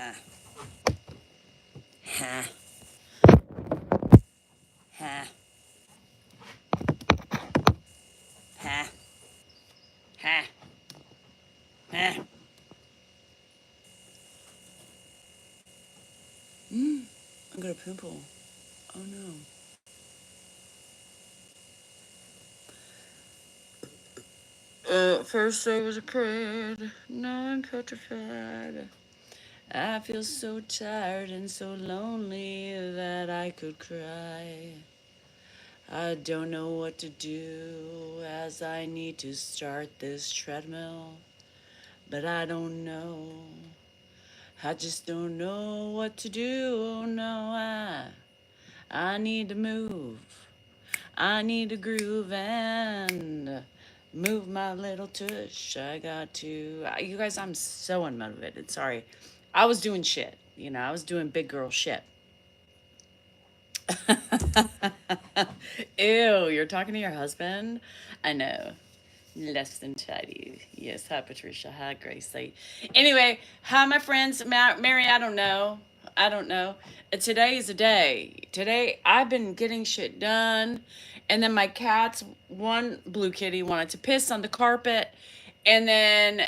Ha. Ha. Ha. Ha. Ha. Ha. I got a pimple. Oh no. First I was afraid, now I'm petrified. I feel so tired and so lonely that I could cry. I don't know what to do as I need to start this treadmill, but I don't know. I just don't know what to do. Oh no, I need to move. I need to groove and move my little tush. I got to. You guys, I'm so unmotivated. Sorry. I was doing shit. I was doing big girl shit. Ew, you're talking to your husband? I know. Less than tidy. Yes, hi Patricia. Hi Gracie. Anyway, hi my friends. Mary, I don't know. I don't know. Today is a day. Today I've been getting shit done, and then my cats. One blue kitty wanted to piss on the carpet, and then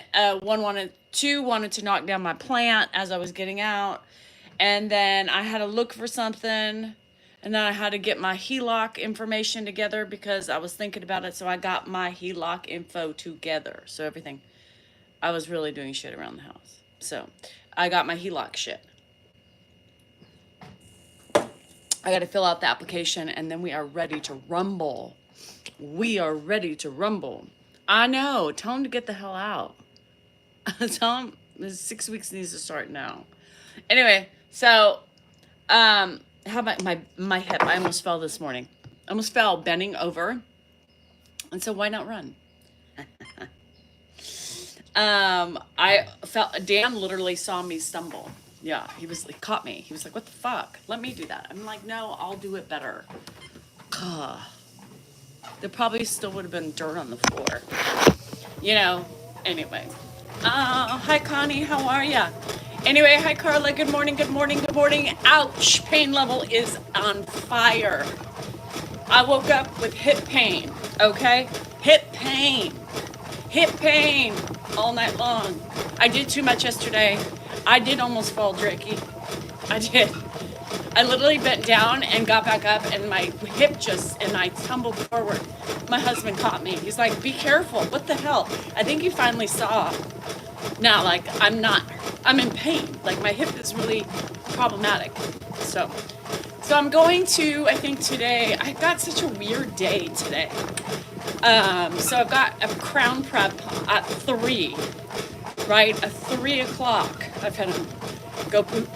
two wanted to knock down my plant as I was getting out, and then I had to look for something. And then I had to get my HELOC information together because I was thinking about it. So I got my HELOC info together. So everything, I was really doing shit around the house. So I got my HELOC shit. I got to fill out the application and then we are ready to rumble. We are ready to rumble. I know. Tell him to get the hell out. Tell him 6 weeks needs to start now. Anyway, so how about my hip? I almost fell this morning. I almost fell bending over. And so why not run? I felt Dan literally saw me stumble. Yeah, he caught me. He was like, "What the fuck? Let me do that." I'm like, "No, I'll do it better." There probably still would have been dirt on the floor. Anyway. Hi Connie, how are ya? Anyway, hi Carla, good morning, good morning, good morning. Ouch, pain level is on fire. I woke up with hip pain, okay? Hip pain all night long. I did too much yesterday. I did almost fall, Drakey. I did. I literally bent down and got back up and my hip and I tumbled forward. My husband caught me. He's like, "Be careful, what the hell?" I think he finally saw. Now, like, I'm in pain. Like, my hip is really problematic. So I'm going to, I think today, I've got such a weird day today. So I've got a crown prep at 3, right? At 3 o'clock. I've had to go poop.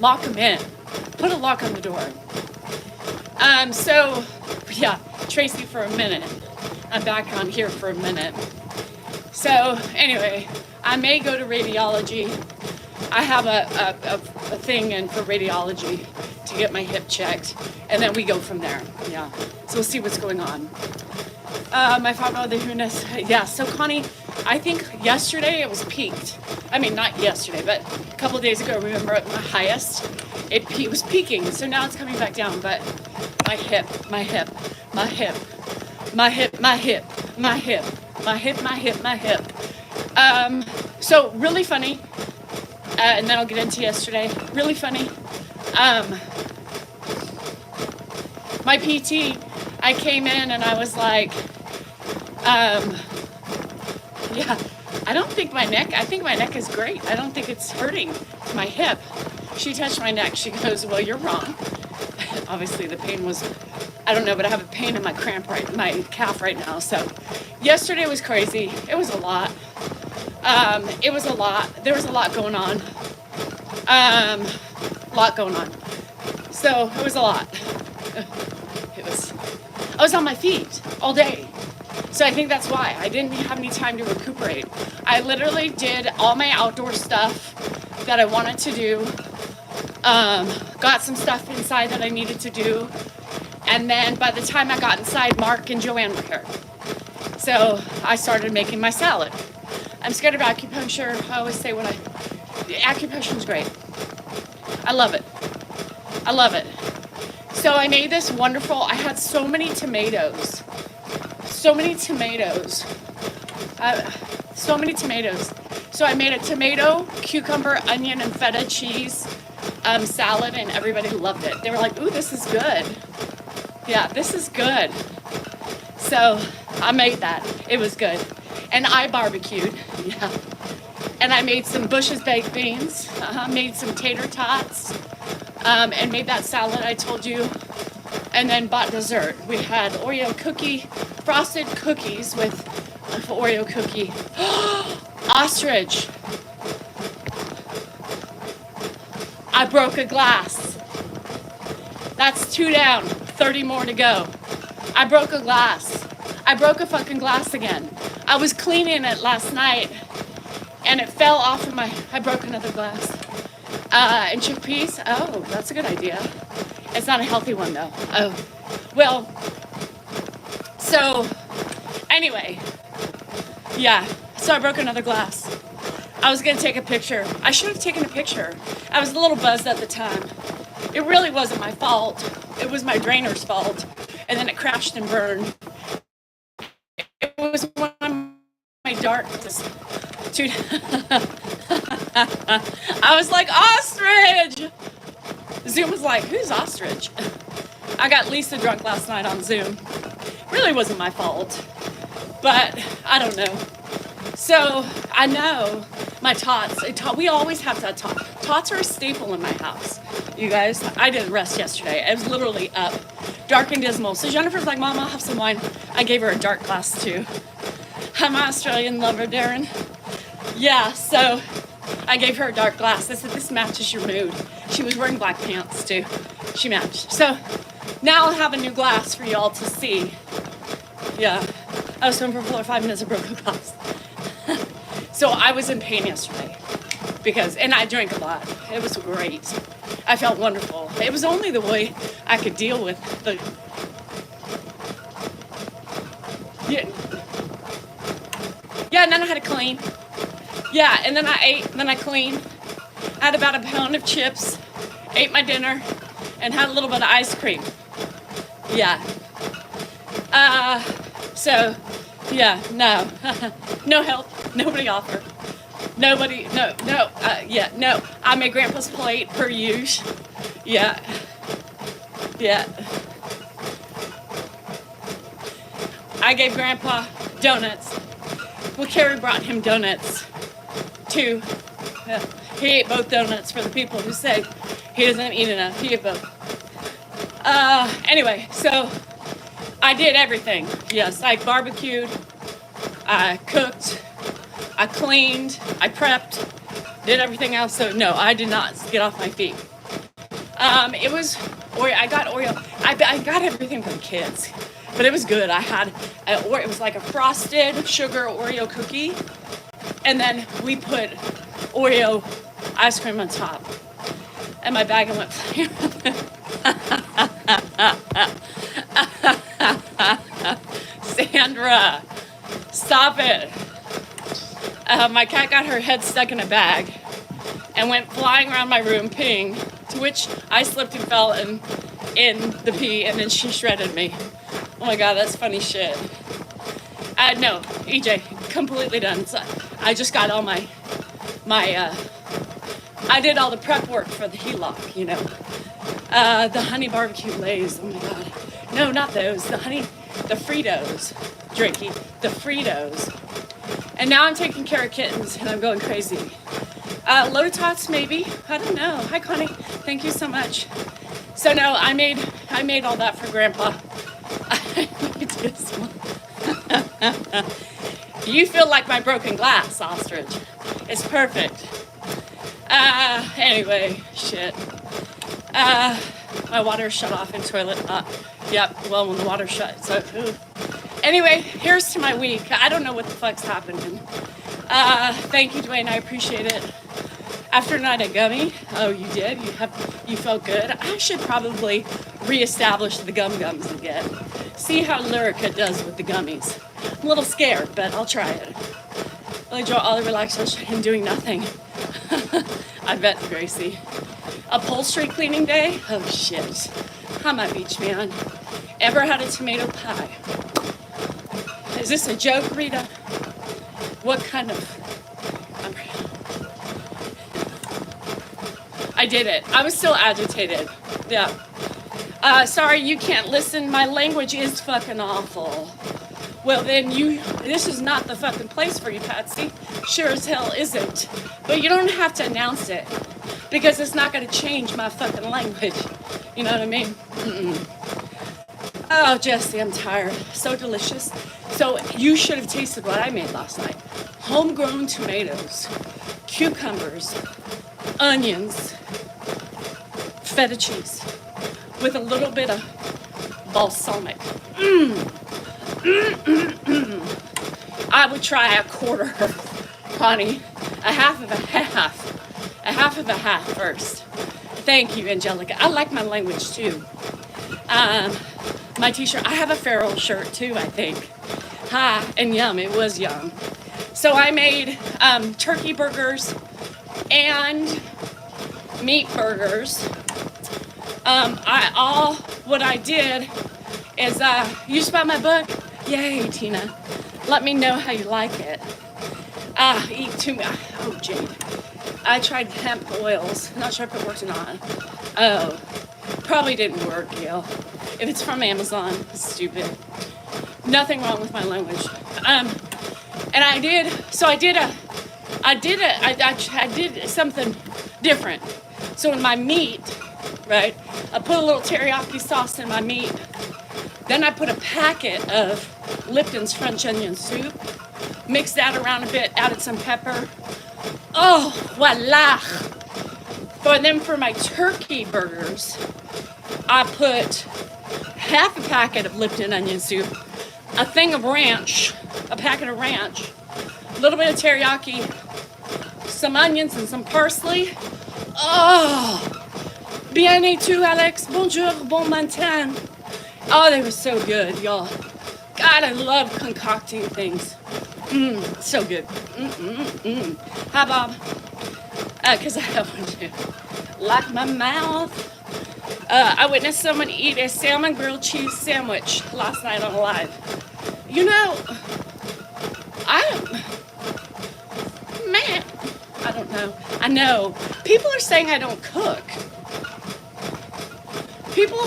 Lock them in. Put a lock on the door. So, yeah, Tracy for a minute. I'm back on here for a minute. So anyway, I may go to radiology. I have a thing in for radiology to get my hip checked, and then we go from there. Yeah. So we'll see what's going on. My father, the Hunas. Yeah. So Connie, I think yesterday it was peaked. I mean, not yesterday, but a couple of days ago. Remember at my highest, it was peaking. So now it's coming back down. But my hip. So really funny, and then I'll get into yesterday. Really funny. My PT, I came in and I was like, yeah, I think my neck is great. I don't think it's hurting my hip. She touched my neck. She goes, "Well, you're wrong." Obviously the pain was, I don't know, but I have a pain in my my calf right now. So yesterday was crazy. It was a lot. It was a lot. There was a lot going on. So it was a lot. I was on my feet all day. So I think that's why I didn't have any time to recuperate. I literally did all my outdoor stuff that I wanted to do. Got some stuff inside that I needed to do. And then by the time I got inside, Mark and Joanne were here. So I started making my salad. I'm scared of acupuncture. I always say acupuncture is great. I love it. I love it. So I made this wonderful, I had so many tomatoes. So many tomatoes. So I made a tomato, cucumber, onion, and feta cheese salad, and everybody loved it. They were like, ooh, this is good. Yeah, this is good. So I made that. It was good. And I barbecued. Yeah. And I made some Bush's baked beans. Made some tater tots. And made that salad I told you. And then bought dessert. We had frosted cookies with Oreo cookie. Ostrich. I broke a glass. That's 2 down, 30 more to go. I broke a glass. I broke a fucking glass again. I was cleaning it last night and it fell off of I broke another glass. And chickpeas, oh, that's a good idea. It's not a healthy one though. Oh, well, so anyway, yeah, so I broke another glass. I was gonna take a picture. I should have taken a picture. I was a little buzzed at the time. It really wasn't my fault. It was my drainer's fault. And then it crashed and burned. It was one of my darkest. Dude, I was like, ostrich! Zoom was like, who's ostrich? I got Lisa drunk last night on Zoom. Really wasn't my fault. But I don't know. So I know my tots. We always have that tot. Tots are a staple in my house. You guys, I didn't rest yesterday. I was literally up, dark and dismal. So Jennifer's like, Mom, I'll have some wine. I gave her a dark glass too. I'm my Australian lover, Darren. Yeah, so I gave her a dark glass. I said, this matches your mood. She was wearing black pants too. She matched. So now I'll have a new glass for y'all to see. Yeah, I was swimming for 5 minutes of broken glass. So I was in pain yesterday and I drank a lot. It was great. I felt wonderful. It was only the way I could deal with the, yeah, and then I had to clean. Yeah, and then I ate, and then I cleaned. I had about a pound of chips, ate my dinner, and had a little bit of ice cream. Yeah. So, yeah, no. No help. Nobody offered. Nobody, no. I made Grandpa's plate per usual. Yeah. I gave Grandpa donuts. Well, Carrie brought him donuts, too. He ate both donuts for the people who say he doesn't eat enough. He ate both. Anyway, so I did everything. Yes, I barbecued, I cooked, I cleaned, I prepped, did everything else. So no, I did not get off my feet. It was Oreo. I got Oreo. I got everything for the kids, but it was good. I had it was like a frosted sugar Oreo cookie, and then we put Oreo ice cream on top. And my bag went flying. Sandra, stop it. My cat got her head stuck in a bag and went flying around my room peeing, to which I slipped and fell in the pee, and then she shredded me. Oh my God, that's funny shit. No, EJ, completely done. So I just got all my I did all the prep work for the HELOC, you know. The honey barbecue lays, oh my God. No, not those, the Fritos, Drinky, the Fritos. And now I'm taking care of kittens and I'm going crazy. Low tots maybe, I don't know. Hi Connie, thank you so much. So no, I made all that for Grandpa. You feel like my broken glass, ostrich. It's perfect. Anyway, shit. My water shut off in toilet. Yep, well, when the water shut, so. Ooh. Anyway, here's to my week. I don't know what the fuck's happening. Thank you, Dwayne, I appreciate it. After a night of gummy, oh, you did? You felt good? I should probably reestablish the gums again. See how Lyrica does with the gummies. I'm a little scared, but I'll try it. I enjoy all the relaxation and doing nothing. I bet, Gracie. Upholstery cleaning day? Oh shit. I'm a beach man. Ever had a tomato pie? Is this a joke, Rita? What kind of... I did it. I was still agitated. Yeah. Sorry, you can't listen. My language is fucking awful. Well, then this is not the fucking place for you, Patsy. Sure as hell isn't. But you don't have to announce it, because it's not going to change my fucking language. You know what I mean? Mm-mm. Oh, Jesse, I'm tired. So delicious. So you should have tasted what I made last night. Homegrown tomatoes, cucumbers, onions, feta cheese, with a little bit of balsamic. I would try a quarter, honey. A half of a half. A half of a half first. Thank you, Angelica. I like my language too. My t-shirt, I have a feral shirt too, I think. Ha, and yum, it was yum. So I made turkey burgers and meat burgers. What I did is, you just bought my book? Yay, Tina. Let me know how you like it. Eat too much. Oh, Jade. I tried hemp oils. Not sure if it worked or not. Oh, probably didn't work, Gail. If it's from Amazon, it's stupid. Nothing wrong with my language. And I did something different. So in my meat, right, I put a little teriyaki sauce in my meat. Then I put a packet of Lipton's French onion soup, mixed that around a bit, added some pepper. Oh, voila! For my turkey burgers, I put half a packet of Lipton onion soup, a thing of ranch, a packet of ranch, a little bit of teriyaki, some onions and some parsley. Oh, bien et tu, Alex? Bonjour, bon matin. Oh, they were so good, y'all. God, I love concocting things. So good. Hi, Bob. Because I have one too. Like my mouth. I witnessed someone eat a salmon grilled cheese sandwich last night on live. You know, I don't know. I know. People are saying I don't cook. People,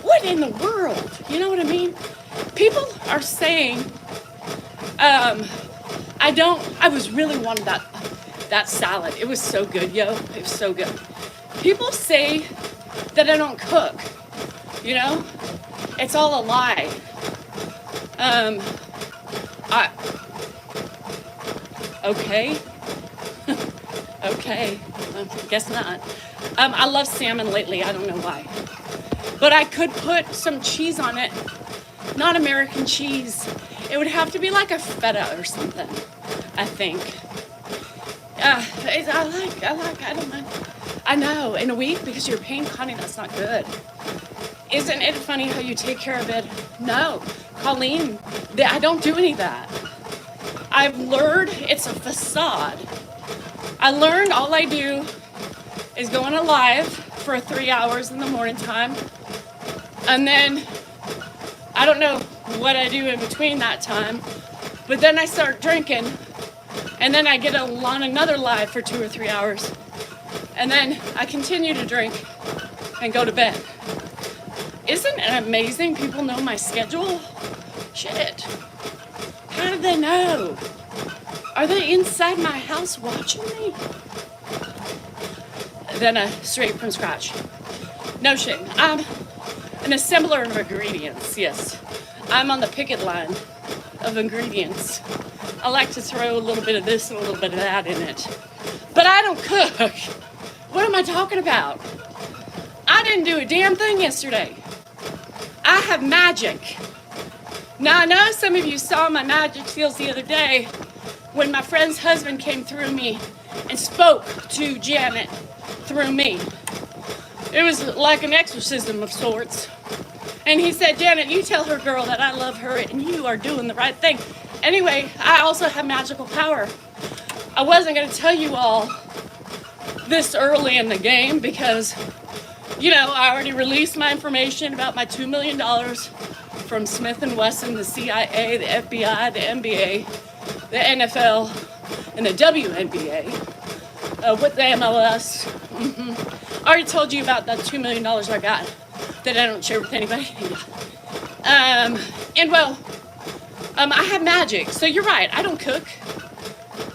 what in the world? You know what I mean? People are saying, I was really wanting that salad. It was so good, yo. It was so good. People say that I don't cook, you know? It's all a lie. Okay. Okay. Guess not. I love salmon lately. I don't know why. But I could put some cheese on it. Not American cheese. It would have to be like a feta or something, I think. I don't know. I know, in a week, because you're paying Connie, that's not good. Isn't it funny how you take care of it? No. Colleen, I don't do any of that. I've learned it's a facade. I learned all I do is go on a live for 3 hours in the morning time. And then, I don't know what I do in between that time. But then I start drinking. And then I get on another live for 2 or 3 hours. And then I continue to drink and go to bed. Isn't it amazing people know my schedule? Shit. How do they know? Are they inside my house watching me? Then straight from scratch. No shit. I'm an assembler of ingredients, yes. I'm on the picket line of ingredients. I like to throw a little bit of this and a little bit of that in it. But I don't cook. What am I talking about? I didn't do a damn thing yesterday. I have magic. Now, I know some of you saw my magic skills the other day when my friend's husband came through me and spoke to Janet through me. It was like an exorcism of sorts. And he said, Janet, you tell her girl that I love her and you are doing the right thing. Anyway, I also have magical power. I wasn't going to tell you all this early in the game because, you know, I already released my information about my $2 million from Smith & Wesson, the CIA, the FBI, the NBA, the NFL, and the WNBA, with the MLS. I already told you about that $2 million I got that I don't share with anybody. And well, I have magic. So you're right, I don't cook.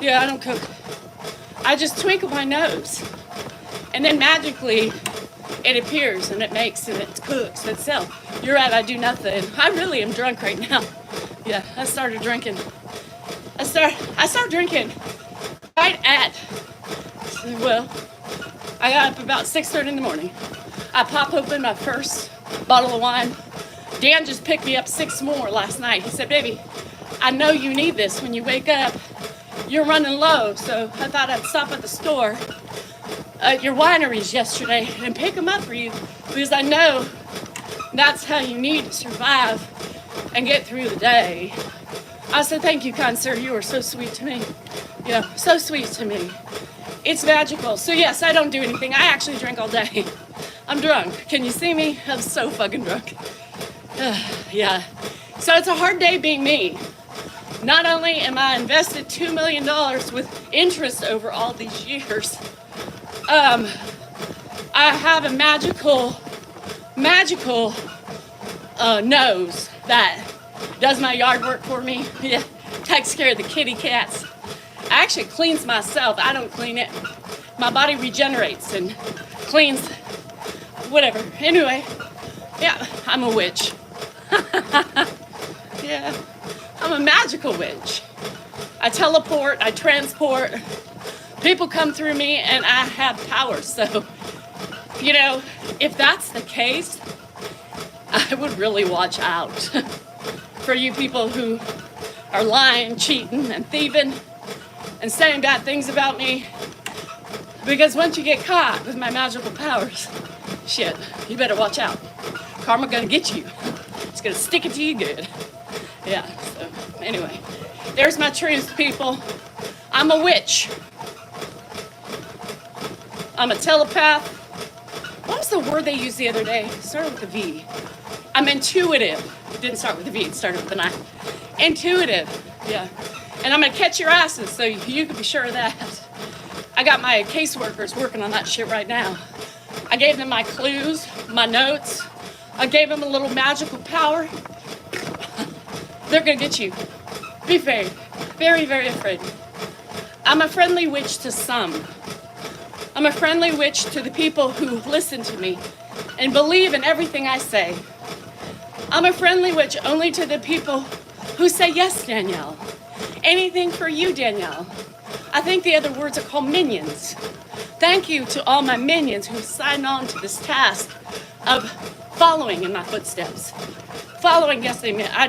Yeah, I don't cook. I just twinkle my nose. And then magically, it appears and it makes and it cooks itself. You're right, I do nothing. I really am drunk right now. Yeah, I started drinking. I started drinking right at, well, I got up about 6:30 in the morning. I pop open my first bottle of wine. Dan just picked me up 6 more last night. He said, baby, I know you need this when you wake up. You're running low, so I thought I'd stop at the store at your wineries yesterday and pick them up for you because I know that's how you need to survive and get through the day. I said, thank you, kind sir. You are so sweet to me. Yeah, so sweet to me. It's magical. So yes, I don't do anything. I actually drink all day. I'm drunk. Can you see me? I'm so fucking drunk. Yeah. So it's a hard day being me. Not only am I invested $2 million with interest over all these years, I have a magical nose that does my yard work for me. Yeah, takes care of the kitty cats. I actually cleans myself. I don't clean it. My body regenerates and cleans whatever. Anyway, yeah, I'm a witch. Yeah, I'm a magical witch. I teleport, I transport. People come through me and I have powers. So, you know, if that's the case, I would really watch out for you people who are lying, cheating, and thieving and saying bad things about me. Because once you get caught with my magical powers, shit, you better watch out. Karma gonna get you. It's gonna stick it to you good. Yeah, so anyway, there's my truth, people. I'm a witch. I'm a telepath. What was the word they used the other day? It started with a V. I'm intuitive. It didn't start with a V, it started with an I. Intuitive, yeah. And I'm gonna catch your asses, so you can be sure of that. I got my caseworkers working on that shit right now. I gave them my clues, my notes. I gave them a little magical power. They're gonna get you. Be afraid. Very, very afraid. I'm a friendly witch to some. I'm a friendly witch to the people who listen to me and believe in everything I say. I'm a friendly witch only to the people who say, yes, Danielle. Anything for you, Danielle. I think the other words are called minions. Thank you to all my minions who signed on to this task of following in my footsteps. Following, yes, they meant, I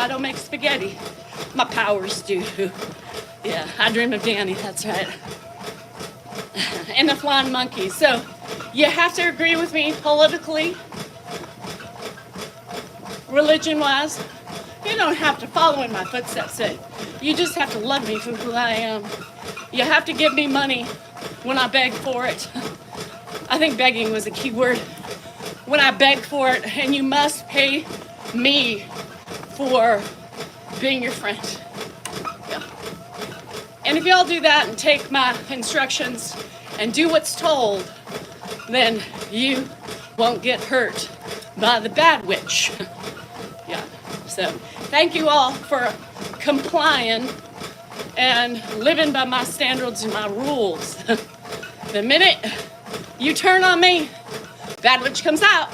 don't make spaghetti. My powers do. Yeah, I dream of Danny, that's right. And the flying monkey. So you have to agree with me politically, religion-wise. You don't have to follow in my footsteps. You just have to love me for who I am. You have to give me money when I beg for it. I think begging was a key word. When I beg for it, and you must pay me for being your friend. Yeah. And if y'all do that and take my instructions and do what's told, then you won't get hurt by the bad witch. Yeah. So thank you all for complying and living by my standards and my rules. The minute you turn on me, bad witch comes out,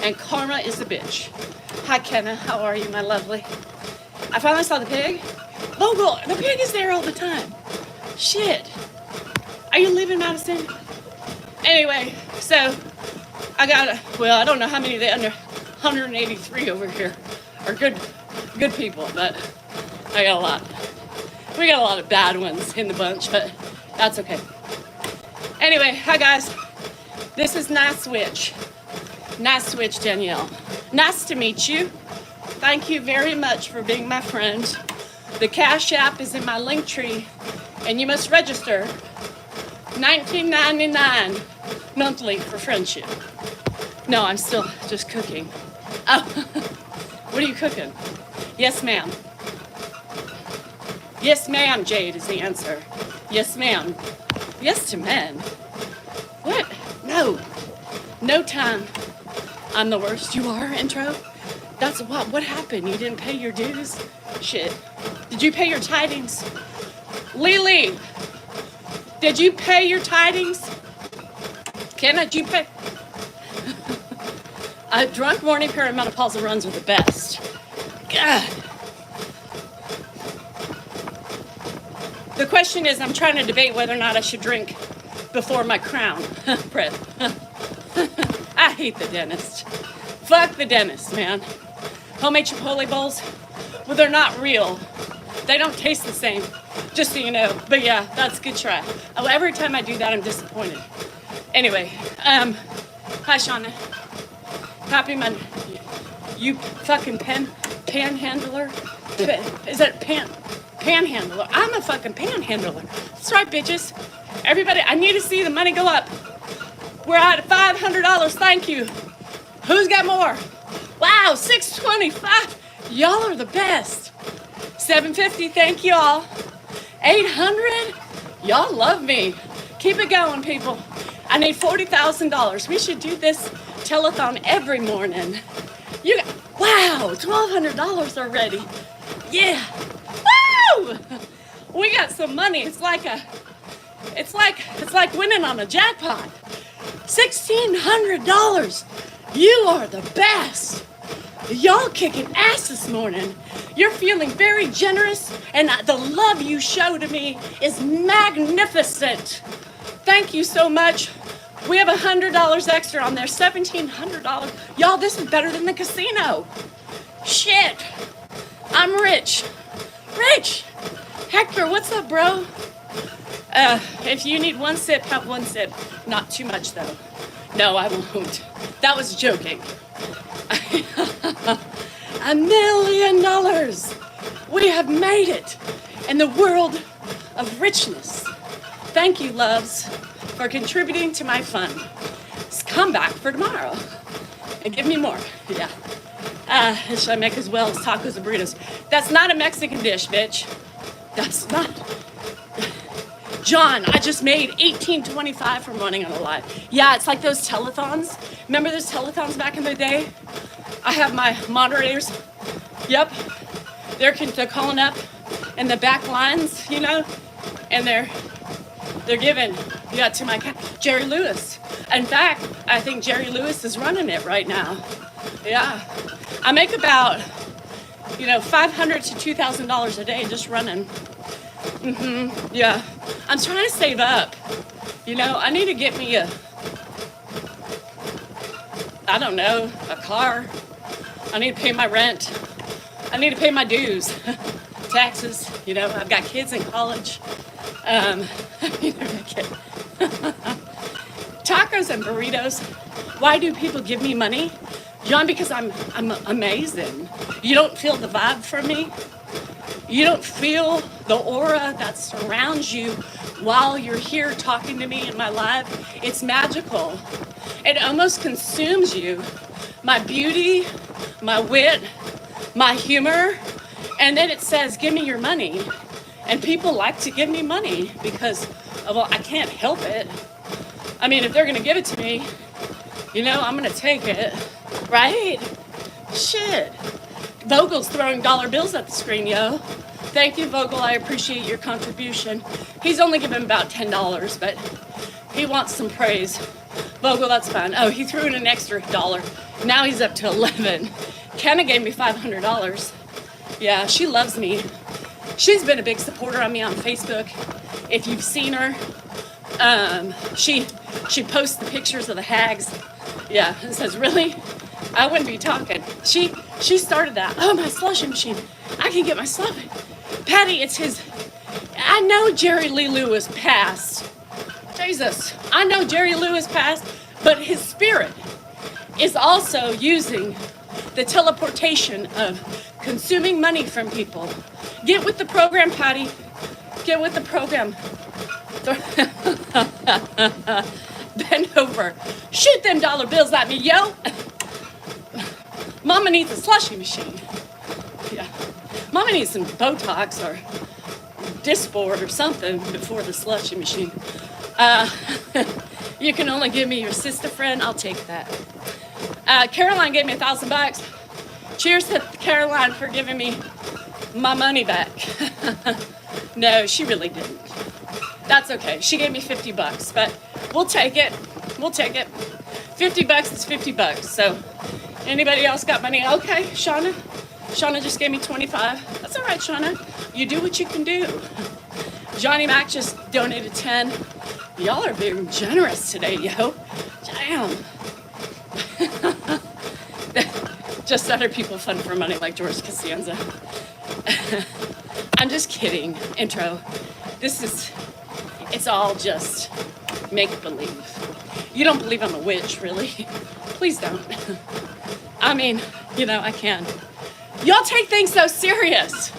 and karma is the bitch. Hi, Kenna. How are you, my lovely? I finally saw the pig. Vogel, the pig is there all the time. Shit. Are you leaving Madison? Anyway, so I don't know how many of the under 183 over here are good people, but I got a lot. We got a lot of bad ones in the bunch, but that's okay. Anyway, hi guys. This is Nice Witch. Nice Witch Danielle. Nice to meet you. Thank you very much for being my friend. The Cash App is in my link tree, and you must register $19.99 monthly for friendship. No, I'm still just cooking. Oh, what are you cooking? Yes, ma'am. Yes, ma'am, Jade is the answer. Yes, ma'am. Yes to men. What? No. No time. I'm the worst. You are, intro? That's what happened? You didn't pay your dues? Shit. Did you pay your tidings? Lily, did you pay your tidings? Did you pay? Drunk morning perimenopausal runs are the best. God. The question is, I'm trying to debate whether or not I should drink before my crown. Brett. I hate the dentist. Fuck the dentist, man. Homemade Chipotle bowls, well, they're not real. They don't taste the same, just so you know. But yeah, that's a good try. Oh, every time I do that, I'm disappointed. Anyway, hi, Shauna. Happy Monday. You fucking panhandler? Is that panhandler? I'm a fucking panhandler. That's right, bitches. Everybody, I need to see the money go up. We're at $500, thank you. Who's got more? Wow, $625. Y'all are the best. $750, thank y'all. $800, y'all love me. Keep it going, people. I need $40,000. We should do this telethon every morning. Wow, $1,200 already. Yeah. Woo! We got some money. It's like winning on a jackpot. $1,600. You are the best. Y'all kicking ass this morning. You're feeling very generous, and the love you show to me is magnificent. Thank you so much. We have $100 extra on there, $1,700. Y'all, this is better than the casino. Shit. I'm rich. Rich. Hector, what's up, bro? If you need one sip, have one sip. Not too much, though. No, I won't. That was joking. $1 million. We have made it in the world of richness. Thank you, loves, for contributing to my fund. Come back for tomorrow and give me more. Yeah. Should I make as well as tacos and burritos? That's not a Mexican dish, bitch. That's not. John, I just made $18.25 from running on a live. Yeah, it's like those telethons. Remember those telethons back in the day? I have my moderators. Yep. They're calling up in the back lines, you know, and they're giving, yeah, to my Jerry Lewis. In fact, I think Jerry Lewis is running it right now. Yeah. I make about, $500 to $2,000 a day just running. Yeah. I'm trying to save up. I need to get me a car. I need to pay my rent. I need to pay my dues, taxes. I've got kids in college. Tacos and burritos. Why do people give me money? John, because I'm amazing. You don't feel the vibe from me. You don't feel the aura that surrounds you while you're here talking to me in my live. It's magical. It almost consumes you. My beauty, my wit, my humor, and then it says, give me your money. And people like to give me money because, I can't help it. I mean, if they're gonna give it to me, I'm gonna take it, right? Shit. Vogel's throwing dollar bills at the screen, yo. Thank you, Vogel. I appreciate your contribution. He's only given about $10, but he wants some praise. Vogel, that's fine. Oh, he threw in an extra $1. Now he's up to 11. Kenna gave me $500. Yeah, she loves me. She's been a big supporter of me on Facebook. If you've seen her, she posts the pictures of the hags. Yeah, and says, really? I wouldn't be talking. She started that. Oh, my slushing machine. I can get my slushing. Patty, it's his. I know Jerry Lee Lewis passed. Jesus. I know Jerry Lewis passed, but his spirit is also using the teleportation of consuming money from people Get with the program, Patty. Get with the program. Bend over. Shoot them dollar bills at me, yo. Mama needs a slushy machine. Yeah. Mama needs some Botox or Dysport or something before the slushy machine. You can only give me your sister friend. I'll take that. Caroline gave me $1,000. Cheers to Caroline for giving me my money back. No, she really didn't. That's okay. She gave me $50, but we'll take it. We'll take it. $50 is $50. So anybody else got money? Okay, Shauna. Shauna just gave me 25. That's all right, Shauna. You do what you can do. Johnny Mac just donated 10. Y'all are being generous today, yo. Damn. Just other people fun for money like George Costanza. I'm just kidding. Intro. It's all just make-believe. You don't believe I'm a witch, really? Please don't. I mean, I can. Y'all take things so serious.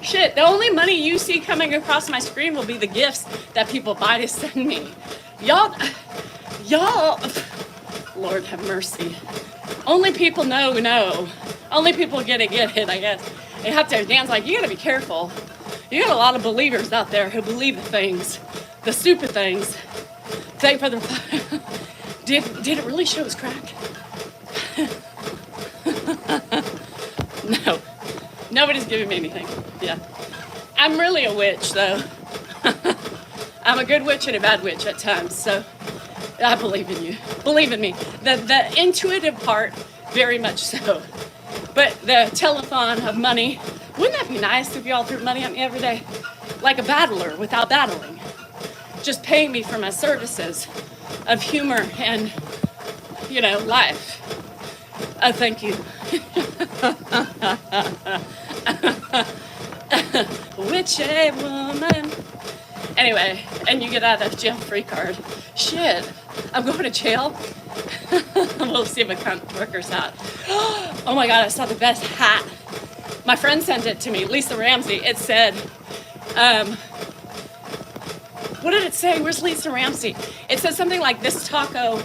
Shit, the only money you see coming across my screen will be the gifts that people buy to send me. Y'all, Lord have mercy. Only people know. Only people get it, I guess. They have to, Dan's like, you gotta be careful. You got a lot of believers out there who believe the things, the stupid things. Thank for the, did it really show his crack? No, nobody's giving me anything. Yeah, I'm really a witch though. I'm a good witch and a bad witch at times, so I believe in you. Believe in me. The intuitive part, very much so. But the telethon of money, wouldn't that be nice if y'all threw money at me every day? Like a battler without battling. Just paying me for my services of humor and, life. Thank you. Witchy woman. Anyway, and you get out of jail free card. Shit, I'm going to jail. We'll see if it works out. Oh my God, I saw the best hat. My friend sent it to me, Lisa Ramsey. It said, what did it say? Where's Lisa Ramsey? It said something like, this taco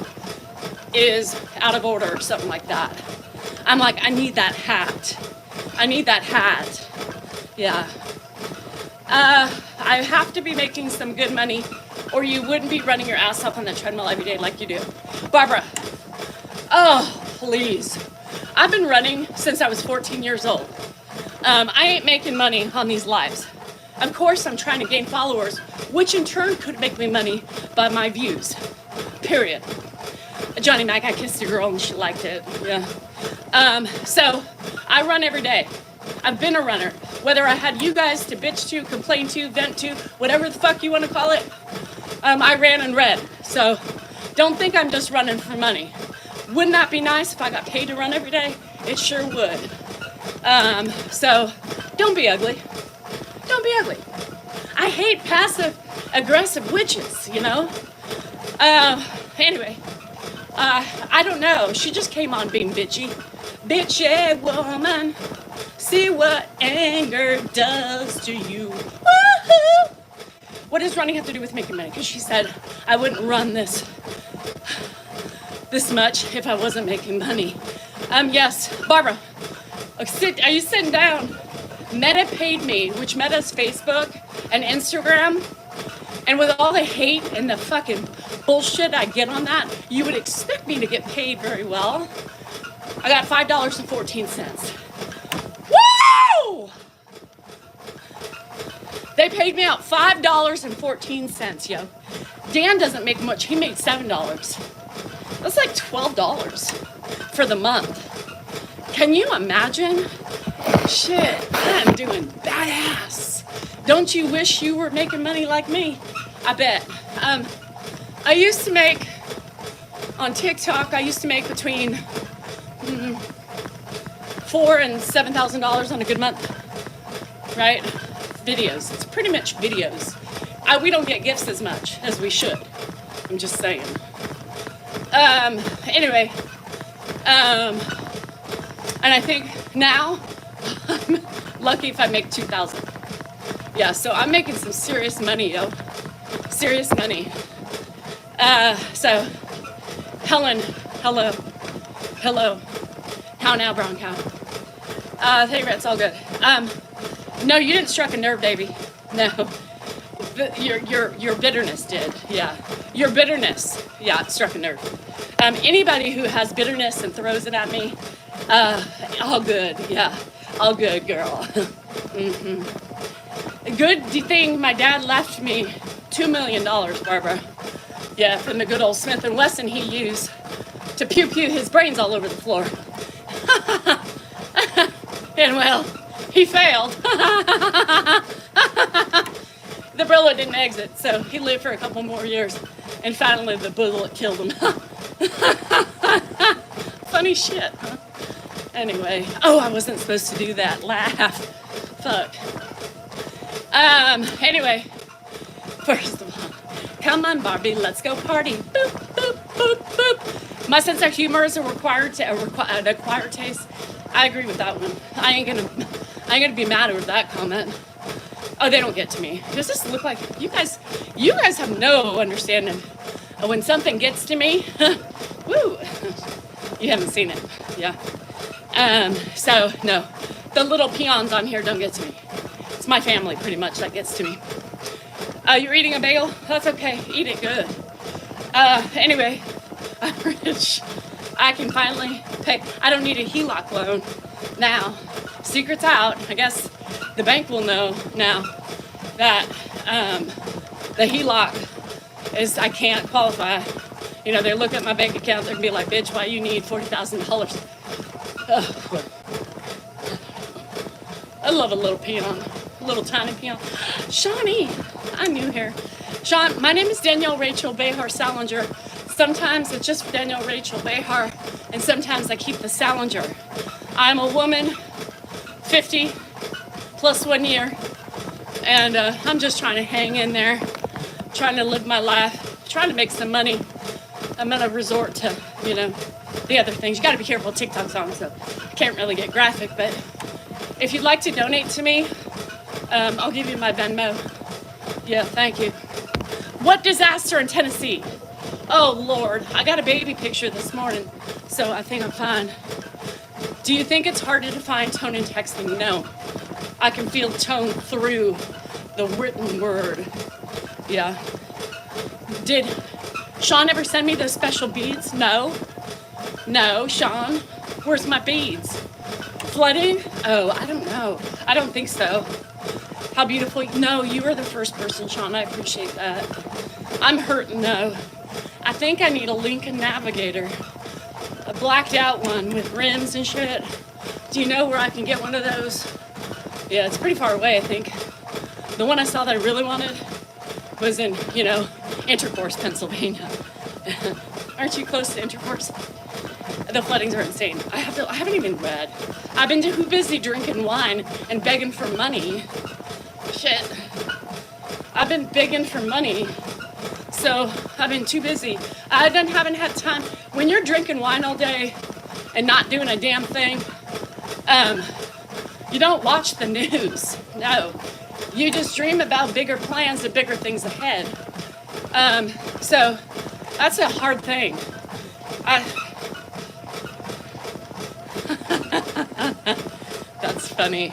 is out of order or something like that. I'm like, I need that hat. I need that hat. Yeah. I have to be making some good money or you wouldn't be running your ass off on the treadmill every day like you do. Barbara, oh, please. I've been running since I was 14 years old. I ain't making money on these lives. Of course, I'm trying to gain followers, which in turn could make me money by my views. Period. Johnny Mac, I kissed a girl and she liked it. Yeah. So I run every day. I've been a runner. Whether I had you guys to bitch to, complain to, vent to, whatever the fuck you want to call it, I ran and read. So don't think I'm just running for money. Wouldn't that be nice if I got paid to run every day? It sure would. So don't be ugly. Don't be ugly. I hate passive aggressive witches, Anyway, I don't know. She just came on being bitchy. Bitchy woman. See what anger does to you. Woohoo! What does running have to do with making money? Because she said I wouldn't run this much if I wasn't making money. Yes, Barbara, are you sitting down? Meta paid me, which Meta's Facebook and Instagram. And with all the hate and the fucking bullshit I get on that, you would expect me to get paid very well. I got $5.14. Woo! They paid me out $5.14, yo. Dan doesn't make much. He made $7. That's like $12 for the month. Can you imagine? Shit, I'm doing badass. Don't you wish you were making money like me? I bet. I used to make, on TikTok, between $4,000 and $7,000 on a good month, right? Videos. It's pretty much videos. We don't get gifts as much as we should. I'm just saying. Anyway, and I think now I'm Lucky if I make 2,000. Yeah, so I'm making some serious money, yo. Serious money. So, Helen, hello. Hello. How now, brown cow? Hey, it's all good. No, you didn't strike a nerve, baby. No. Your bitterness did, yeah. Your bitterness, yeah, it struck a nerve. Anybody who has bitterness and throws it at me, all good, yeah. All good, girl. Good thing my dad left me $2 million, Barbara. Yeah, from the good old Smith & Wesson he used to pew his brains all over the floor. And well, he failed. The bullet didn't exit, so he lived for a couple more years. And finally the bullet killed him. Funny shit, huh? Anyway, oh, I wasn't supposed to do that. Laugh. Fuck. Anyway, first of all, come on, Barbie, let's go party. Boop, boop, boop, boop. My sense of humor is an acquired taste. I agree with that one. I ain't gonna be mad over that comment. Oh, they don't get to me. Does this look like you guys have no understanding of when something gets to me? Woo! You haven't seen it, yeah. So no, the little peons on here don't get to me. It's my family pretty much that gets to me. You're eating a bagel? That's okay. Eat it good. Anyway, I'm rich. I can finally pay. I don't need a HELOC loan now. Secret's out. I guess the bank will know now that the HELOC is, I can't qualify. You know, they look at my bank account, they're gonna be like, bitch, why you need $40,000? I love a little peon, a little tiny peon. Shawnee, I'm new here. Sean, my name is Danielle Rachel Behar Salinger. Sometimes it's just Danielle Rachel Behar, and sometimes I keep the Salinger. I'm a woman, 50 plus 1 year, and I'm just trying to hang in there, trying to live my life, trying to make some money. I'm gonna resort to, you know, the other things. You gotta be careful, TikTok's on, so I can't really get graphic, but if you'd like to donate to me, I'll give you my Venmo. Yeah, thank you. What disaster in Tennessee? Oh, Lord, I got a baby picture this morning, so I think I'm fine. Do you think it's harder to find tone in texting? No. I can feel tone through the written word. Yeah. Did Sean ever send me those special beads? No. No, Sean. Where's my beads? Flooding? Oh, I don't know. I don't think so. How beautiful. No, you were the first person, Sean. I appreciate that. I'm hurting, though. I think I need a Lincoln Navigator. A blacked out one with rims and shit. Do you know where I can get one of those? Yeah, it's pretty far away, I think. The one I saw that I really wanted was in, you know, Intercourse, Pennsylvania. Aren't you close to Intercourse? The floodings are insane. I haven't even read. I've been too busy drinking wine and begging for money. Shit. I've been begging for money. So I've been too busy. I haven't had time. When you're drinking wine all day and not doing a damn thing, you don't watch the news. No. You just dream about bigger plans and bigger things ahead. So that's a hard thing. That's funny.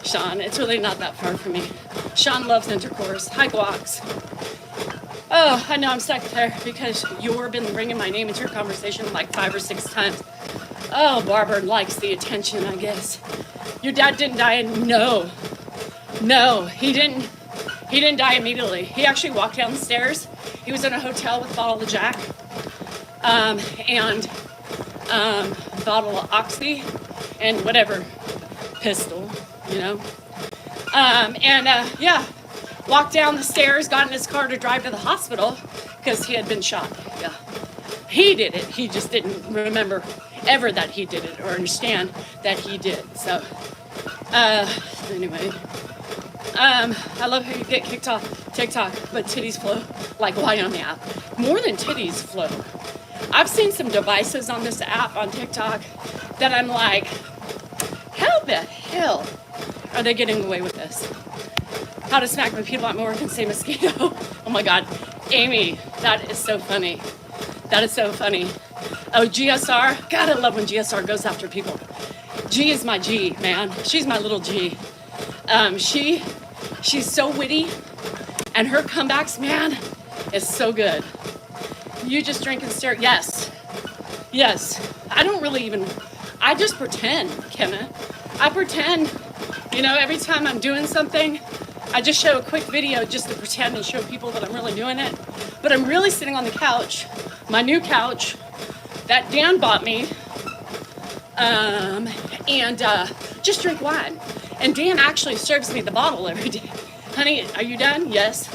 Sean, it's really not that far from me. Sean loves Intercourse. Hi, Guax. Oh, I know I'm stuck there because you've been bringing my name into your conversation like 5 or 6 times. Oh, Barbara likes the attention, I guess. Your dad didn't die no, he didn't die immediately. He actually walked down the stairs. He was in a hotel with a bottle of Jack, and bottle of Oxy, and whatever, pistol, you know. Yeah, walked down the stairs, got in his car to drive to the hospital because he had been shot. Yeah, he did it. He just didn't remember ever that he did it or understand that he did. So, anyway. I love how you get kicked off TikTok, but titties flow like wine on the app. More than titties flow. I've seen some devices on this app on TikTok that I'm like, how the hell are they getting away with this? How to smack my people at my work and say mosquito. Oh my God. Amy, that is so funny. That is so funny. Oh, GSR. God, I love when GSR goes after people. G is my G, man. She's my little G. She's so witty, and her comebacks, man, is so good. You just drink and stare. Yes. Yes. I don't really even, I just pretend, Kenna. I pretend, every time I'm doing something, I just show a quick video just to pretend and show people that I'm really doing it. But I'm really sitting on the couch, my new couch that Dan bought me, and just drink wine. And Dan actually serves me the bottle every day. Honey, are you done? Yes.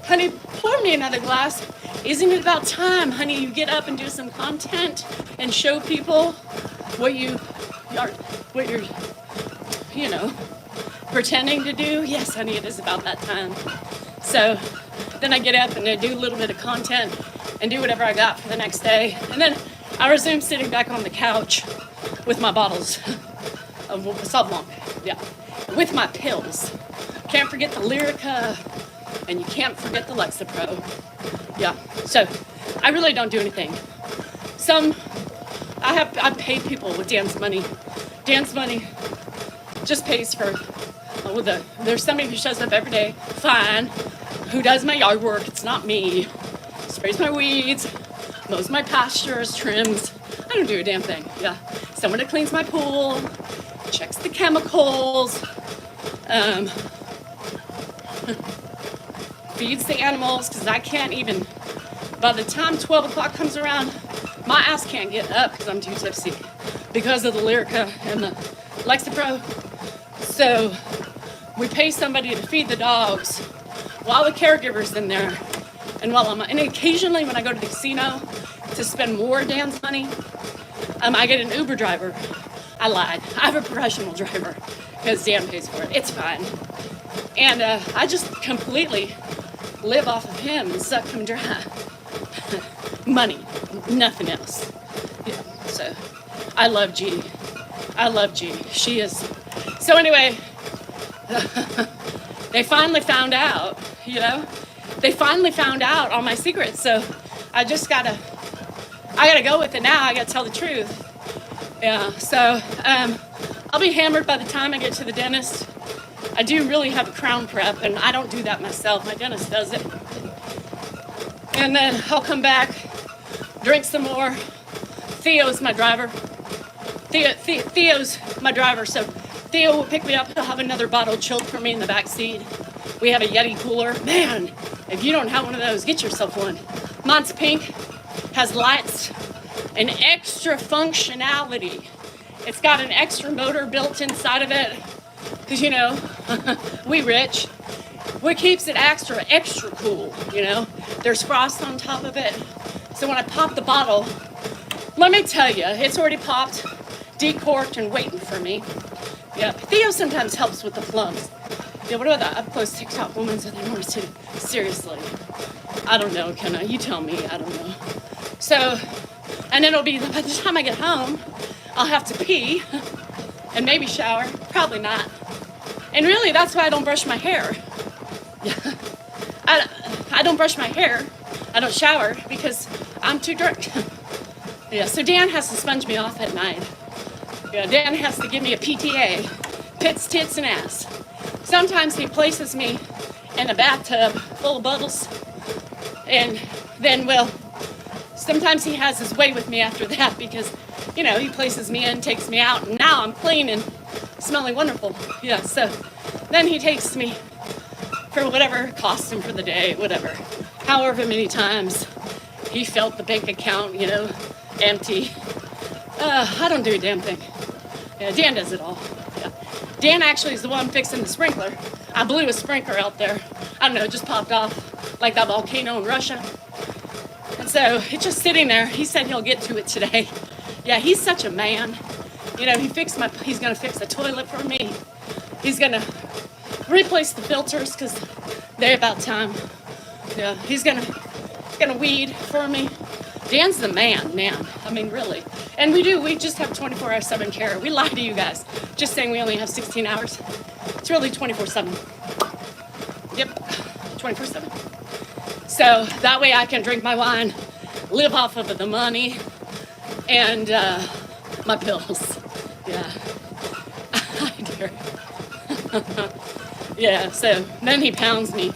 Honey, pour me another glass. Isn't it about time, honey, you get up and do some content and show people what you're, pretending to do? Yes, honey, it is about that time. So then I get up and I do a little bit of content and do whatever I got for the next day. And then I resume sitting back on the couch with my bottles of Sauvignon, yeah, with my pills. Can't forget the Lyrica, and you can't forget the Lexapro. Yeah, so I really don't do anything. I've paid people with Dan's money. Dan's money just pays for, there's somebody who shows up every day, fine, who does my yard work. It's not me. Sprays my weeds, mows my pastures, trims. I don't do a damn thing, yeah. Someone that cleans my pool, checks the chemicals, feeds the animals, because I can't even, by the time 12 o'clock comes around, my ass can't get up because I'm too tipsy because of the Lyrica and the Lexapro. So we pay somebody to feed the dogs while the caregiver's in there. And occasionally when I go to the casino to spend more Dan's money, I get an Uber driver. I lied. I have a professional driver because Dan pays for it. It's fine. And I just completely live off of him and suck him dry. Money, nothing else. Yeah, so I love G. I love G. She is. So anyway, they finally found out, They finally found out all my secrets. So I gotta go with it now. I gotta tell the truth. Yeah, so I'll be hammered by the time I get to the dentist. I do really have a crown prep, and I don't do that myself. My dentist does it. And then I'll come back, drink some more. Theo's my driver. Theo's my driver, so Theo will pick me up. He'll have another bottle chilled for me in the back seat. We have a Yeti cooler. Man, if you don't have one of those, get yourself one. Mine's pink, has lights, and extra functionality. It's got an extra motor built inside of it, because, we rich. What keeps it extra cool, There's frost on top of it. So when I pop the bottle, let me tell you, it's already popped, decorked, and waiting for me. Yeah, Theo sometimes helps with the plums. Yeah, what about that up-close TikTok woman that they want to do? Seriously. I don't know, Kenna. You tell me. I don't know. So, and it'll be, by the time I get home, I'll have to pee and maybe shower. Probably not. And really, that's why I don't brush my hair. Yeah. I don't brush my hair. I don't shower because I'm too drunk. Yeah, so Dan has to sponge me off at night. Yeah, Dan has to give me a PTA, pits, tits, and ass. Sometimes he places me in a bathtub full of bubbles, and then, sometimes he has his way with me after that because, he places me in, takes me out, and now I'm clean and smelling wonderful. Yeah, so then he takes me for whatever cost him for the day, whatever. However many times he felt the bank account, empty. I don't do a damn thing. Yeah, Dan does it all. Yeah. Dan actually is the one fixing the sprinkler. I blew a sprinkler out there. I don't know, it just popped off like that volcano in Russia. And so it's just sitting there. He said he'll get to it today. Yeah, he's such a man. He's gonna fix the toilet for me. He's gonna replace the filters because they're about time. Yeah, he's gonna weed for me. Dan's the man. I mean, really. And we just have 24/7 care. We lie to you guys, just saying we only have 16 hours. It's really 24/7. Yep, 24/7. So that way I can drink my wine, live off of the money, and my pills. Yeah. I dare. Yeah, so then he pounds me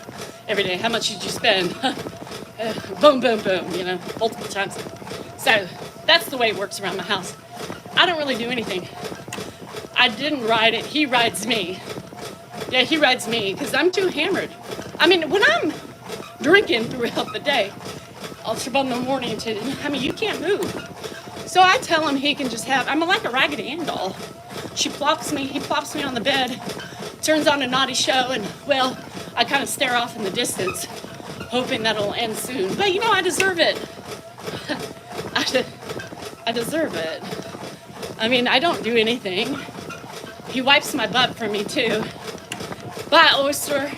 every day. How much did you spend? Boom, boom, boom, you know, multiple times. So that's the way it works around my house. I don't really do anything. I didn't ride it. He rides me. Yeah, he rides me because I'm too hammered. I mean, when I'm drinking throughout the day, from the morning to, I mean, you can't move. So I tell him he can just have, I'm like a Raggedy Ann doll. He plops me on the bed, turns on a naughty show, and, well, I kind of stare off in the distance, hoping that'll end soon. But, you know, I deserve it. I deserve it. I mean, I don't do anything. He wipes my butt for me, too. But, Oyster,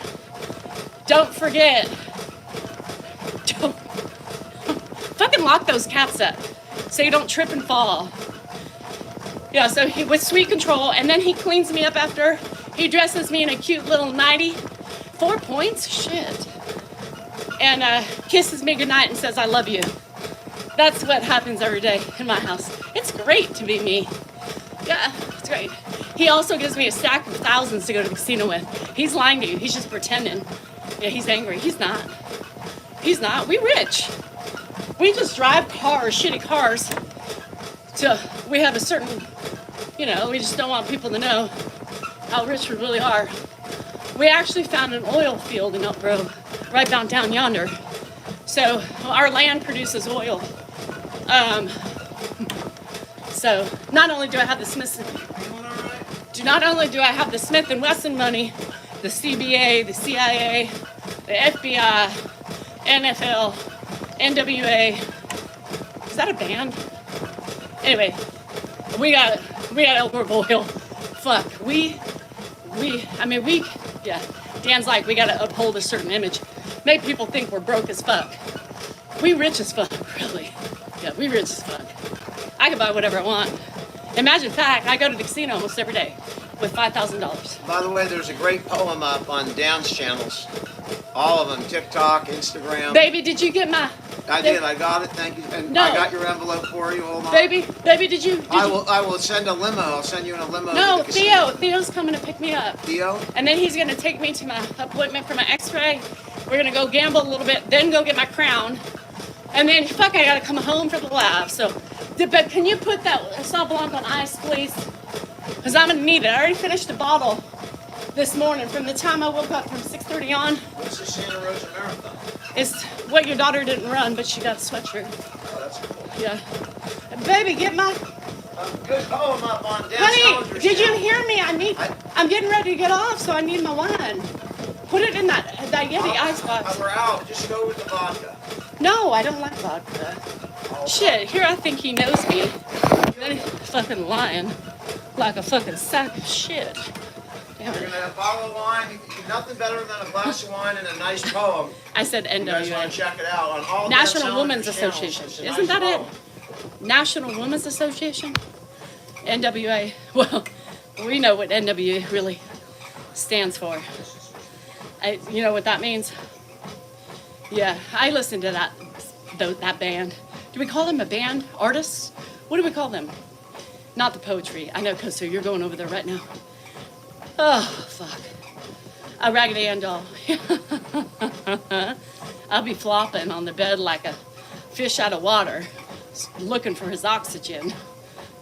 don't forget, don't fucking lock those cats up so you don't trip and fall. Yeah, so he with sweet control, and then he cleans me up after. He dresses me in a cute little nightie. 4 points? Shit. And kisses me goodnight and says, I love you. That's what happens every day in my house. It's great to be me. Yeah, it's great. He also gives me a stack of thousands to go to the casino with. He's lying to you. He's just pretending. Yeah, he's angry. He's not. He's not. We rich. We just drive cars, shitty cars. We have a certain, you know, we just don't want people to know how rich we really are. We actually found an oil field in Elk Grove, right down yonder. So our land produces oil. So not only do I have the Smith and Wesson money, the CBA, the CIA, the FBI, NFL, NWA. Is that a band? Anyway, we got Elk Grove oil. Fuck, yeah. Dan's like, we gotta uphold a certain image. Make people think we're broke as fuck. We rich as fuck, really. Yeah, we rich as fuck. I can buy whatever I want. Imagine fact, I go to the casino almost every day with $5,000. By the way, there's a great poem up on Dan's channels. All of them, TikTok, Instagram. Baby, did you get my... I did. I got it. Thank you. And No. I got your envelope for you. Hold on. Baby, did you... I will send a limo. I'll send you in a limo. No, to the casino. Theo's coming to pick me up. Theo? And then he's gonna take me to my appointment for my x-ray. We're gonna go gamble a little bit, then go get my crown. And then, fuck, I gotta come home for the lab. So, but can you put that Sauv Blanc on ice, please? Because I'm gonna need it. I already finished the bottle this morning. From the time I woke up from 6:30 on. What's the Santa Rosa Marathon? It's what your daughter didn't run, but she got a sweatshirt. Oh, that's cool. Yeah. And baby, get my... Good poem up on Dan Honey, Saunders' did you channel. hear me? I'm getting ready to get off, so I need my wine. Put it in that Yeti icebox. We're out. Just go with the vodka. No, I don't like vodka. Shit, here I think he knows me. Then he's fucking lying like a fucking sack of shit. Damn You're it. going to have a bottle of wine. Nothing better than a glass of wine and a nice poem. I said You guys want NWA. to check it out on all National Dan Women's Saunders' channels. Association. It's a Isn't nice that it? poem. National Women's Association? NWA. Well, we know what NWA really stands for. You know what that means? Yeah, I listened to that band. Do we call them a band? Artists? What do we call them? Not the poetry. I know, because you're going over there right now. Oh, fuck. A Raggedy Ann doll. I'll be flopping on the bed like a fish out of water, looking for his oxygen.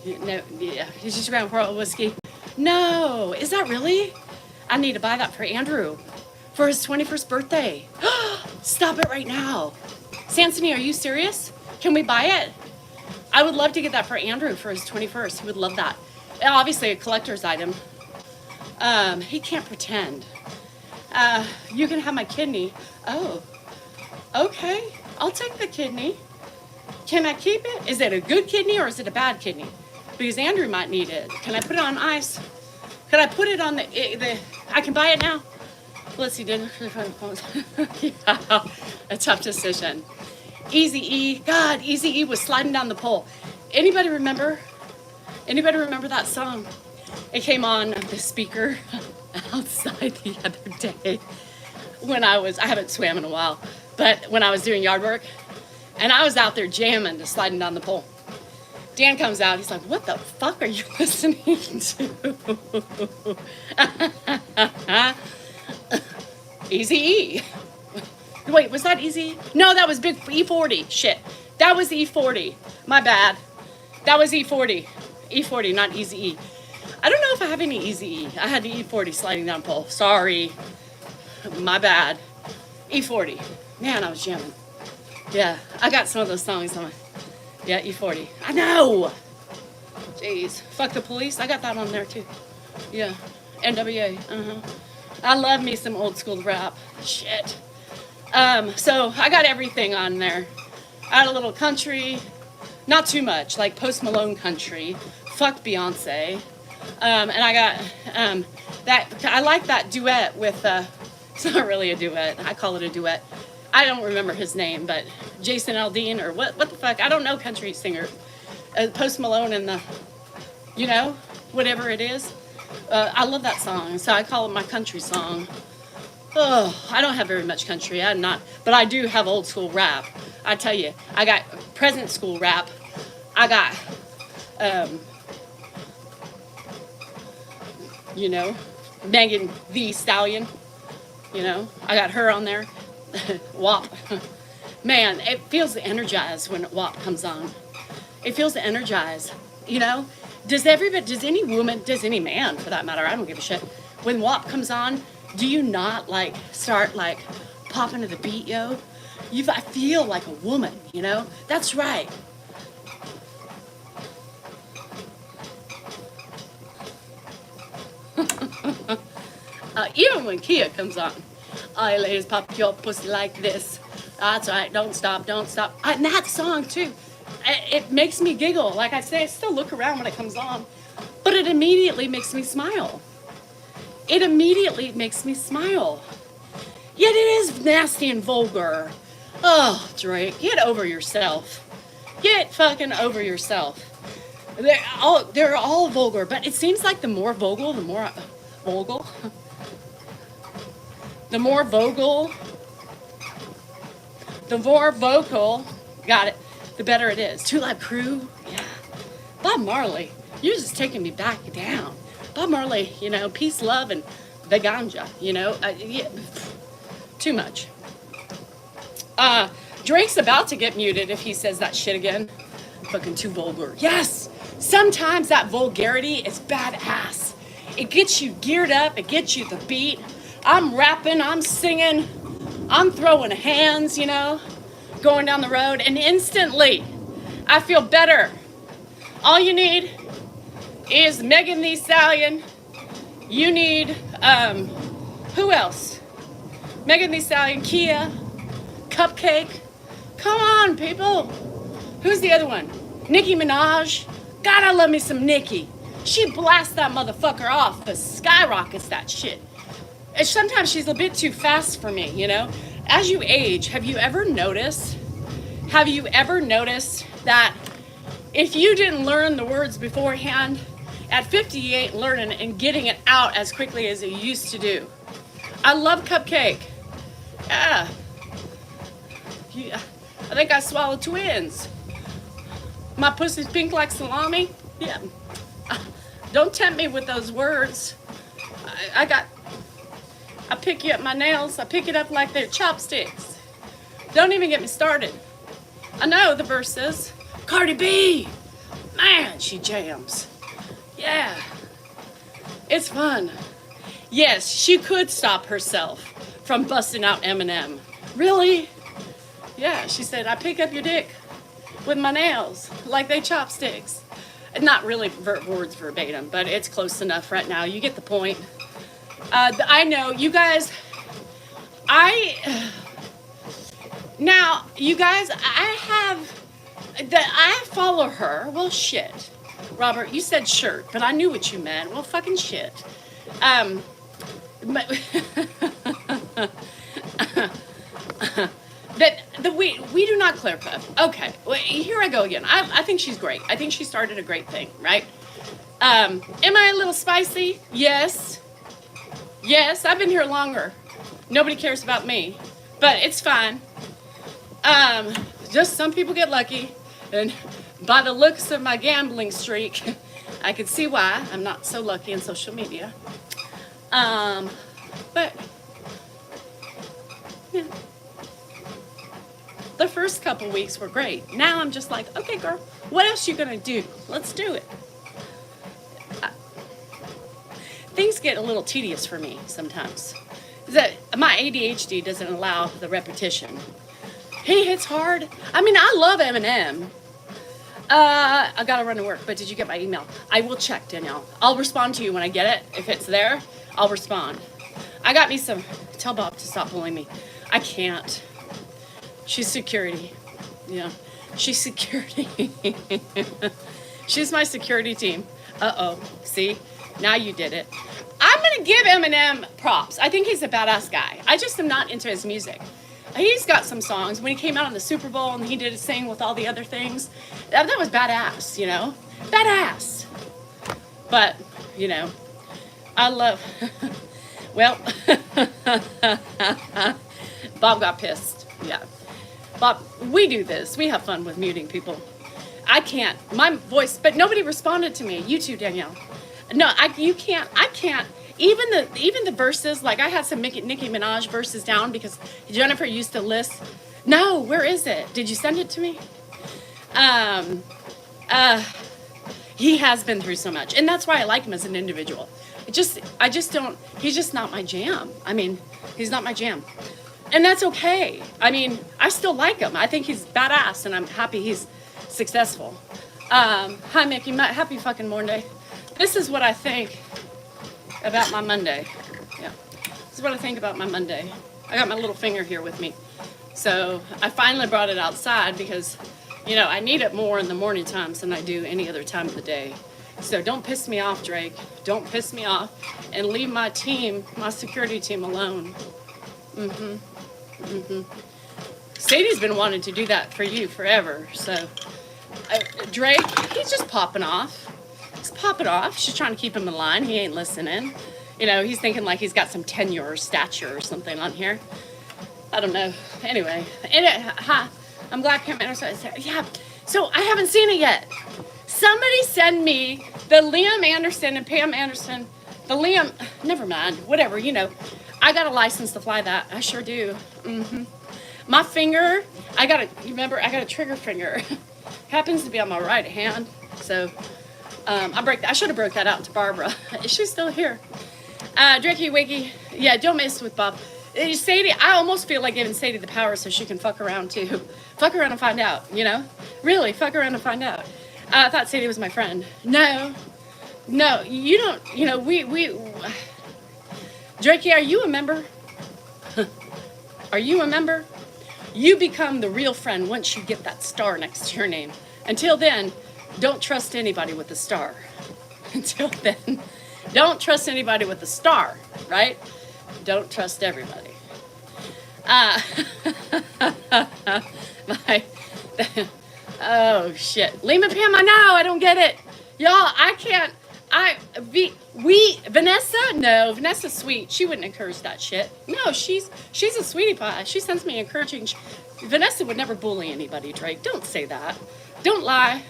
No, yeah, he's just around for a whiskey. No, is that really? I need to buy that for Andrew for his 21st birthday. Stop it right now. Sansony, are you serious? Can we buy it? I would love to get that for Andrew for his 21st. He would love that. And obviously a collector's item. He can't pretend. You can have my kidney. Oh, okay. I'll take the kidney. Can I keep it? Is it a good kidney or is it a bad kidney? Because Andrew might need it. Can I put it on ice? Could I put it on the I can buy it now? Let's see, yeah, a tough decision. Eazy-E, God, Eazy-E was sliding down the pole. Anybody remember that song? It came on the speaker outside the other day when I haven't swam in a while, but when I was doing yard work, and I was out there jamming, just sliding down the pole. Dan comes out, he's like, what the fuck are you listening to? Easy-E. Wait, was that Easy? No, that was Big E40. Shit. That was E40. My bad. That was E40. E40, not Easy-E. I don't know if I have any Easy-E. I had the E40 sliding down pole. Sorry. My bad. E40. Man, I was jamming. Yeah, I got some of those songs on my... Yeah, E40. I know! Jeez. Fuck the Police. I got that on there, too. Yeah. NWA. I love me some old school rap. Shit. So I got everything on there. I had a little country, not too much, like Post Malone country. Fuck Beyonce. And I got that. I like that duet with. It's not really a duet. I call it a duet. I don't remember his name, but Jason Aldean or what the fuck? I don't know country singer. Post Malone and the, whatever it is. I love that song, so I call it my country song. Oh, I don't have very much country. But I do have old school rap. I tell you, I got present school rap. I got, Megan Thee Stallion. I got her on there. WAP. Man, it feels energized when WAP comes on. It feels energized, Does any woman, does any man for that matter, I don't give a shit. When WAP comes on, do you not start popping to the beat, yo? I feel like a woman, That's right. Even when Kia comes on, I ladies pop your pussy like this. That's right, don't stop, don't stop. And that song too, it makes me giggle. Like I say, I still look around when it comes on, but it immediately makes me smile. It immediately makes me smile. Yet it is nasty and vulgar. Oh, Drake, get over yourself. Get fucking over yourself. They're all vulgar, but it seems like the more vocal, the more vocal. The more vocal, got it, the better it is. Two Live Crew, yeah. Bob Marley, you're just taking me back down. Bob Marley, peace, love, and the ganja, yeah, too much. Drake's about to get muted if he says that shit again. Fucking too vulgar. Yes, sometimes that vulgarity is badass. It gets you geared up, it gets you the beat. I'm rapping, I'm singing, I'm throwing hands, going down the road, and instantly I feel better. All you need is Megan Thee Stallion. You need, who else? Megan Thee Stallion, Kia, Cupcake. Come on, people. Who's the other one? Nicki Minaj. God, I love me some Nicki. She blasts that motherfucker off, but skyrockets that shit. And sometimes she's a bit too fast for me, As you age, have you ever noticed that if you didn't learn the words beforehand, at 50 you ain't learning and getting it out as quickly as you used to do? I love Cupcake. Yeah. I think I swallowed twins. My pussy's pink like salami. Yeah. Don't tempt me with those words. I pick you up my nails. I pick it up like they're chopsticks. Don't even get me started. I know the verse says, Cardi B. Man, she jams. Yeah. It's fun. Yes, she could stop herself from busting out Eminem. Really? Yeah, she said, I pick up your dick with my nails like they chopsticks. Not really words verbatim, but it's close enough right now. You get the point. I know, you guys, I follow her. Well, shit. Robert, you said shirt, but I knew what you meant. Well, fucking shit. We do not clarify. Okay, well, here I go again. I think she's great. I think she started a great thing, right? Am I a little spicy? Yes. Yes, I've been here longer. Nobody cares about me, but it's fine. Just some people get lucky, and by the looks of my gambling streak, I can see why I'm not so lucky in social media. But yeah, the first couple weeks were great. Now I'm just like, okay, girl, what else you gonna do? Let's do it. Things get a little tedious for me sometimes. That my ADHD doesn't allow the repetition. He hits hard. I mean, I love Eminem. I gotta run to work, but did you get my email? I will check, Danielle. I'll respond to you when I get it. If it's there, I'll respond. I got me some, tell Bob to stop bullying me. I can't. She's security. Yeah, she's security. She's my security team. Uh-oh, see? Now you did it. I'm gonna give Eminem props. I think he's a badass guy. I just am not into his music. He's got some songs. When he came out on the Super Bowl and he did his thing with all the other things, that was badass, you know? Badass. But, you know, I love, well, Bob got pissed. Yeah. Bob, we do this. We have fun with muting people. I can't. My voice, but nobody responded to me. You too, Danielle. No, you can't. I can't. Even the verses, like I had some Nicki Minaj verses down because Jennifer used to list. No, where is it? Did you send it to me? He has been through so much, and that's why I like him as an individual. I just don't. He's just not my jam. I mean, he's not my jam, and that's okay. I mean, I still like him. I think he's badass, and I'm happy he's successful. Hi, Mickey. Happy fucking Monday. This is what I think about my Monday. Yeah, this is what I think about my Monday. I got my little finger here with me. So I finally brought it outside because, you know, I need it more in the morning times than I do any other time of the day. So don't piss me off, Drake. Don't piss me off and leave my team, my security team alone. Sadie's been wanting to do that for you forever. So Drake, he's just popping off. He's popping off. She's trying to keep him in line. He ain't listening. You know, he's thinking like he's got some tenure or stature or something on here. I don't know. Anyway, I'm glad Pam Anderson is there. Yeah, so I haven't seen it yet. Somebody send me the Liam Anderson and Pam Anderson. The Liam, never mind, whatever, you know. I got a license to fly that. I sure do. My finger, I got a trigger finger. Happens to be on my right hand. So I should have broke that out to Barbara. Is she still here? Drakey Wakey, yeah, don't mess with Bob. Sadie, I almost feel like giving Sadie the power so she can fuck around too. Fuck around and find out, you know? Really, fuck around and find out. I thought Sadie was my friend. No, you don't, you know, Drakey, are you a member? Are you a member? You become the real friend once you get that star next to your name. Until then, don't trust anybody with a star. Until then, don't trust anybody with a star, right? Don't trust everybody. Oh shit. Lima Pam, I know, I don't get it. Y'all, I can't, Vanessa? No, Vanessa's sweet. She wouldn't encourage that shit. No, she's a sweetie pie. She sends me encouraging. Vanessa would never bully anybody, Drake. Don't say that. Don't lie.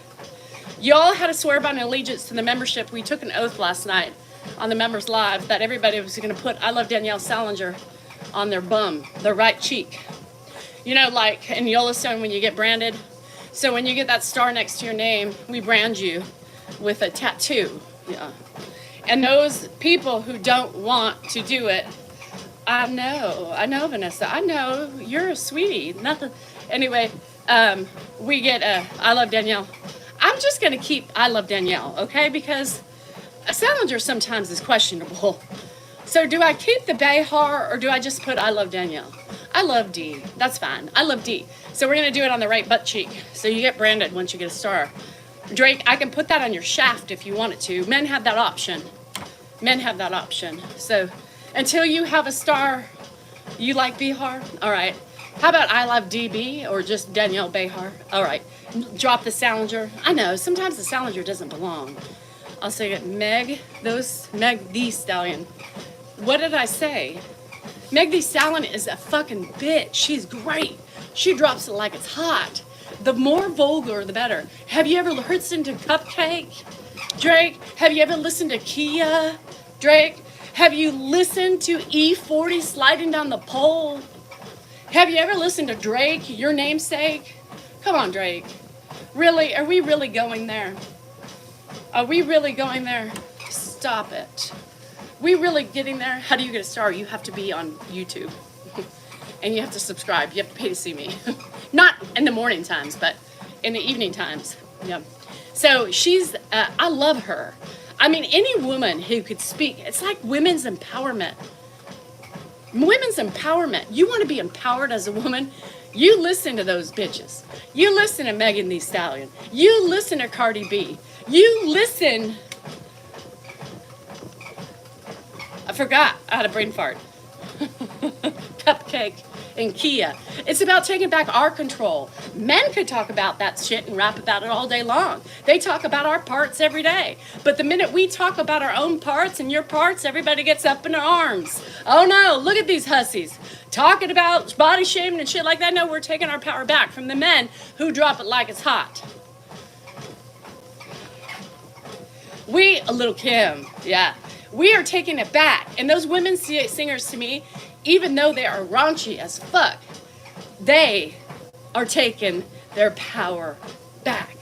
Y'all had to swear by an allegiance to the membership. We took an oath last night on the members live that everybody was going to put I Love Danielle Salinger on their bum, their right cheek. You know, like in Yellowstone when you get branded. So when you get that star next to your name, we brand you with a tattoo. Yeah. And those people who don't want to do it, I know, Vanessa. I know, you're a sweetie. Nothing. Anyway, we get I Love Danielle. I'm just going to keep I Love Danielle, okay? Because a Salinger sometimes is questionable. So do I keep the Behar or do I just put I Love Danielle? I love D. That's fine. I love D. So we're going to do it on the right butt cheek. So you get branded once you get a star. Drake, I can put that on your shaft if you wanted to. Men have that option. Men have that option. So until you have a star, you like Behar? All right. How about I Love DB or just Danielle Behar? All right. Drop the Salinger. I know, sometimes the Salinger doesn't belong. I'll say it, Meg the Stallion. What did I say? Meg Thee Stallion is a fucking bitch. She's great. She drops it like it's hot. The more vulgar, the better. Have you ever listened to Cupcake, Drake? Have you ever listened to Kia, Drake? Have you listened to E40 sliding down the pole? Have you ever listened to Drake, your namesake? Come on, Drake. Really? Are we really going there? Are we really going there? Stop it. We really getting there? How do you get a star? You have to be on YouTube. And you have to subscribe. You have to pay to see me. Not in the morning times, but in the evening times. Yeah. So she's, I love her. I mean, any woman who could speak, it's like women's empowerment. Women's empowerment. You want to be empowered as a woman? You listen to those bitches. You listen to Megan Thee Stallion. You listen to Cardi B. You listen. I forgot. I had a brain fart. Cupcake and Kia. It's about taking back our control. Men could talk about that shit and rap about it all day long. They talk about our parts every day. But the minute we talk about our own parts and your parts, everybody gets up in their arms. Oh no, look at these hussies. Talking about body shaming and shit like that. No, we're taking our power back from the men who drop it like it's hot. We, a little Kim, yeah. We are taking it back. And those women singers to me, even though they are raunchy as fuck, they are taking their power back.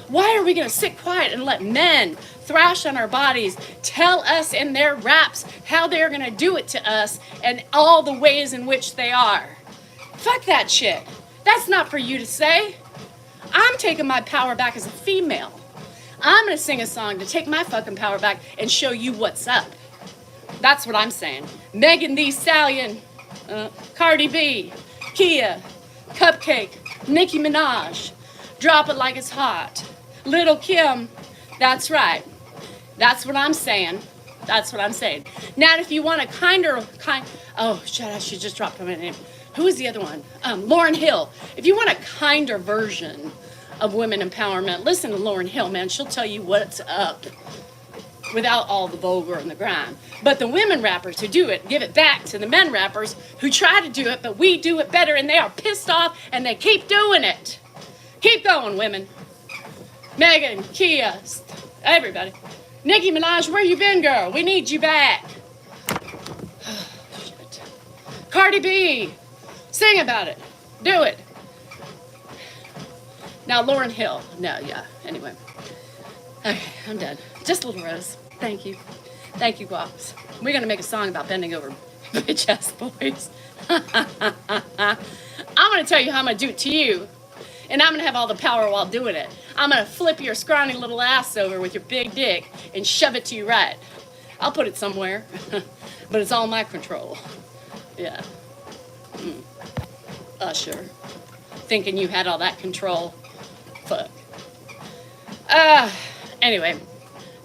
Why are we going to sit quiet and let men thrash on our bodies, tell us in their raps how they're going to do it to us and all the ways in which they are? Fuck that shit. That's not for you to say. I'm taking my power back as a female. I'm going to sing a song to take my fucking power back and show you what's up. That's what I'm saying. Megan Thee Stallion, Cardi B, Kia, Cupcake, Nicki Minaj, drop it like it's hot. Little Kim, that's right. That's what I'm saying. That's what I'm saying. Now, if you want a oh, shit, I should just drop my name. Who is the other one? Lauryn Hill. If you want a kinder version of women empowerment, listen to Lauryn Hill, man. She'll tell you what's up without all the vulgar and the grime. But the women rappers who do it, give it back to the men rappers who try to do it, but we do it better, and they are pissed off, and they keep doing it. Keep going, women. Megan, Kia, everybody. Nicki Minaj, where you been, girl? We need you back. Shit. Cardi B, sing about it. Do it. Now, Lauryn Hill. No, yeah, anyway. Okay, I'm done. Just a little rose. Thank you. Thank you, Guaps. We're going to make a song about bending over bitch-ass boys. I'm going to tell you how I'm going to do it to you. And I'm going to have all the power while doing it. I'm going to flip your scrawny little ass over with your big dick and shove it to you right. I'll put it somewhere. But it's all my control. Yeah. Usher. Thinking you had all that control. Fuck. Anyway.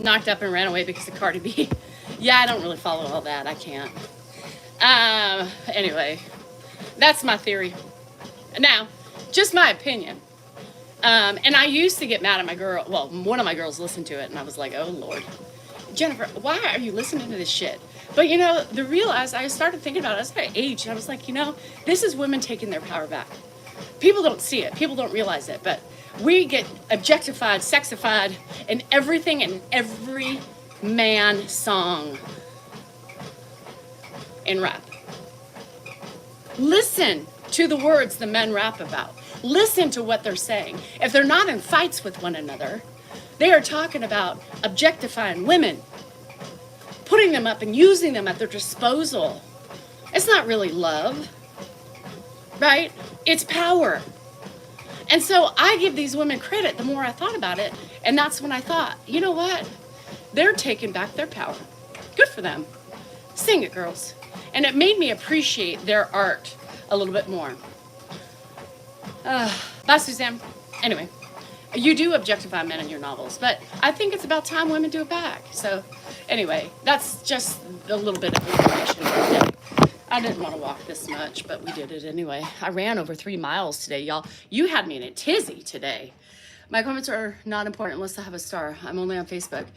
Knocked up and ran away because of Cardi B. Yeah, I don't really follow all that. I can't. Anyway. That's my theory. Now, just my opinion. And I used to get mad at my girl. Well, one of my girls listened to it, and I was like, oh, Lord. Jennifer, why are you listening to this shit? But, I started thinking about it as I aged, and I was like, this is women taking their power back. People don't see it. People don't realize it. But we get objectified, sexified in everything and every man song in rap. Listen to the words the men rap about. Listen to what they're saying. If they're not in fights with one another, they are talking about objectifying women, putting them up and using them at their disposal. It's not really love, right? It's power. And so I give these women credit the more I thought about it, and that's when I thought, you know what? They're taking back their power. Good for them. Sing it, girls. And it made me appreciate their art a little bit more. Bye, Suzanne. Anyway, you do objectify men in your novels, but I think it's about time women do it back. So, anyway, that's just a little bit of information for today. I didn't want to walk this much, but we did it anyway. I ran over 3 miles today, y'all. You had me in a tizzy today. My comments are not important unless I have a star. I'm only on Facebook.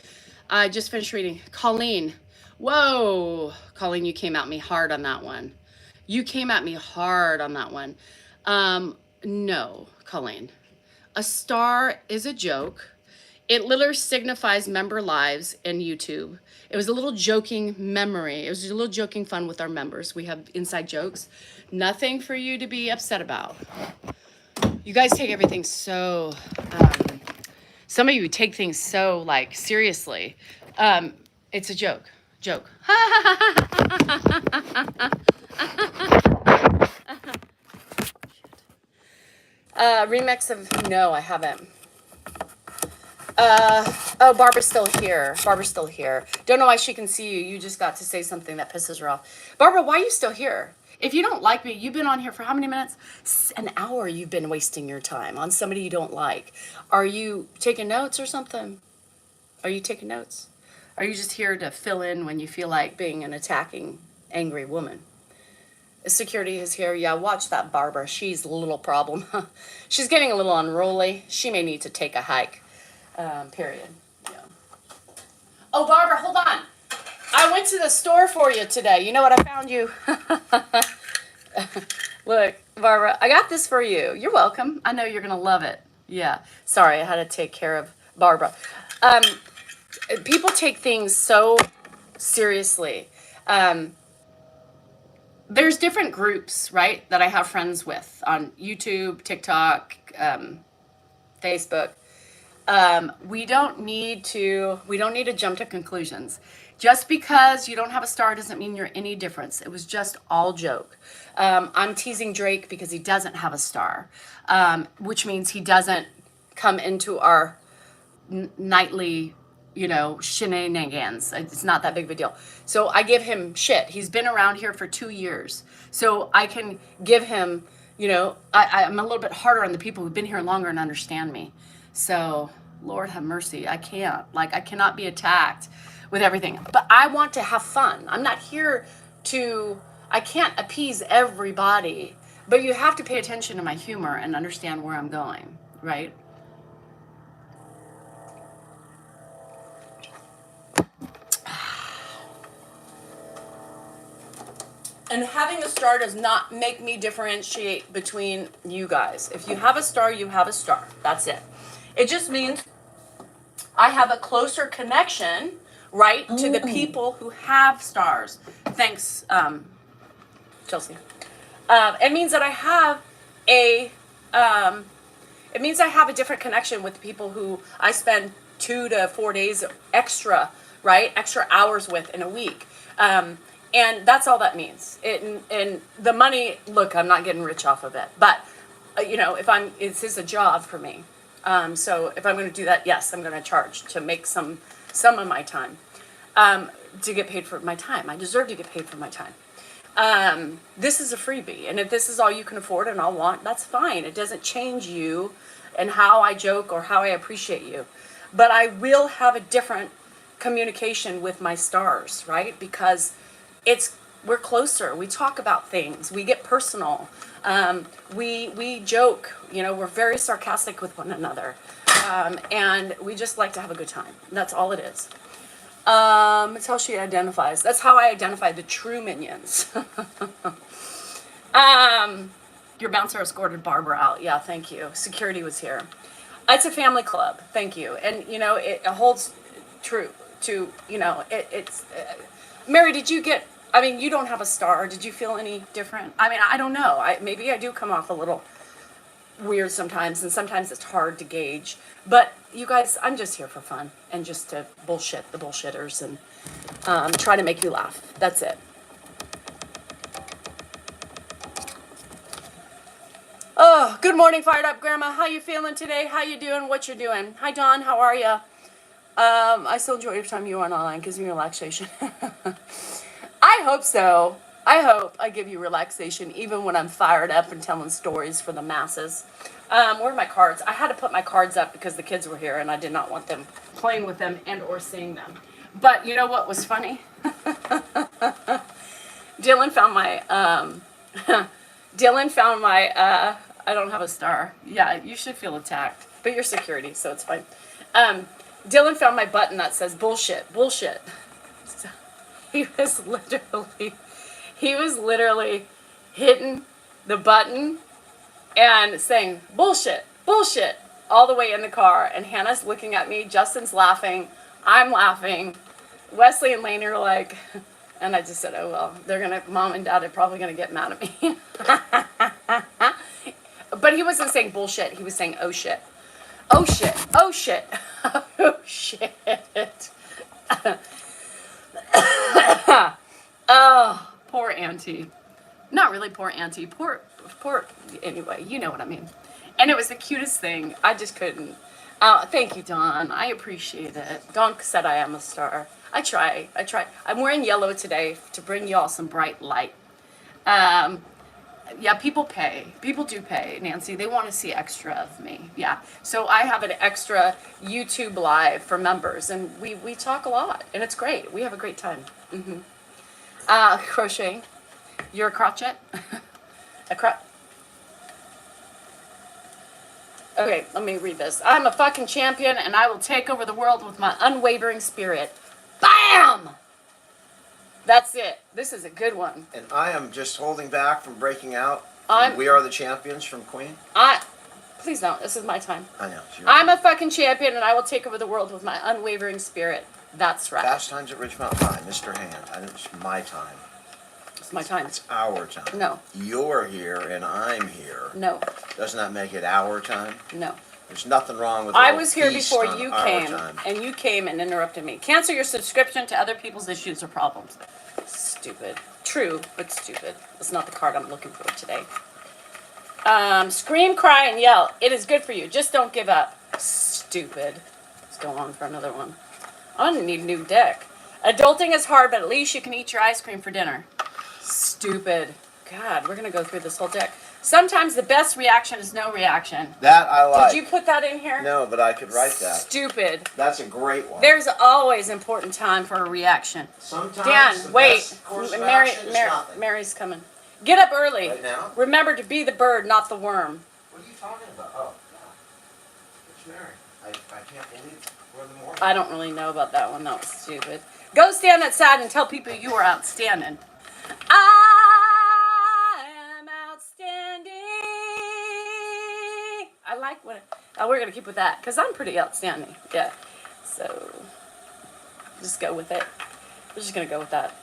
I just finished reading Colleen, Whoa, Colleen, you came at me hard on that one. You came at me hard on that one. No, Colleen. A star is a joke. It literally signifies member lives in YouTube. It was a little joking memory. It was a little joking fun with our members. We have inside jokes. Nothing for you to be upset about. You guys take everything so, some of you take things so like seriously. It's a joke. Joke. Remix of, no, I haven't. Oh, Barbara's still here. Barbara's still here. Don't know why she can see you. You just got to say something that pisses her off. Barbara, why are you still here? If you don't like me, you've been on here for how many minutes? An hour you've been wasting your time on somebody you don't like. Are you taking notes or something? Are you taking notes? Are you just here to fill in when you feel like being an attacking, angry woman? Security is here. Yeah, watch that Barbara. She's a little problem. She's getting a little unruly. She may need to take a hike. Period. Yeah. Oh, Barbara, hold on. I went to the store for you today. You know what I found you? Look, Barbara, I got this for you. You're welcome. I know you're going to love it. Yeah. Sorry, I had to take care of Barbara. People take things so seriously. There's different groups, right, that I have friends with on YouTube, TikTok, Facebook. We don't need to jump to conclusions. Just because you don't have a star doesn't mean you're any different. It was just all joke. I'm teasing Drake because he doesn't have a star, which means he doesn't come into our nightly, shenanigans. It's not that big of a deal. So I give him shit. He's been around here for 2 years. So I can give him, I'm a little bit harder on the people who've been here longer and understand me. So Lord have mercy. I cannot be attacked with everything. But I want to have fun. I'm not here I can't appease everybody. But you have to pay attention to my humor and understand where I'm going, right? And having a star does not make me differentiate between you guys. If you have a star, you have a star. That's it. It just means I have a closer connection, right, to the people who have stars. Thanks, Chelsea. It means that I have a different connection with the people who I spend 2 to 4 days extra, right, extra hours with in a week. And that's all that means. And the money, look, I'm not getting rich off of it. But, this is a job for me. So if I'm going to do that, yes, I'm going to charge to make some of my time, to get paid for my time. I deserve to get paid for my time. This is a freebie. And if this is all you can afford and all want, that's fine. It doesn't change you and how I joke or how I appreciate you. But I will have a different communication with my stars, right? Because we're closer. We talk about things. We get personal. We joke. We're very sarcastic with one another, and we just like to have a good time. That's all it is. It's how she identifies. That's how I identify the true minions. Your bouncer escorted Barbara out. Yeah, thank you. Security was here. It's a family club. Thank you. And it holds true to it's. Mary, did you get? You don't have a star. Did you feel any different? I don't know. Maybe I do come off a little weird sometimes, and sometimes it's hard to gauge. But you guys, I'm just here for fun and just to bullshit the bullshitters and try to make you laugh. That's it. Oh, good morning, Fired Up Grandma. How you feeling today? How you doing? What you doing? Hi, Dawn. How are you? I still enjoy every time you are online. Gives me relaxation. I hope so. I hope I give you relaxation even when I'm fired up and telling stories for the masses. Where are my cards? I had to put my cards up because the kids were here and I did not want them playing with them and or seeing them. But you know what was funny? Dylan found my, I don't have a star. Yeah, you should feel attacked. But you're security, so it's fine. Dylan found my button that says bullshit, bullshit. he was literally hitting the button and saying bullshit, bullshit, all the way in the car. And Hannah's looking at me, Justin's laughing, I'm laughing, Wesley and Lainey are like, and I just said, oh well, mom and dad are probably gonna get mad at me. But he wasn't saying bullshit, he was saying oh shit. Oh shit, oh shit, oh shit. Oh, poor auntie. Not really poor auntie, poor, anyway, you know what I mean. And it was the cutest thing. I just couldn't. Thank you, Dawn. I appreciate it. Dawn said I am a star. I try. I'm wearing yellow today to bring y'all some bright light. Yeah, people pay. People do pay, Nancy. They want to see extra of me. Yeah. So I have an extra YouTube live for members, and we talk a lot, and it's great. We have a great time. Crocheting. You're a crotchet? Okay, let me read this. I'm a fucking champion, and I will take over the world with my unwavering spirit. Bam! That's it. This is a good one. And I am just holding back from breaking out. I'm- We Are the Champions from Queen. Please don't. This is my time. I know. I'm a fucking champion, and I will take over the world with my unwavering spirit. That's right. Fast Times at Ridgemont High, Mr. Hand. It's my time. It's my time. It's our time. No. You're here and I'm here. No. Doesn't that make it our time? No. There's nothing wrong with I a was here feast before on you our came, time. and you came and interrupted me. Cancel your subscription to other people's issues or problems. Stupid. True, but stupid. That's not the card I'm looking for today. Scream, cry, and yell. It is good for you. Just don't give up. Stupid. Let's go on for another one. I'm gonna need a new deck. Adulting is hard, but at least you can eat your ice cream for dinner. Stupid. God, we're gonna go through this whole deck. Sometimes the best reaction is no reaction. That I like. Did you put that in here? No, but I could write that. Stupid. That's a great one. There's always important time for a reaction. Sometimes Dan, the wait. best course of action is nothing. Mary's coming. Get up early. Right now? Remember to be the bird, not the worm. What are you talking about? Oh, it's Mary. I can't believe we're the morning. I don't really know about that one. That was stupid. Go stand outside and tell people you are outstanding. I am outstanding. I like when we're going to keep with that because I'm pretty outstanding. Yeah. So just go with it. We're just going to go with that.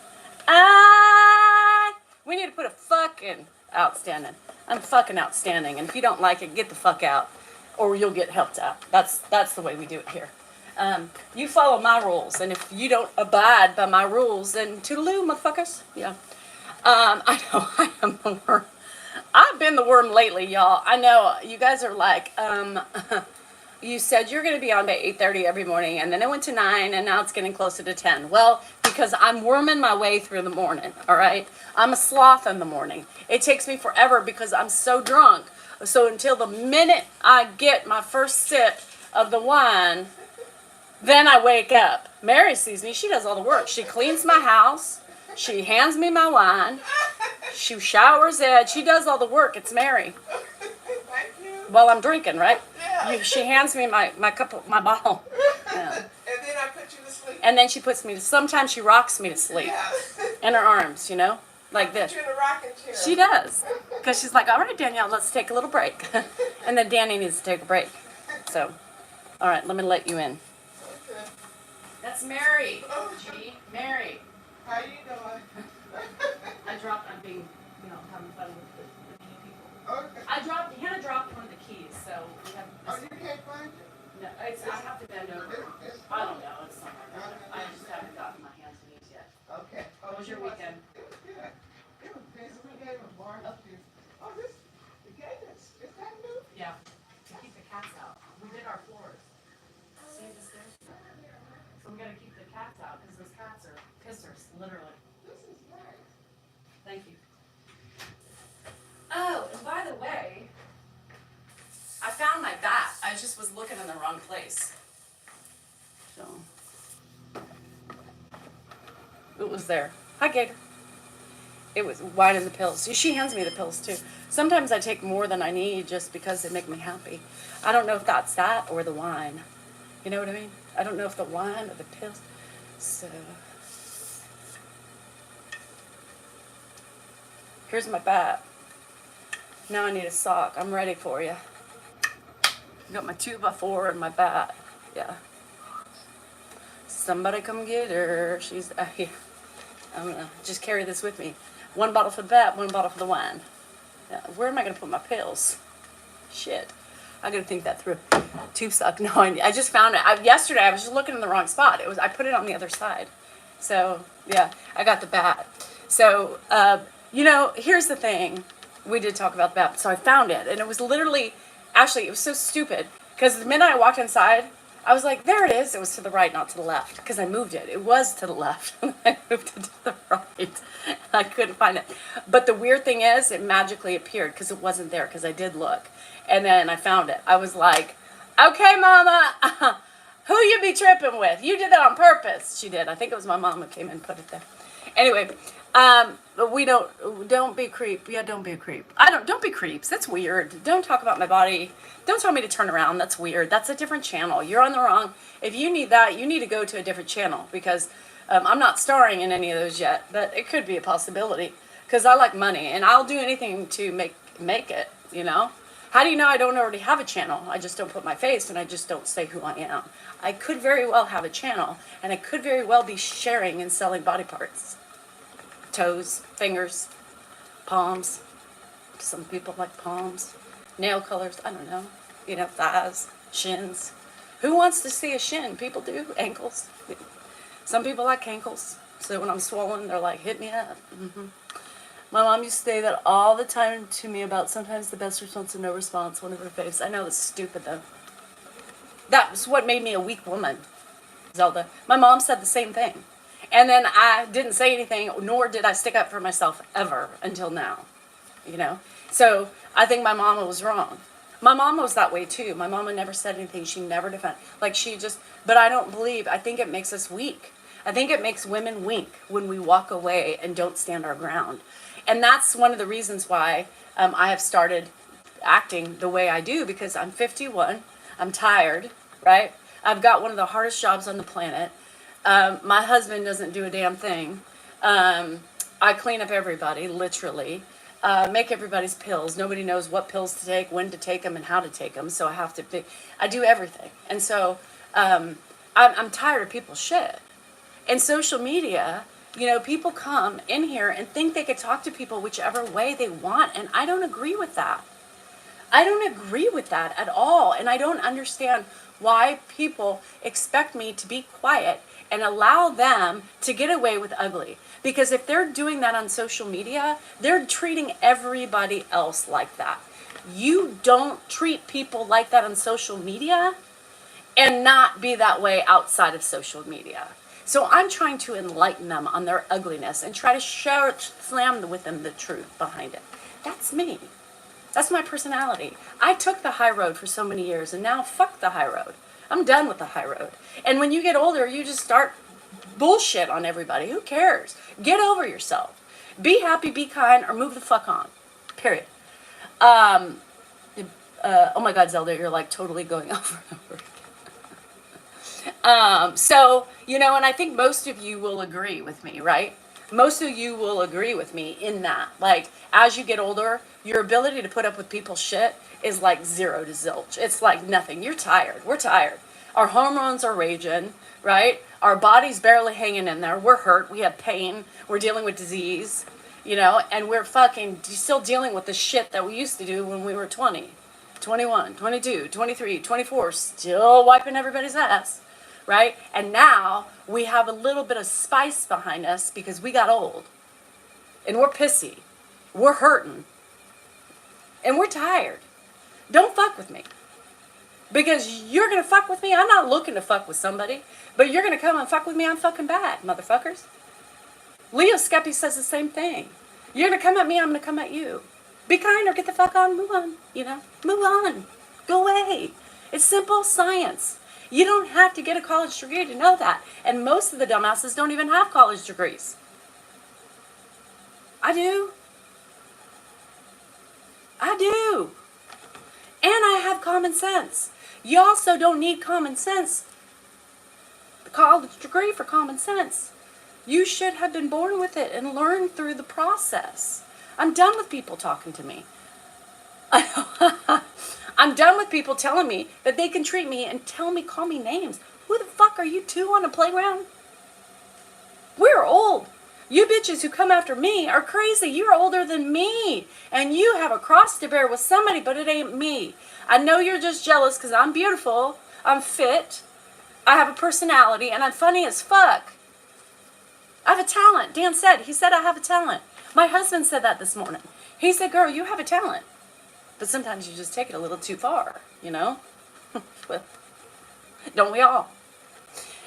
We need to put a fucking outstanding. I'm fucking outstanding. And if you don't like it, get the fuck out or you'll get helped out. That's the way we do it here. You follow my rules, and if you don't abide by my rules, then toodaloo, motherfuckers. Yeah. I know I am the worm. I've been the worm lately, y'all. I know you guys are like, you said you're going to be on by 8:30 every morning, and then it went to 9, and now it's getting closer to 10. Well, because I'm worming my way through the morning, all right? I'm a sloth in the morning. It takes me forever because I'm so drunk. So until the minute I get my first sip of the wine, then I wake up. Mary sees me. She does all the work. She cleans my house. She hands me my wine. She showers it. She does all the work. It's Mary. While I'm drinking, right? She hands me my cup of my bottle. Yeah. And then I put you to sleep. And then she puts me to. Sometimes she rocks me to sleep Yeah. in her arms, you know, like this. Put you in a rocking chair. She does, because she's like, all right, Danielle, let's take a little break. And then Danny needs to take a break. So, all right, let me let you in. Okay. That's Mary. G. Mary. How you doing? I'm being, having fun with the people. Okay. Hannah dropped one of the keys, so we have. Oh, you can't find it? No, I have to bend over. I don't know, it's somewhere. I just haven't gotten my hands and knees yet. Okay. How was your weekend? It was good. It was busy. We gave a barbecue. Oh, the gate is that new? Yeah, to keep the cats out. We did our floors. See the stairs? So we gotta keep the cats out, because those cats are pissers, literally. This is nice. Thank you. Oh, and by the way, I found my bat. I just was looking in the wrong place. So, it was there. Hi, Gator. It was wine in the pills. She hands me the pills, too. Sometimes I take more than I need just because they make me happy. I don't know if that's that or the wine. You know what I mean? I don't know if the wine or the pills. So, Here's my bat. Now I need a sock. I'm ready for you. Got my 2x4 and my bat. Yeah. Somebody come get her. She's here. I'm gonna just carry this with me. 1 bottle for the bat, 1 bottle for the wine. Yeah. Where am I gonna put my pills? Shit. I gotta think that through. Tube sock. No, I just found it. Yesterday I was just looking in the wrong spot. I put it on the other side. So yeah, I got the bat. So here's the thing. We did talk about the bat. So I found it, and it was literally, actually, it was so stupid because the minute I walked inside, I was like, there it is. It was to the right, not to the left, because I moved it. It was to the left. I moved it to the right. I couldn't find it. But the weird thing is, it magically appeared because it wasn't there, because I did look. And then I found it. I was like, okay, Mama, who you be tripping with? You did that on purpose. She did. I think it was my mom who came in and put it there. Anyway, we don't be creep. Yeah, don't be a creep. Don't be creeps. That's weird. Don't talk about my body. Don't tell me to turn around. That's weird. That's a different channel. You're on the wrong. If you need that, you need to go to a different channel, because I'm not starring in any of those yet, but it could be a possibility, because I like money and I'll do anything to make it, How do you know I don't already have a channel? I just don't put my face, and I just don't say who I am. I could very well have a channel, and I could very well be sharing and selling body parts. Toes, fingers, palms. Some people like palms. Nail colors, I don't know. Thighs, shins. Who wants to see a shin? People do. Ankles. Some people like ankles. So when I'm swollen, they're like, hit me up. My mom used to say that all the time to me about sometimes the best response and no response, one of her faves. I know it's stupid though. That was what made me a weak woman, Zelda. My mom said the same thing. And then I didn't say anything, nor did I stick up for myself ever until now, So I think my mama was wrong. My mama was that way too. My mama never said anything. She never defended. But I think it makes us weak. I think it makes women weak when we walk away and don't stand our ground. And that's one of the reasons why I have started acting the way I do, because I'm 51. I'm tired, right? I've got one of the hardest jobs on the planet. My husband doesn't do a damn thing. I clean up everybody, literally. Make everybody's pills. Nobody knows what pills to take, when to take them, and how to take them. So I do everything. And so I'm tired of people's shit. And social media, people come in here and think they could talk to people whichever way they want. And I don't agree with that. I don't agree with that at all. And I don't understand why people expect me to be quiet and allow them to get away with ugly. Because if they're doing that on social media, they're treating everybody else like that. You don't treat people like that on social media and not be that way outside of social media. So I'm trying to enlighten them on their ugliness and try to slam with them the truth behind it. That's me. That's my personality. I took the high road for so many years, and now fuck the high road. I'm done with the high road. And when you get older, you just start bullshit on everybody. Who cares? Get over yourself. Be happy, be kind, or move the fuck on. Period. Oh my God, Zelda, you're like totally going over and over again. And I think most of you will agree with me, right? Most of you will agree with me in that. Like, as you get older, your ability to put up with people's shit is like 0 to zilch. It's like nothing. You're tired. We're tired. Our hormones are raging, right? Our body's barely hanging in there. We're hurt. We have pain. We're dealing with disease, and we're fucking still dealing with the shit that we used to do when we were 20, 21, 22, 23, 24, still wiping everybody's ass, right? And now we have a little bit of spice behind us because we got old. And we're pissy. We're hurting. And we're tired. Don't fuck with me. Because you're going to fuck with me. I'm not looking to fuck with somebody. But you're going to come and fuck with me. I'm fucking bad, motherfuckers. Leo Skeppy says the same thing. You're going to come at me. I'm going to come at you. Be kind or get the fuck on. Move on. Move on. Go away. It's simple science. You don't have to get a college degree to know that. And most of the dumbasses don't even have college degrees. I do. I do. And I have common sense. You also don't need common sense. The college degree for common sense. You should have been born with it and learned through the process. I'm done with people talking to me. I'm done with people telling me that they can treat me and call me names. Who the fuck are you two on a playground? We're old. You bitches who come after me are crazy. You're older than me. And you have a cross to bear with somebody, but it ain't me. I know you're just jealous because I'm beautiful, I'm fit, I have a personality, and I'm funny as fuck. I have a talent. Dan said, he said I have a talent. My husband said that this morning. He said, girl, you have a talent. But sometimes you just take it a little too far, you know? Well, don't we all?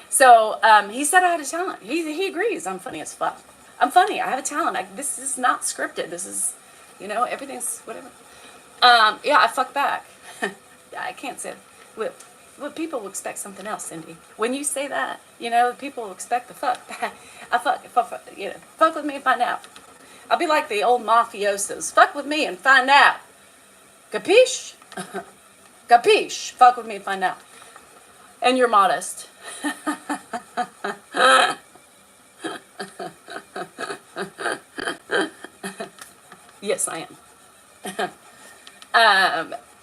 So he said I had a talent. He agrees. I'm funny as fuck. I'm funny. I have a talent. This is not scripted. This is, everything's whatever. Yeah, I fuck back. Yeah, I can't say it. But people will expect something else, Cindy. When you say that, people will expect the fuck back. Fuck with me and find out. I'll be like the old mafiosos. Fuck with me and find out. Capiche? Capiche? Fuck with me and find out. And you're modest. Yes, I am.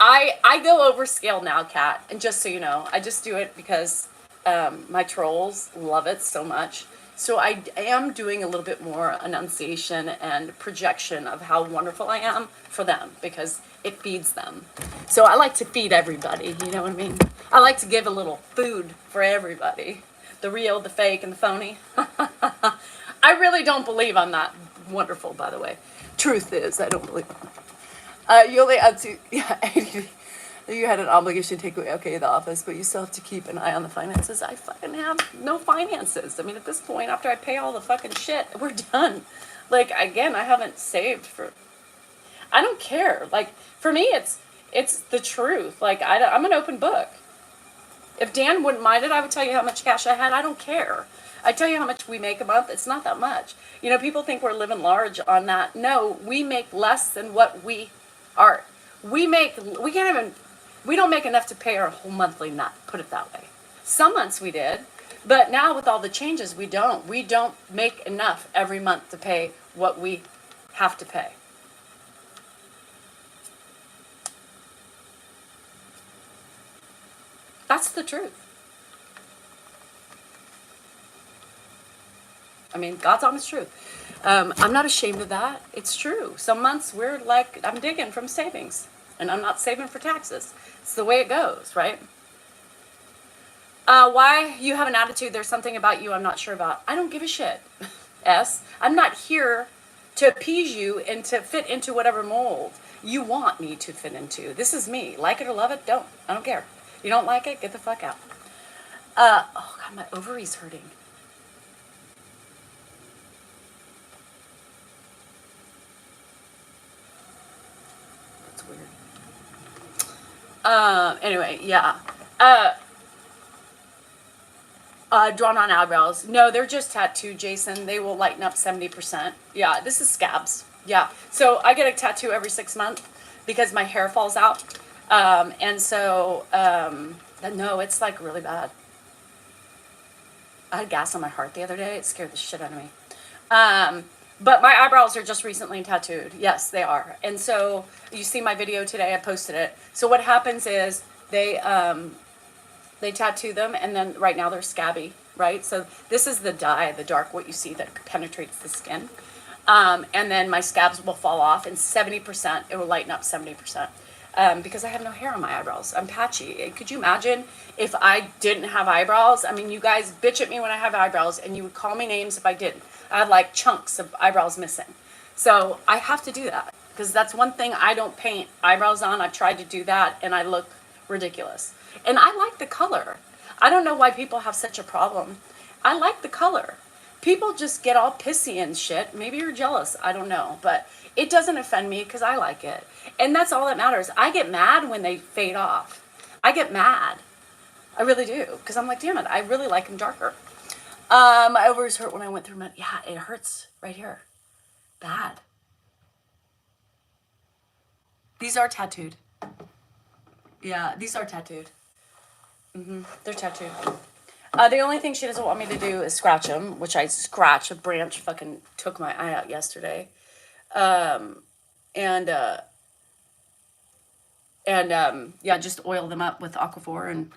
I go over scale now, Kat, and just so you know, I just do it because my trolls love it so much. So I am doing a little bit more enunciation and projection of how wonderful I am for them because it feeds them. So I like to feed everybody, you know what I mean? I like to give a little food for everybody. The real, the fake, and the phony. I really don't believe I'm not wonderful, by the way. Truth is, I don't believe I'm you only had to, you had an obligation to take away, the office, but you still have to keep an eye on the finances. I fucking have no finances. I mean, at this point, after I pay all the fucking shit, we're done. Like, again, I haven't saved for, I don't care. Like, for me, it's the truth. Like, I'm an open book. If Dan wouldn't mind it, I would tell you how much cash I had. I don't care. I tell you how much we make a month. It's not that much. People think we're living large on that. No, we make less than what we are. We don't make enough to pay our whole monthly nut, put it that way. Some months we did, but now with all the changes, we don't. We don't make enough every month to pay what we have to pay. That's the truth. I mean, God's honest truth. I'm not ashamed of that. It's true. Some months we're like, I'm digging from savings. And I'm not saving for taxes. It's the way it goes, right? Why you have an attitude, there's something about you I'm not sure about. I don't give a shit, S. I'm not here to appease you and to fit into whatever mold you want me to fit into. This is me. Like it or love it, don't. I don't care. You don't like it, get the fuck out. Oh God, my ovaries hurting. That's weird. Anyway, yeah. Drawn on eyebrows. No, they're just tattooed, Jason. They will lighten up 70%. Yeah, this is scabs. Yeah. So I get a tattoo every 6 months because my hair falls out. And so, no, it's like really bad. I had gas on my heart the other day. It scared the shit out of me. But my eyebrows are just recently tattooed. Yes, they are. And so you see my video today. I posted it. So what happens is they tattoo them, and then right now they're scabby, right? So this is the dye, the dark, what you see that penetrates the skin. And then my scabs will fall off, and 70%, it will lighten up 70%. Because I have no hair on my eyebrows. I'm patchy. Could you imagine if I didn't have eyebrows? I mean, you guys bitch at me when I have eyebrows, and you would call me names if I didn't. I have like chunks of eyebrows missing. So I have to do that, because that's one thing I don't paint eyebrows on. I've tried to do that, and I look ridiculous. And I like the color. I don't know why people have such a problem. I like the color. People just get all pissy and shit. Maybe you're jealous. I don't know. But it doesn't offend me because I like it. And that's all that matters. I get mad when they fade off. I get mad. I really do. Because I'm like, damn it, I really like them darker. My ovaries hurt when I went through my... Yeah, it hurts right here. Bad. These are tattooed. Yeah, these are tattooed. They're tattooed. The only thing she doesn't want me to do is scratch them, which I scratch. A branch fucking took my eye out yesterday. Um, and yeah, just oil them up with Aquaphor and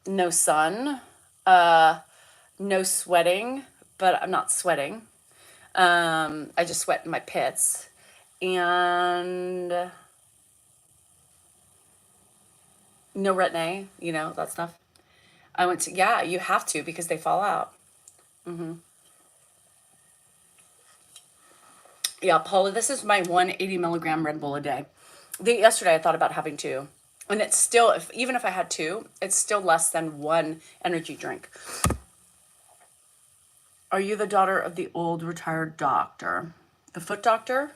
no sun, no sweating, but I'm not sweating. I just sweat in my pits. And no retin-A, that stuff. I went to, yeah, you have to because they fall out. Yeah, Paula, this is my 180 milligram Red Bull a day. Yesterday I thought about having two. And it's still, even if I had two, it's still less than one energy drink. Are you the daughter of the old retired doctor? The foot doctor?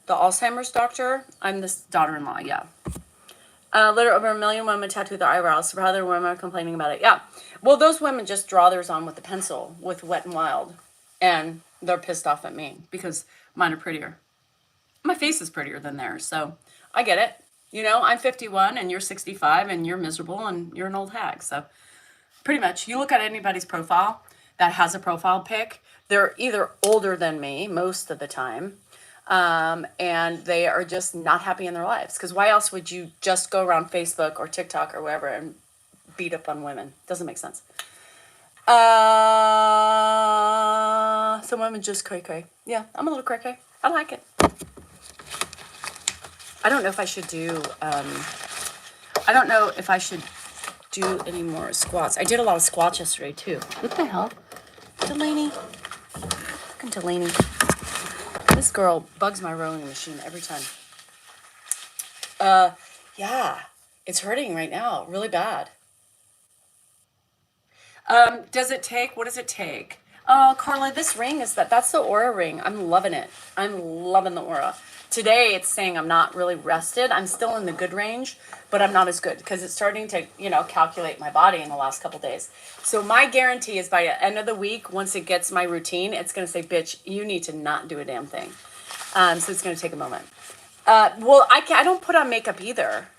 The Alzheimer's doctor? I'm this daughter-in-law, yeah. Literally over 1 million women tattoo their eyebrows. Other women are complaining about it. Yeah. Well, those women just draw theirs on with a pencil, with Wet and Wild. And they're pissed off at me because mine are prettier. My face is prettier than theirs, so I get it. I'm 51 and you're 65 and you're miserable and you're an old hag. So pretty much, you look at anybody's profile that has a profile pic, they're either older than me most of the time, and they are just not happy in their lives. Because why else would you just go around Facebook or TikTok or wherever and beat up on women? Doesn't make sense. Some women just cray cray. Yeah, I'm a little cray cray. I like it. I don't know if I should do, any more squats. I did a lot of squats yesterday too. What the hell? Delaney. Fucking Delaney. This girl bugs my rowing machine every time. Yeah. It's hurting right now. Really bad. What does it take? Oh, Carla, this ring that's the Aura ring. I'm loving it. I'm loving the Aura. Today it's saying I'm not really rested. I'm still in the good range, but I'm not as good because it's starting to, calculate my body in the last couple days. So my guarantee is by the end of the week, once it gets my routine, it's going to say, bitch, you need to not do a damn thing. So it's going to take a moment. Well, I don't put on makeup either.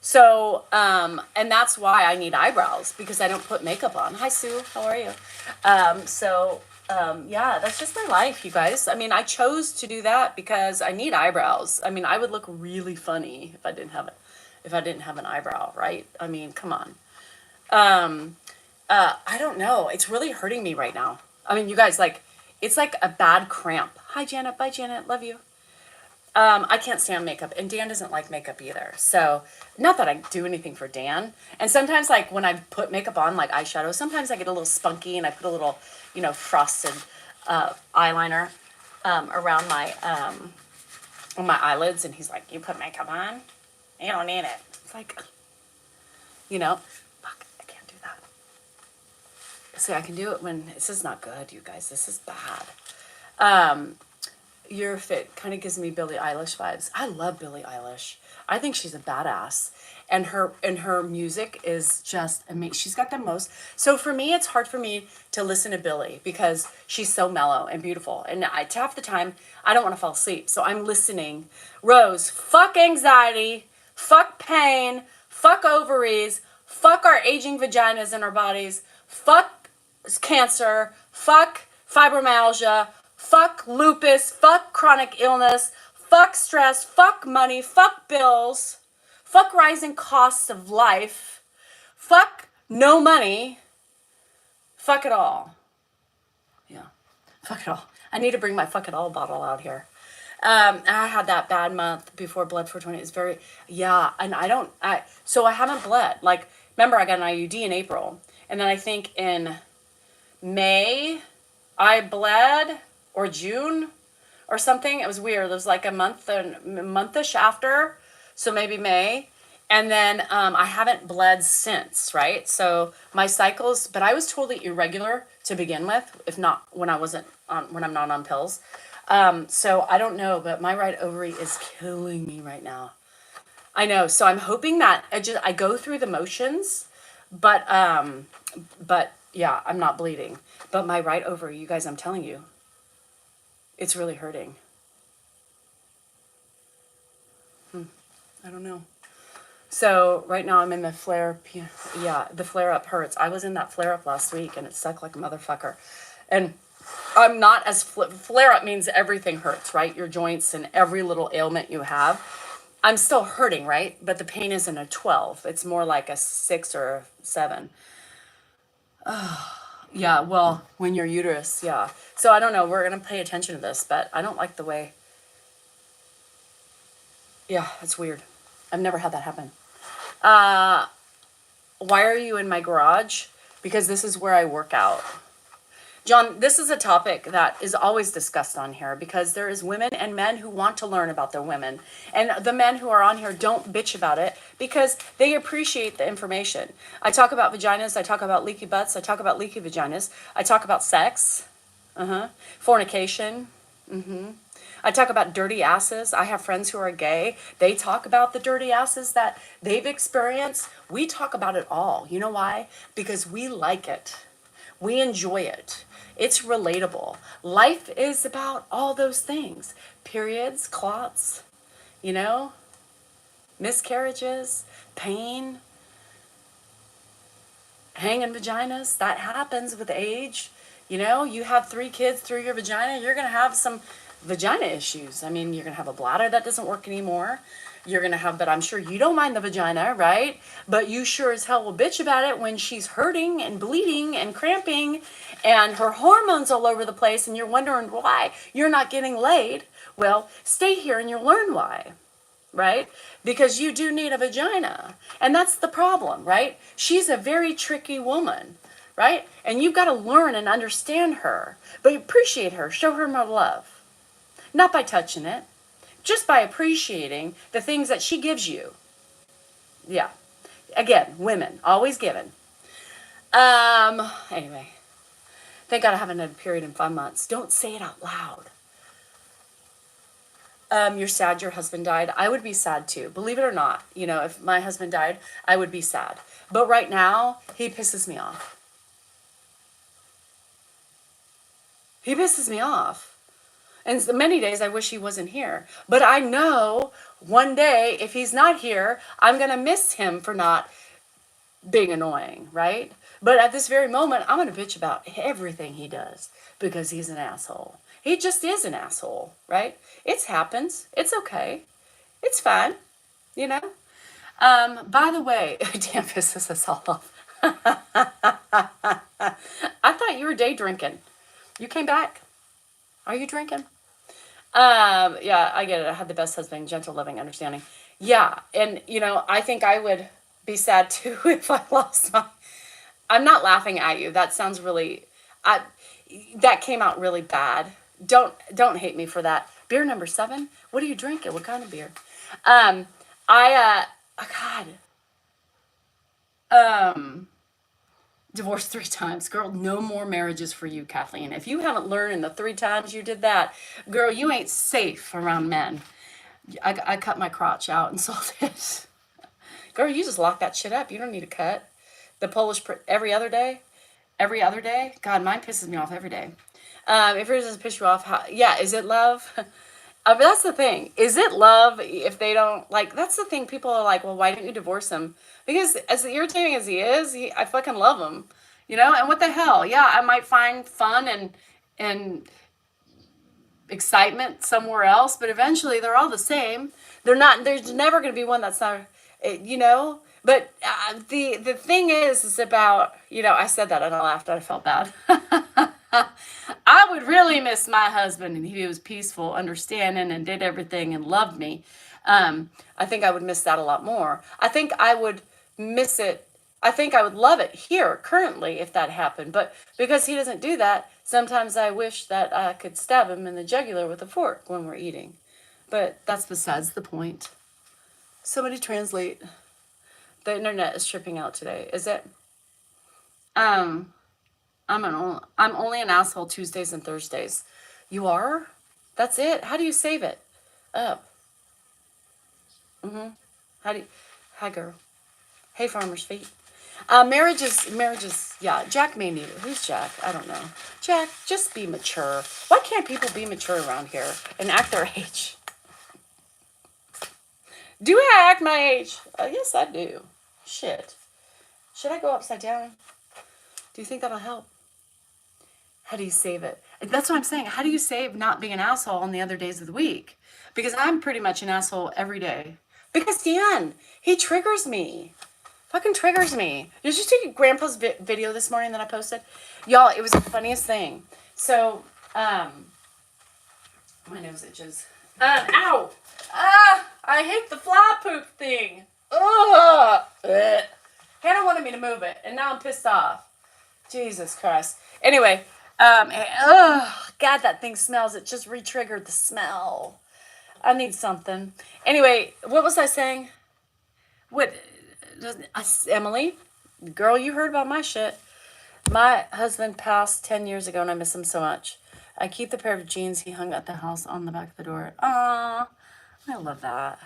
So, and that's why I need eyebrows because I don't put makeup on. Hi, Sue. How are you? Yeah, that's just my life, you guys. I mean, I chose to do that because I need eyebrows. I mean, I would look really funny if I didn't have it, if I didn't have an eyebrow, right? I mean, come on. I don't know. It's really hurting me right now. I mean, you guys, it's like a bad cramp. Hi, Janet. Bye, Janet. Love you. I can't stand makeup, and Dan doesn't like makeup either. So, not that I do anything for Dan. And sometimes, when I put makeup on, like eyeshadow, sometimes I get a little spunky, and I put a little, frosted eyeliner around my on my eyelids, and he's like, "You put makeup on? You don't need it." It's like, fuck, I can't do that. See, I can do it when this is not good, you guys. This is bad. Your fit kind of gives me Billie Eilish vibes. I love Billie Eilish. I think she's a badass, and her music is just amazing. She's got the most. So for me, it's hard for me to listen to Billie because she's so mellow and beautiful, and half the time I don't want to fall asleep. So I'm listening. Rose, fuck anxiety, fuck pain, fuck ovaries, fuck our aging vaginas in our bodies, fuck cancer, fuck fibromyalgia. Fuck lupus, fuck chronic illness, fuck stress, fuck money, fuck bills, fuck rising costs of life, fuck no money, fuck it all. Yeah, fuck it all. I need to bring my fuck it all bottle out here. I had that bad month before bled for 20. It's very, yeah, and so I haven't bled. Remember I got an IUD in April, and then I think in May I bled, or June or something. It was weird. It was like a monthish after, so maybe May. And then I haven't bled since, right? So my cycles, but I was totally irregular to begin with, if not when I'm not on pills. So I don't know, but my right ovary is killing me right now. I know. So I'm hoping that I go through the motions, but yeah, I'm not bleeding. But my right ovary, you guys, I'm telling you, it's really hurting. I don't know. So right now I'm in the flare. Yeah, the flare up hurts. I was in that flare up last week and it sucked like a motherfucker. And I'm not as flare up means everything hurts, right? Your joints and every little ailment you have. I'm still hurting, right? But the pain isn't a 12. It's more like a 6 or a 7. Yeah, well, when your uterus, yeah. So I don't know. We're going to pay attention to this, but I don't like the way. Yeah, it's weird. I've never had that happen. Uh, why are you in my garage? Because this is where I work out. John, this is a topic that is always discussed on here because there is women and men who want to learn about their women. And the men who are on here don't bitch about it because they appreciate the information. I talk about vaginas, I talk about leaky butts, I talk about leaky vaginas, I talk about sex, fornication. I talk about dirty asses. I have friends who are gay. They talk about the dirty asses that they've experienced. We talk about it all. You know why? Because we like it. We enjoy it. It's relatable. Life is about all those things. Periods, clots, you know, miscarriages, pain, hanging vaginas. That happens with age. You know, you have 3 kids through your vagina, you're going to have some vagina issues. I mean, you're going to have a bladder that doesn't work anymore. You're going to have, but I'm sure you don't mind the vagina, right? But you sure as hell will bitch about it when she's hurting and bleeding and cramping and her hormones all over the place and you're wondering why you're not getting laid. Well, stay here and you'll learn why, right? Because you do need a vagina. And that's the problem, right? She's a very tricky woman, right? And you've got to learn and understand her, but appreciate her, show her more love. Not by touching it, just by appreciating the things that she gives you. Yeah. Again, women, always giving. Anyway. Thank God I haven't had a period in 5 months. Don't say it out loud. You're sad your husband died. I would be sad too. Believe it or not. You know, if my husband died, I would be sad. But right now, he pisses me off. He pisses me off. And many days I wish he wasn't here. But I know one day, if he's not here, I'm going to miss him for not being annoying, right? But at this very moment, I'm going to bitch about everything he does because he's an asshole. He just is an asshole, right? It happens. It's okay. It's fine, you know? By the way, damn, pisses us all off. I thought you were day drinking. You came back. Are you drinking? Yeah, I get it. I had the best husband, gentle, loving, understanding. Yeah, and you know, I think I would be sad too if I lost my. I'm not laughing at you. That sounds really. That came out really bad. Don't hate me for that. Beer number 7. What are you drinking? What kind of beer? God. Divorced 3 times. Girl, no more marriages for you, Kathleen. If you haven't learned in the 3 times you did that, girl, you ain't safe around men. I cut my crotch out and sold it. Girl, you just lock that shit up. You don't need a cut. The Polish, every other day? Every other day? God, mine pisses me off every day. If it doesn't piss you off, yeah, is it love? But that's the thing. Is it love if they don't, like, that's the thing. People are like, well, why didn't you divorce him? Because as irritating as he is, I fucking love him. You know, and what the hell? Yeah, I might find fun and excitement somewhere else, but eventually they're all the same. They're not, there's never going to be one that's not, you know? But the thing is about, you know, I said that and I laughed and I felt bad. I would really miss my husband and he was peaceful, understanding, and did everything and loved me. I think I would miss that a lot more. I think I would miss it. I think I would love it here currently if that happened. But because he doesn't do that, sometimes I wish that I could stab him in the jugular with a fork when we're eating. But that's besides the point. Somebody translate. The internet is tripping out today. Is it? I'm only an asshole Tuesdays and Thursdays. You are? That's it? How do you save it? Up. How do you, hi girl. Hey farmer's feet. Marriage is, yeah, Jack may need it. Who's Jack? I don't know. Jack, just be mature. Why can't people be mature around here and act their age? Do I act my age? Yes, I do. Shit. Should I go upside down? Do you think that'll help? How do you save it? That's what I'm saying. How do you save not being an asshole on the other days of the week? Because I'm pretty much an asshole every day. Because Dan, he triggers me. Fucking triggers me. Did you see Grandpa's video this morning that I posted? Y'all, it was the funniest thing. So, my nose itches. Ow! I hate the fly poop thing. Ugh! Hannah wanted me to move it, and now I'm pissed off. Jesus Christ. Anyway, God, that thing smells. It just re-triggered the smell. I need something. Anyway, what was I saying? What, Emily, girl, you heard about my shit. My husband passed 10 years ago, and I miss him so much. I keep the pair of jeans he hung at the house on the back of the door. Aw, I love that.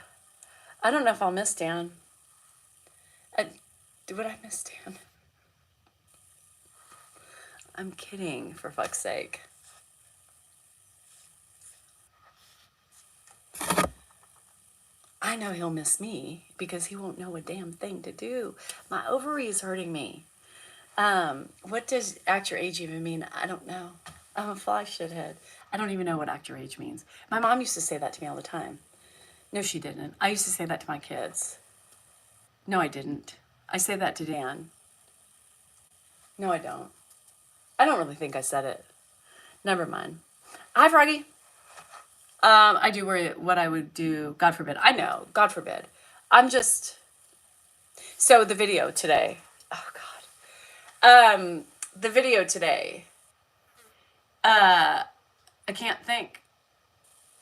I don't know if I'll miss Dan. Would I miss Dan? I'm kidding, for fuck's sake. I know he'll miss me because he won't know a damn thing to do. My ovary is hurting me. What does act your age even mean? I don't know. I'm a fly shithead. I don't even know what act your age means. My mom used to say that to me all the time. No, she didn't. I used to say that to my kids. No, I didn't. I say that to Dan. No, I don't. I don't really think I said it. Never mind. Hi, Froggy. I do worry what I would do. God forbid. I know. God forbid. I'm just. So the video today. Oh God. The video today. I can't think.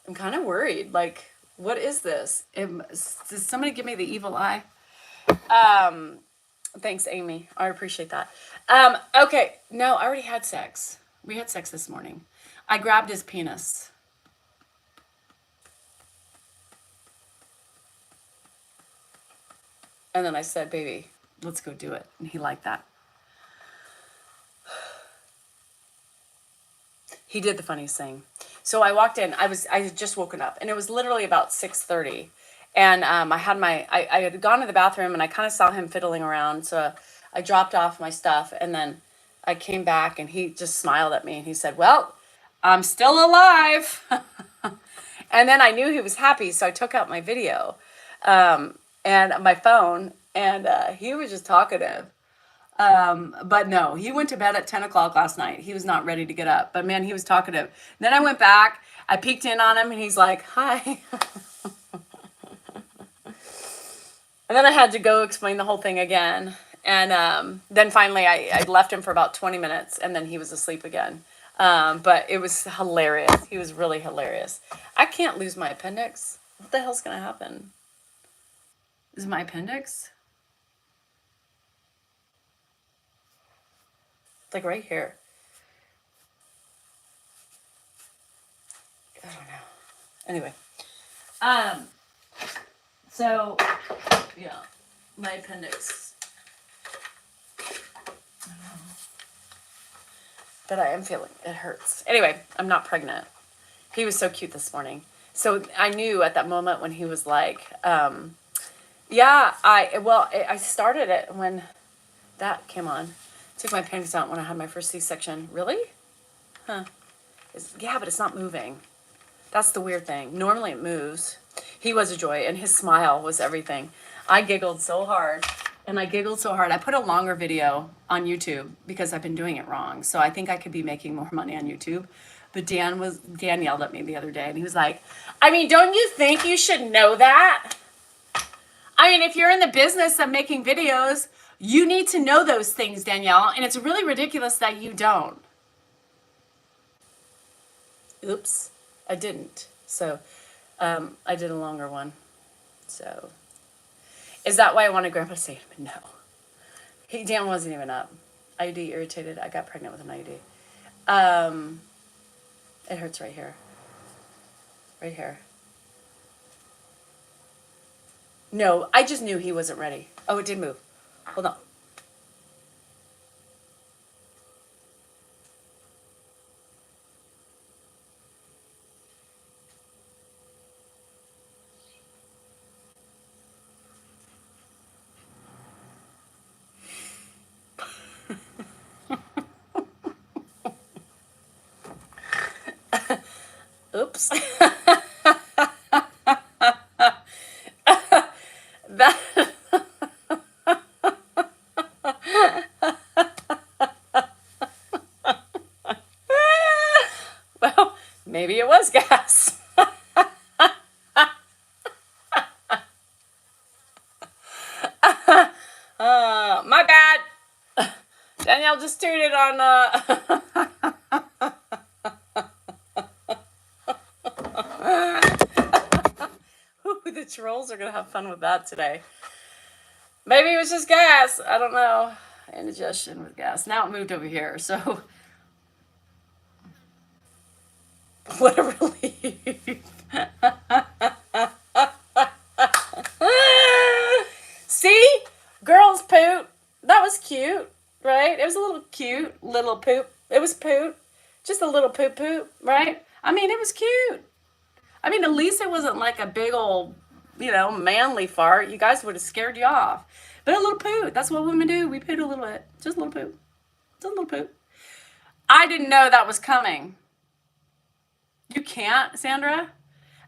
I'm kind of worried. Like, what is this? Does somebody give me the evil eye? Thanks, Amy. I appreciate that. Okay. No, I already had sex. We had sex this morning. I grabbed his penis. And then I said, baby, let's go do it. And he liked that. He did the funniest thing. So I walked in. I had just woken up, and it was literally about 6:30. And I had gone to the bathroom, and I kind of saw him fiddling around. So I dropped off my stuff, and then I came back, and he just smiled at me, and he said, well, I'm still alive. And then I knew he was happy, so I took out my video and my phone, and he was just talkative. But no, he went to bed at 10 o'clock last night. He was not ready to get up, but man, he was talkative. Then I went back, I peeked in on him, and he's like, hi. And then I had to go explain the whole thing again. And then finally I left him for about 20 minutes, and then he was asleep again. But it was hilarious. He was really hilarious. I can't lose my appendix. What the hell's going to happen? Is my appendix? It's like right here. I don't know. Anyway. So, yeah, my appendix. But I am feeling it hurts. Anyway, I'm not pregnant. He was so cute this morning. So I knew at that moment when he was like, I started it when that came on. Took my appendix out when I had my first C-section. Really? Huh. But it's not moving. That's the weird thing. Normally it moves. He was a joy, and his smile was everything. I giggled so hard. I put a longer video on YouTube because I've been doing it wrong. So I think I could be making more money on YouTube. But Dan yelled at me the other day, and he was like, I mean, don't you think you should know that? I mean, if you're in the business of making videos, you need to know those things, Danielle. And it's really ridiculous that you don't. Oops, I didn't. So I did a longer one. So is that why I wanted Grandpa to say it? No. Dan wasn't even up. IUD irritated. I got pregnant with an IUD. It hurts right here. Right here. No, I just knew he wasn't ready. Oh, it did move. Hold on. Oops. That well, maybe it was gas. My bad. Danielle just tooted on Ooh, the trolls are gonna have fun with that today. Maybe it was just gas. I don't know. Indigestion with gas. Now it moved over here. So what a relief. See? Girls poop. That was cute, right? It was a little cute, little poop. It was poop. Just a little poop poop, right? I mean, it was cute. I mean, at least it wasn't like a big old, manly fart. You guys would have scared you off. But a little poop. That's what women do. We poot a little bit. Just a little poop. Just a little poop. I didn't know that was coming. You can't, Sandra?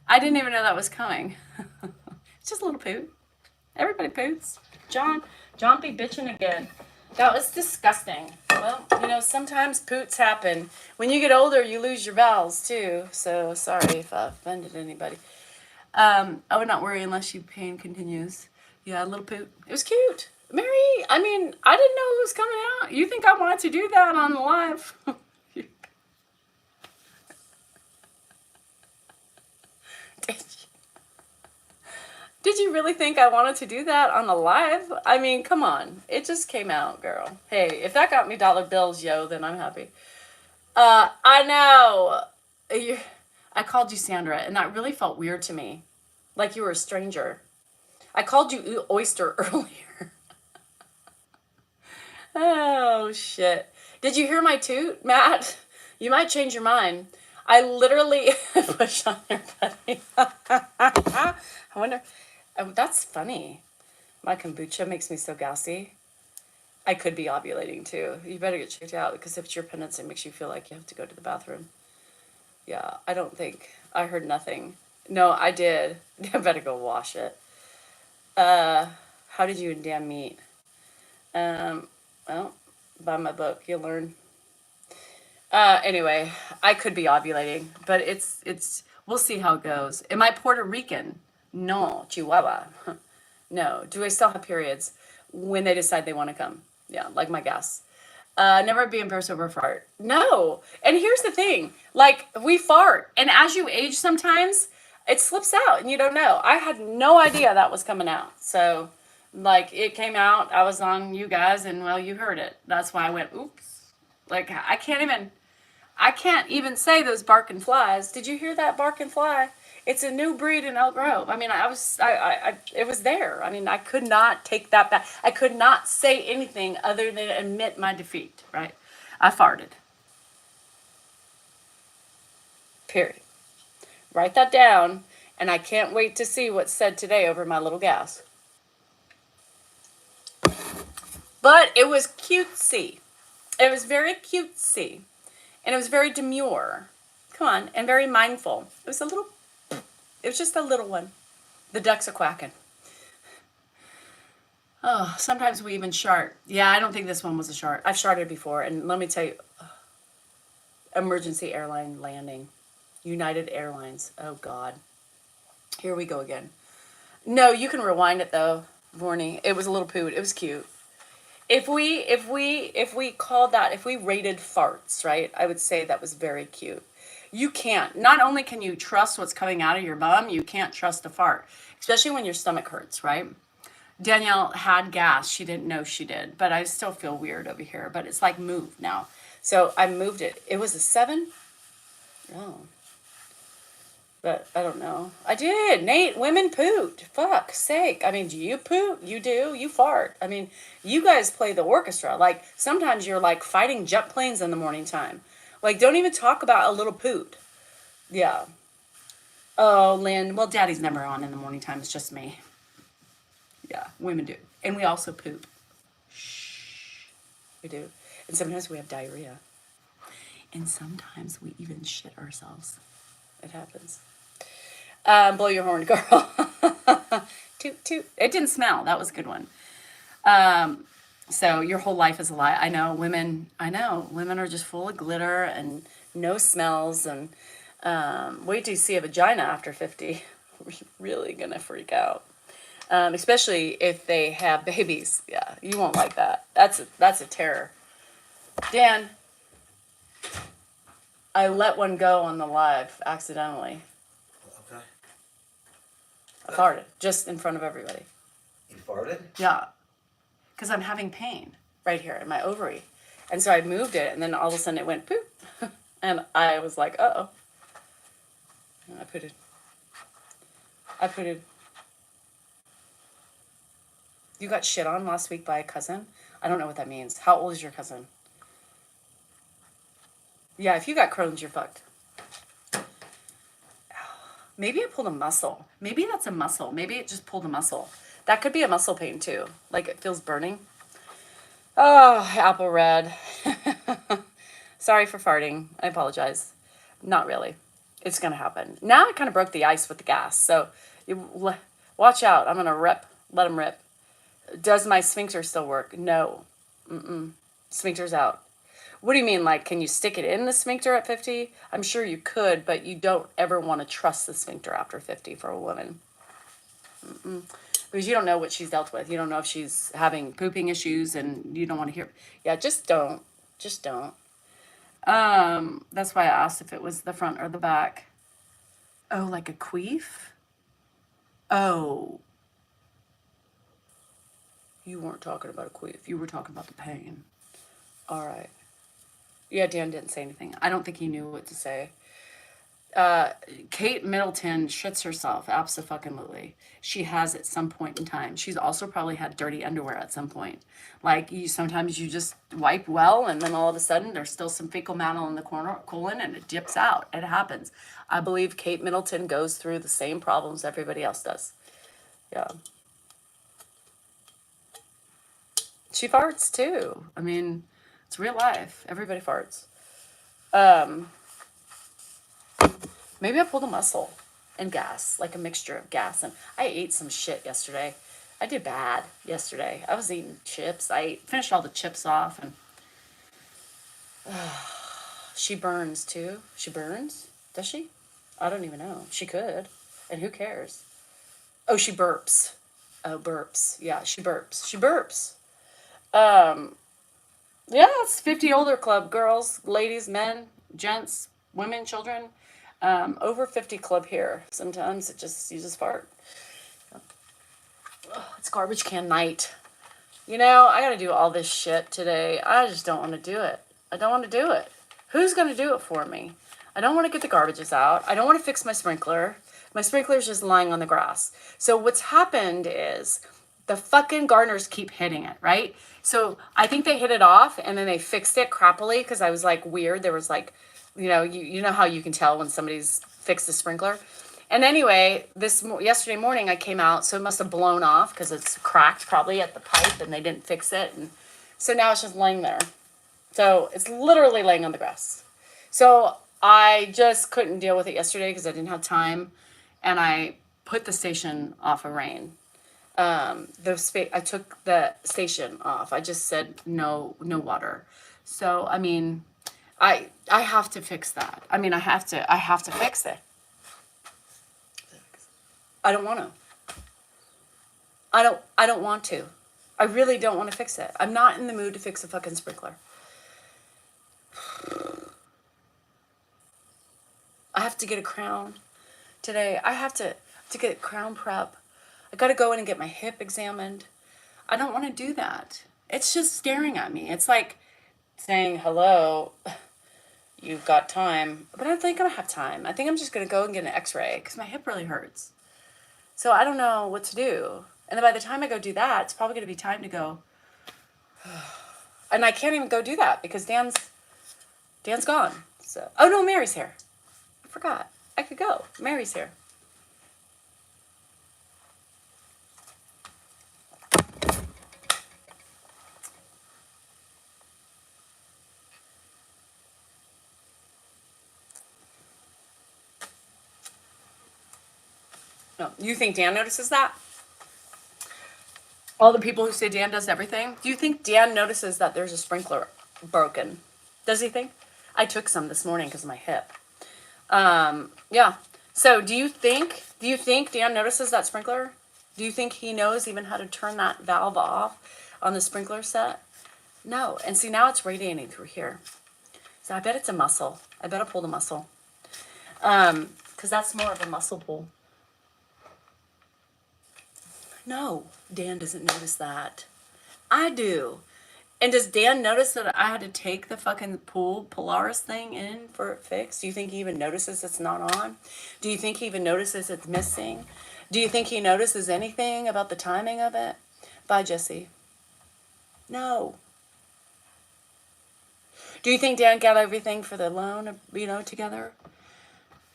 I didn't even know that was coming. It's just a little poop. Everybody poots. John be bitching again. That was disgusting. Well, sometimes poots happen. When you get older, you lose your bowels too. So sorry if I offended anybody. I would not worry unless your pain continues. Yeah, a little poot. It was cute. Mary, I mean, I didn't know it was coming out. You think I wanted to do that on the live? Did you really think I wanted to do that on the live? I mean, come on. It just came out, girl. Hey, if that got me dollar bills, yo, then I'm happy. I know. I called you Sandra, and that really felt weird to me. Like you were a stranger. I called you Oyster earlier. Oh, shit. Did you hear my toot, Matt? You might change your mind. I literally push on your buddy. I wonder. Oh, that's funny. My kombucha makes me so gassy. I could be ovulating too. You better get checked out because if it's your penance, it makes you feel like you have to go to the bathroom. Yeah, I don't think. I heard nothing. No, I did. I better go wash it. How did you and Dan meet? Well, buy my book. You'll learn. Anyway, I could be ovulating, but we'll see how it goes. Am I Puerto Rican? No, Chihuahua. No. Do I still have periods when they decide they want to come? Yeah, like my gas. Never be embarrassed over a fart. No. And here's the thing. Like, we fart. And as you age sometimes, it slips out and you don't know. I had no idea that was coming out. So, like, it came out. I was on you guys and, well, you heard it. That's why I went, oops. Like, I can't even say those barking flies. Did you hear that barking fly? It's a new breed in Elk Grove. I mean, it was there. I mean, I could not take that back. I could not say anything other than admit my defeat, right? I farted. Period. Write that down, and I can't wait to see what's said today over my little gas. But it was cutesy. It was very cutesy. And it was very demure. Come on, and very mindful. It was just a little one. The ducks are quacking. Oh, sometimes we even shart. Yeah, I don't think this one was a shart. I've sharted before, and let me tell you, emergency airline landing. United Airlines. Oh, God. Here we go again. No, you can rewind it, though, Vorney. It was a little poot. It was cute. If we called that, if we rated farts, right, I would say that was very cute. You can't. Not only can you trust what's coming out of your bum, you can't trust a fart, especially when your stomach hurts, right? Danielle had gas. She didn't know she did, but I still feel weird over here. But it's like moved now. So I moved it. It was a 7? Oh. But I don't know. I did. Nate, women poot. Fuck's sake. I mean, do you poot? You do. You fart. I mean, you guys play the orchestra. Like, sometimes you're like fighting jet planes in the morning time. Like, don't even talk about a little poot. Yeah. Oh, Lynn. Well, Daddy's never on in the morning time. It's just me. Yeah, women do. And we also poop. Shh. We do. And sometimes we have diarrhea. And sometimes we even shit ourselves. It happens. Blow your horn, girl. Toot toot. It didn't smell. That was a good one. So your whole life is a lie. I know women. I know women are just full of glitter and no smells. And wait till you see a vagina after 50. You're really gonna freak out. Especially if they have babies. Yeah, you won't like that. That's a terror. Dan, I let one go on the live accidentally. Okay. I farted just in front of everybody. You farted? Yeah, because I'm having pain right here in my ovary. And so I moved it, and then all of a sudden it went poop. And I was like, uh-oh. And I put it. You got shit on last week by a cousin? I don't know what that means. How old is your cousin? Yeah, if you got Crohn's, you're fucked. Maybe I pulled a muscle. Maybe that's a muscle. Maybe it just pulled a muscle. That could be a muscle pain too. Like it feels burning. Oh, apple red. Sorry for farting. I apologize. Not really. It's going to happen. Now I kind of broke the ice with the gas. So watch out. I'm going to let them rip. Does my sphincter still work? No. Sphincter's out. What do you mean? Like, can you stick it in the sphincter at 50? I'm sure you could, but you don't ever want to trust the sphincter after 50 for a woman. Because you don't know what she's dealt with. You don't know if she's having pooping issues and you don't want to hear. Yeah, just don't. Just don't. That's why I asked if it was the front or the back. Oh, like a queef? Oh. You weren't talking about a queef. You were talking about the pain. All right. Yeah, Dan didn't say anything. I don't think he knew what to say. Kate Middleton shits herself. Abso-fucking-lutely. She has at some point in time. She's also probably had dirty underwear at some point. Like sometimes you just wipe well, and then all of a sudden there's still some fecal matter in the colon, and it dips out. It happens. I believe Kate Middleton goes through the same problems everybody else does. Yeah. She farts too. I mean, it's real life. Everybody farts. Maybe I pulled a muscle and gas, like a mixture of gas. And I ate some shit yesterday. I did bad yesterday. I was eating chips. I finished all the chips off, and she burns too. She burns? Does she? I don't even know. She could. And who cares? Oh, she burps. Oh, burps. Yeah, she burps. She burps. Yeah, it's 50 older club. Girls, ladies, men, gents, women, children. Over 50 club here. Sometimes you just fart. It's garbage can night. You know, I gotta do all this shit today. I just don't want to do it. I don't want to do it. Who's gonna do it for me? I don't want to get the garbages out. I don't want to fix my sprinkler. My sprinkler's just lying on the grass. So what's happened is the fucking gardeners keep hitting it, right? So I think they hit it off and then they fixed it crappily because I was like weird. There was like, you know how you can tell when somebody's fixed the sprinkler. And anyway, yesterday morning I came out, so it must have blown off because it's cracked probably at the pipe and they didn't fix it. And so now it's just laying there. So it's literally laying on the grass. So I just couldn't deal with it yesterday because I didn't have time. And I put the station off of rain. I took the station off. I just said no water. So I mean, I have to fix that. I mean, I have to fix it. I don't want to. I don't want to. I really don't want to fix it. I'm not in the mood to fix a fucking sprinkler. I have to get a crown today. I have to get crown prep. I got to go in and get my hip examined. I don't want to do that. It's just staring at me. It's like saying, hello, you've got time. But I don't think I have time. I think I'm just going to go and get an x-ray because my hip really hurts. So I don't know what to do. And then by the time I go do that, it's probably going to be time to go. And I can't even go do that because Dan's gone. So, oh no, Mary's here. I forgot. I could go. Mary's here. No. You think Dan notices that? All the people who say Dan does everything. Do you think Dan notices that there's a sprinkler broken? Does he think? I took some this morning because of my hip. Yeah. So do you think Dan notices that sprinkler? Do you think he knows even how to turn that valve off on the sprinkler set? No. And see, now it's radiating through here. So I bet it's a muscle. I bet I pulled a muscle. Because that's more of a muscle pull. No, Dan doesn't notice that. I do. And does Dan notice that I had to take the fucking Polaris thing in for it fixed? Do you think he even notices it's not on? Do you think he even notices it's missing? Do you think he notices anything about the timing of it? Bye, Jesse. No. Do you think Dan got everything for the loan, together?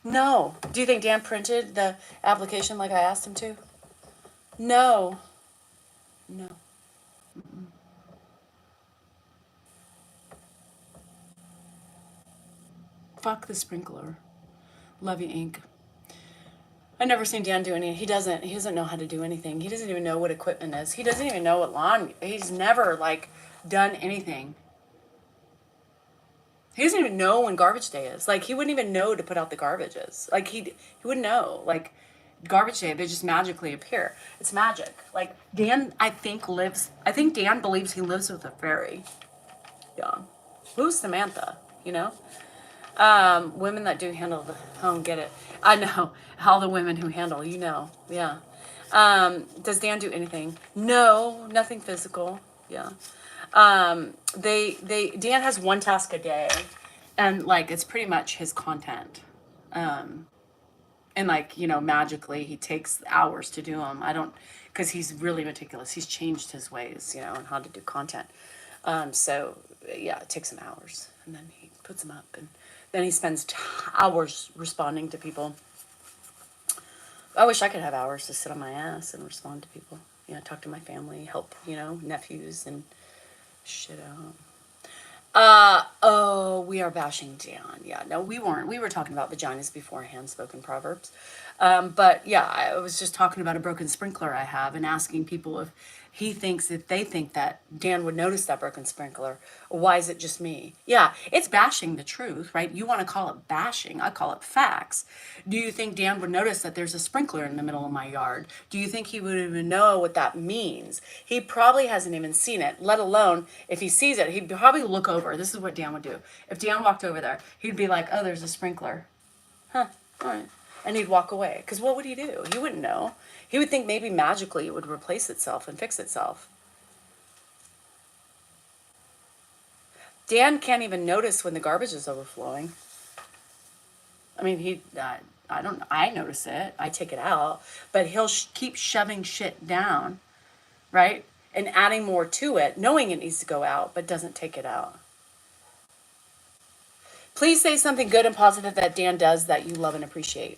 No. Do you think Dan printed the application like I asked him to? No. No. Fuck the sprinkler. Love you, Inc. I've never seen Dan do any. He doesn't know how to do anything. He doesn't even know what equipment is. He doesn't even know what lawn. He's never done anything. He doesn't even know when garbage day is. He wouldn't even know to put out the garbages. He wouldn't know. Garbage day, they just magically appear. It's magic. Dan, I think Dan believes he lives with a fairy. Yeah. Who's Samantha? Women that do handle the home get it. I know. All the women who handle, yeah. Does Dan do anything? No, nothing physical. Yeah. Dan has one task a day, and it's pretty much his content. And magically he takes hours to do them. Because he's really meticulous. He's changed his ways, on how to do content. So yeah, it takes him hours, and then he puts them up, and then he spends hours responding to people. I wish I could have hours to sit on my ass and respond to people. Talk to my family, help, nephews and shit out. We are bashing Dan. Yeah, no, we weren't. We were talking about vaginas beforehand, spoken proverbs. But yeah, I was just talking about a broken sprinkler I have and asking people if they think that Dan would notice that broken sprinkler, or why is it just me? Yeah, it's bashing the truth, right? You want to call it bashing. I call it facts. Do you think Dan would notice that there's a sprinkler in the middle of my yard? Do you think he would even know what that means? He probably hasn't even seen it, let alone if he sees it, he'd probably look over. This is what Dan would do. If Dan walked over there, he'd be like, oh, there's a sprinkler. Huh, all right. And he'd walk away. Because what would he do? He wouldn't know. He would think maybe magically it would replace itself and fix itself. Dan can't even notice when the garbage is overflowing. I mean, I notice it. I take it out. But he'll keep shoving shit down, right? And adding more to it, knowing it needs to go out, but doesn't take it out. Please say something good and positive that Dan does that you love and appreciate.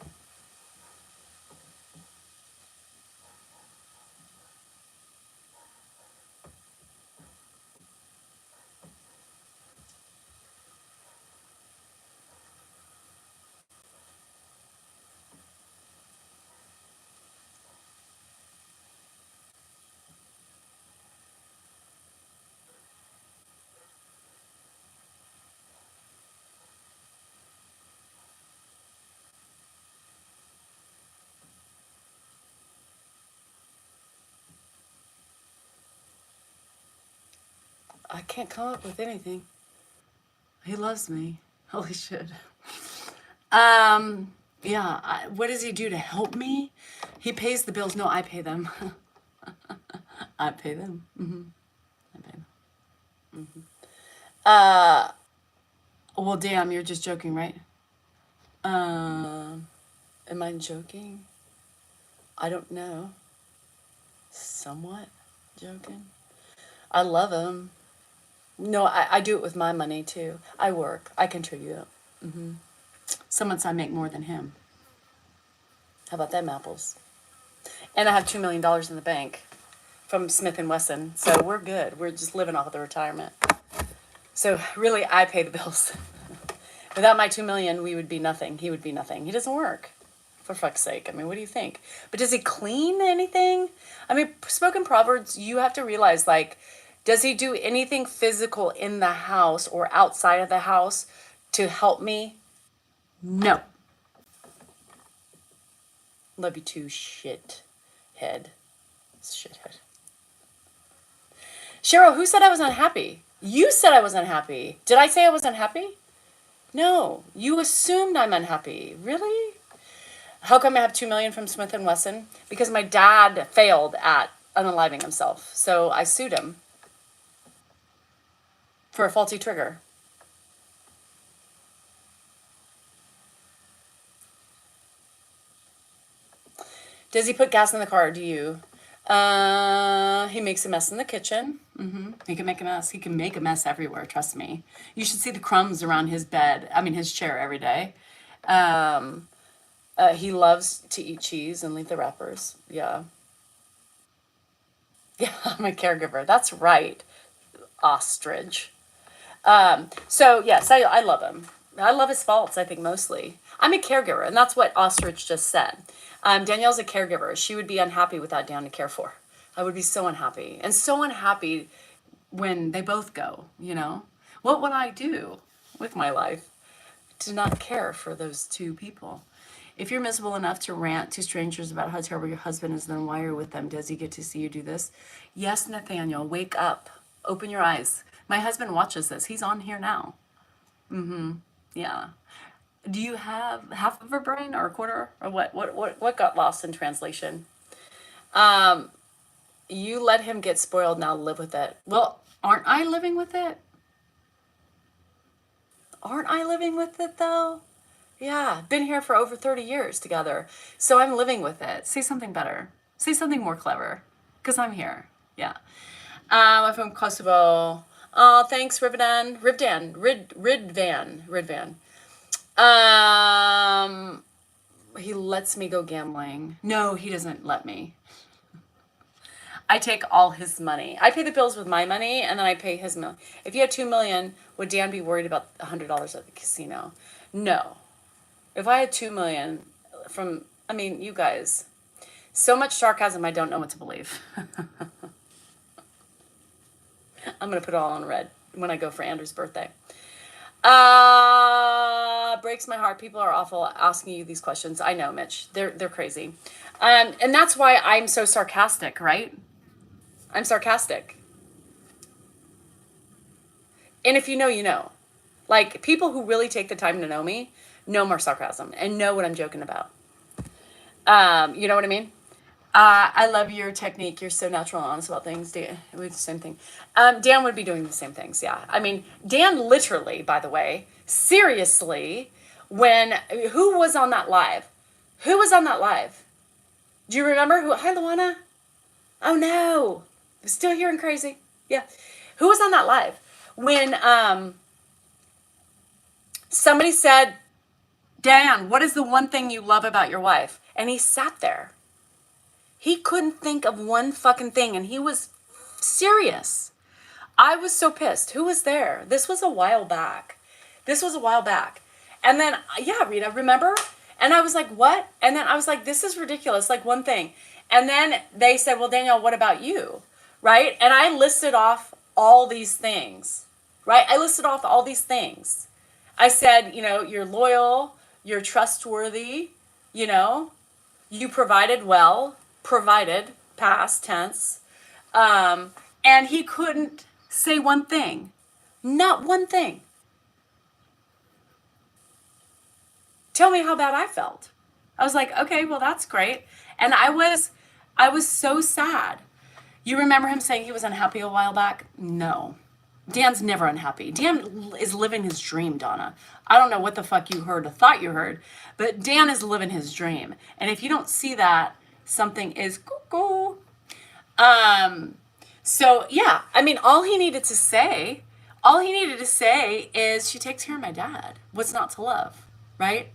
I can't come up with anything. He loves me. Holy shit. Yeah. What does he do to help me? He pays the bills. No, I pay them. I pay them. I pay them. Well, damn, you're just joking, right? Am I joking? I don't know. Somewhat joking. I love him. No, I do it with my money too. I work. I contribute. Some months I make more than him. How about them apples? And I have $2 million in the bank from Smith & Wesson. So we're good. We're just living off of the retirement. So really, I pay the bills. Without my $2 million, we would be nothing. He would be nothing. He doesn't work. For fuck's sake. I mean, what do you think? But does he clean anything? I mean, spoken proverbs, you have to realize, like, does he do anything physical in the house or outside of the house to help me? No. Love you too, shit head. Shithead. Cheryl, who said I was unhappy? You said I was unhappy. Did I say I was unhappy? No. You assumed I'm unhappy. Really? How come I have 2 million from Smith and Wesson? Because my dad failed at unaliving himself. So I sued him for a faulty trigger. Does he put gas in the car? Or do you? He makes a mess in the kitchen. He can make a mess. He can make a mess everywhere. Trust me. You should see the crumbs around his bed. I mean, his chair every day. He loves to eat cheese and leave the wrappers. Yeah. Yeah, I'm a caregiver. That's right. Ostrich. So yes, I love him. I love his faults, I think, mostly. I'm a caregiver, and that's what Ostrich just said. Danielle's a caregiver. She would be unhappy without Dan to care for. I would be so unhappy. And so unhappy when they both go, you know? What would I do with my life to not care for those two people? If you're miserable enough to rant to strangers about how terrible your husband is, then why are you with them? Does he get to see you do this? Yes, Nathaniel, wake up. Open your eyes. My husband watches this. He's on here now. Yeah. Do you have half of a brain or a quarter or what? What got lost in translation? You let him get spoiled, now live with it. Well, aren't I living with it? Aren't I living with it though? Yeah, been here for over 30 years together. So I'm living with it. Say something better. Say something more clever. Because I'm here. Yeah. I'm from Kosovo. Oh, thanks, Ridvan. He lets me go gambling. No, he doesn't let me. I take all his money. I pay the bills with my money, and then I pay his money. If you had 2 million, would Dan be worried about $100 at the casino? No. If I had 2 million from, I mean, you guys, so much sarcasm, I don't know what to believe. I'm going to put it all on red when I go for Andrew's birthday. Breaks my heart. People are awful asking you these questions. I know, Mitch. They're crazy. And that's why I'm so sarcastic, right? I'm sarcastic. And if you know, you know. Like, people who really take the time to know me know more sarcasm and know what I'm joking about. You know what I mean? I love your technique. You're so natural and honest about things. Dan, it was the same thing. Dan would be doing the same things, yeah. I mean, Dan literally, by the way, seriously, who was on that live? Who was on that live? Do you remember who? Hi, Luana. Oh, no. I'm still hearing crazy. Yeah. Who was on that live? When somebody said, Dan, what is the one thing you love about your wife? And he sat there. He couldn't think of one fucking thing, and he was serious. I was so pissed. Who was there? This was a while back. And then, yeah, Rita, remember? And I was like, what? And then I was like, this is ridiculous, like one thing. And then they said, well, Danielle, what about you? Right? And I listed off all these things, right? I said, you know, you're loyal, you're trustworthy, you know, you provided well, past tense. And he couldn't say one thing, not one thing. Tell me how bad I felt. I was like, okay, well, that's great. And I was so sad. You remember him saying he was unhappy a while back? No. Dan's never unhappy. Dan is living his dream, Donna. I don't know what the fuck you heard or thought you heard, but Dan is living his dream. And if you don't see that, something is cuckoo. So yeah, I mean, all he needed to say is she takes care of my dad. What's not to love, right?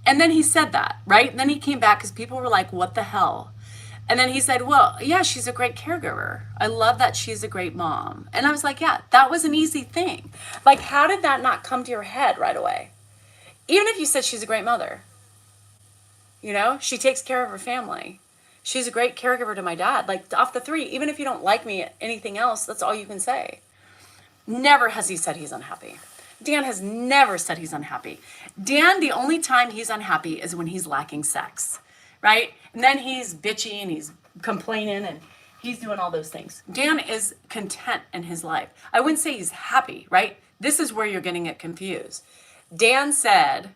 And then he said that, right? And then he came back because people were like, what the hell? And then he said, well, yeah, she's a great caregiver. I love that she's a great mom. And I was like, yeah, that was an easy thing. Like, how did that not come to your head right away? Even if you said she's a great mother. You know, she takes care of her family. She's a great caregiver to my dad. Like, off the three, even if you don't like me, anything else, that's all you can say. Never has he said he's unhappy. Dan has never said he's unhappy. Dan, the only time he's unhappy is when he's lacking sex, right? And then he's bitchy and he's complaining and he's doing all those things. Dan is content in his life. I wouldn't say he's happy, right? This is where you're getting it confused. Dan said,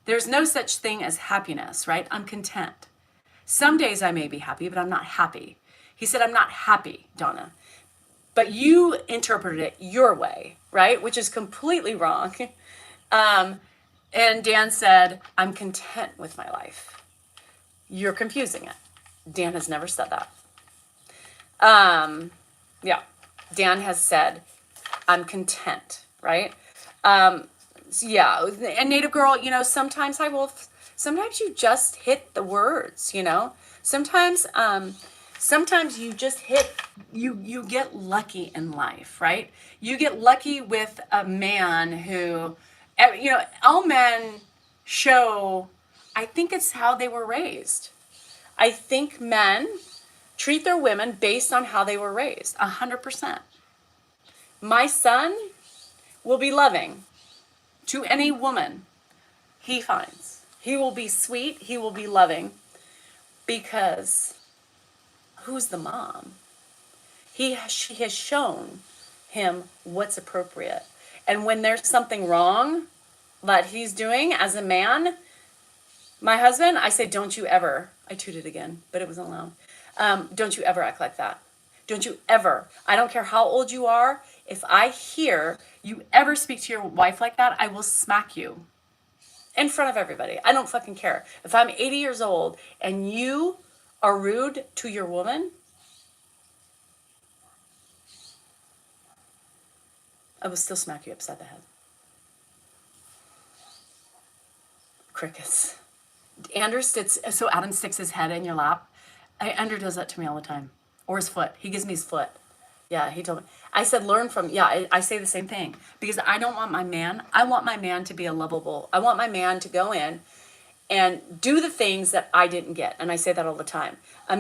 there's no such thing as happiness, right? I'm content. Some days I may be happy, but I'm not happy. He said, I'm not happy, Donna. But you interpreted it your way, right? Which is completely wrong. And Dan said, I'm content with my life. You're confusing it. Dan has never said that. Yeah. Dan has said, I'm content, right? Yeah. And Native Girl, you know, sometimes you just hit the words, you know? Sometimes you just you get lucky in life, right? You get lucky with a man who, you know, all men show, I think it's how they were raised. I think men treat their women based on how they were raised, 100%. My son will be loving to any woman he finds. He will be sweet, he will be loving, because who's the mom? She has shown him what's appropriate. And when there's something wrong that he's doing as a man, my husband, I say, don't you ever, I tooted again, but it wasn't loud. Don't you ever act like that. Don't you ever, I don't care how old you are, if I hear you ever speak to your wife like that, I will smack you in front of everybody. I don't fucking care. If I'm 80 years old and you are rude to your woman, I will still smack you upside the head. Crickets. So Adam sticks his head in your lap. Andrew does that to me all the time. Or his foot. He gives me his foot. Yeah, he told me. I said, learn from, yeah, I say the same thing. Because I want my man to be a lovable. I want my man to go in and do the things that I didn't get. And I say that all the time. I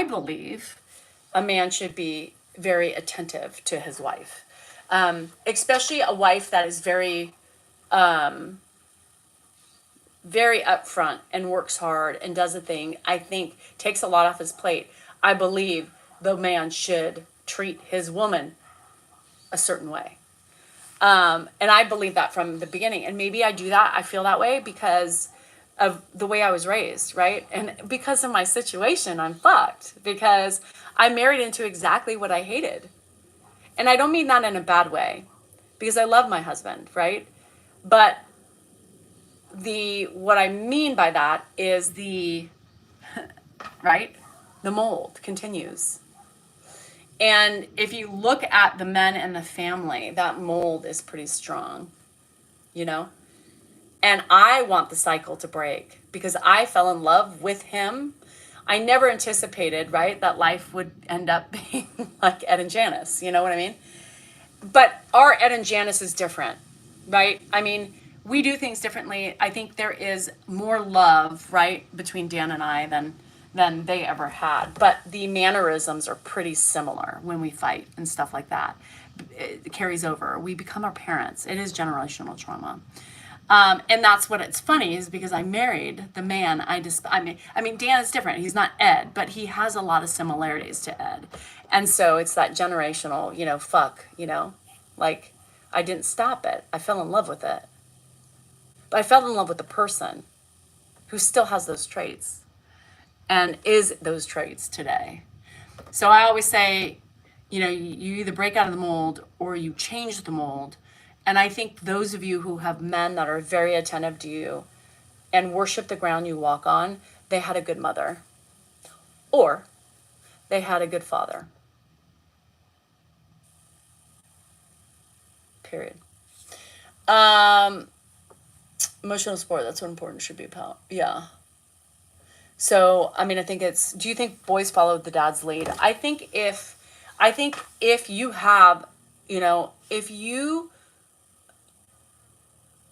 believe, a man should be very attentive to his wife. Especially a wife that is very upfront and works hard and does a thing, I think takes a lot off his plate. I believe the man should treat his woman a certain way. And I believe that from the beginning. And maybe I do that, I feel that way because of the way I was raised, right? And because of my situation, I'm fucked. Because I married into exactly what I hated. And I don't mean that in a bad way. Because I love my husband, right? But what I mean by that is right? The mold continues. And if you look at the men in the family, that mold is pretty strong, you know? And I want the cycle to break because I fell in love with him. I never anticipated, right, that life would end up being like Ed and Janice, you know what I mean? But our Ed and Janice is different, right? I mean, we do things differently. I think there is more love, right, between Dan and I than they ever had. But the mannerisms are pretty similar when we fight and stuff like that. It carries over. We become our parents. It is generational trauma. And that's what it's funny is because I married the man I mean, Dan is different. He's not Ed, but he has a lot of similarities to Ed. And so it's that generational, you know, fuck, you know, like I didn't stop it. I fell in love with it. But I fell in love with the person who still has those traits and is those traits today. So I always say, you know, you either break out of the mold or you change the mold. And I think those of you who have men that are very attentive to you and worship the ground you walk on, they had a good mother or they had a good father. Period. Emotional support, that's what important should be about. Yeah. So, I mean, I think do you think boys followed the dad's lead? I think if you have, you know,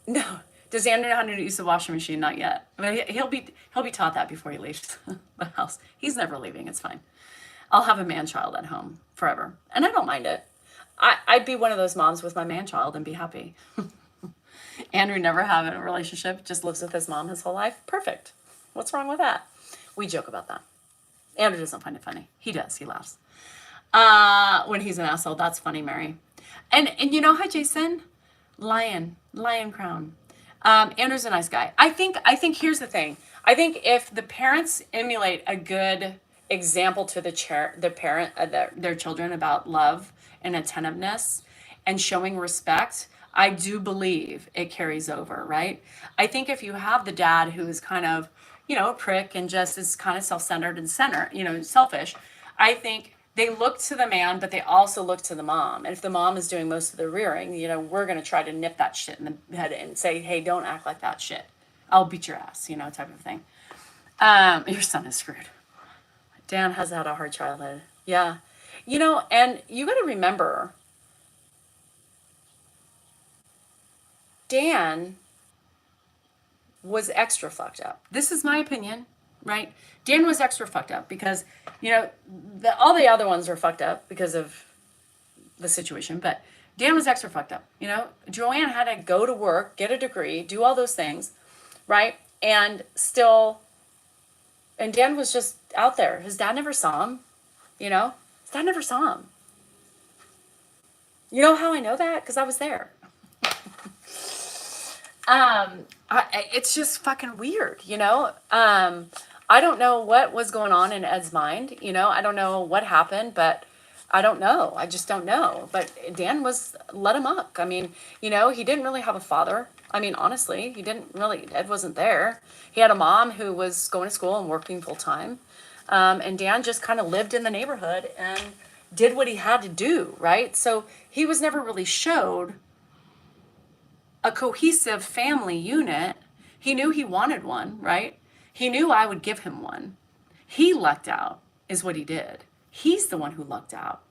no, Does Andrew know how to use the washing machine? Not yet. But he'll be taught that before he leaves the house. He's never leaving. It's fine. I'll have a man child at home forever, and I don't mind it. I'd be one of those moms with my man child and be happy. Andrew never having a relationship, just lives with his mom his whole life. Perfect. What's wrong with that? We joke about that. Andrew doesn't find it funny. He does. He laughs. When he's an asshole, that's funny, Mary. And you know, hi Jason, lion crown. Andrew's a nice guy. I think here's the thing. I think if the parents emulate a good example to their children about love and attentiveness and showing respect, I do believe it carries over, right? I think if you have the dad who is kind of, a prick and just is kind of self-centered and selfish, I think they look to the man, but they also look to the mom. And if the mom is doing most of the rearing, we're going to try to nip that shit in the head and say, hey, don't act like that shit. I'll beat your ass, type of thing. Your son is screwed. Dan has had a hard childhood. Yeah. And you got to remember, Dan was extra fucked up. This is my opinion, right? Dan was extra fucked up because, all the other ones were fucked up because of the situation, but Dan was extra fucked up. Joanne had to go to work, get a degree, do all those things, right? And Dan was just out there. His dad never saw him, His dad never saw him. You know how I know that? Because I was there. It's just fucking weird, I don't know what was going on in Ed's mind, I don't know what happened, but I don't know. I just don't know. But Dan was let amok. I mean, he didn't really have a father. I mean, honestly, Ed wasn't there. He had a mom who was going to school and working full time. And Dan just kind of lived in the neighborhood and did what he had to do, right? So he was never really showed a cohesive family unit. He knew he wanted one, right? He knew I would give him one. He lucked out, is what he did. He's the one who lucked out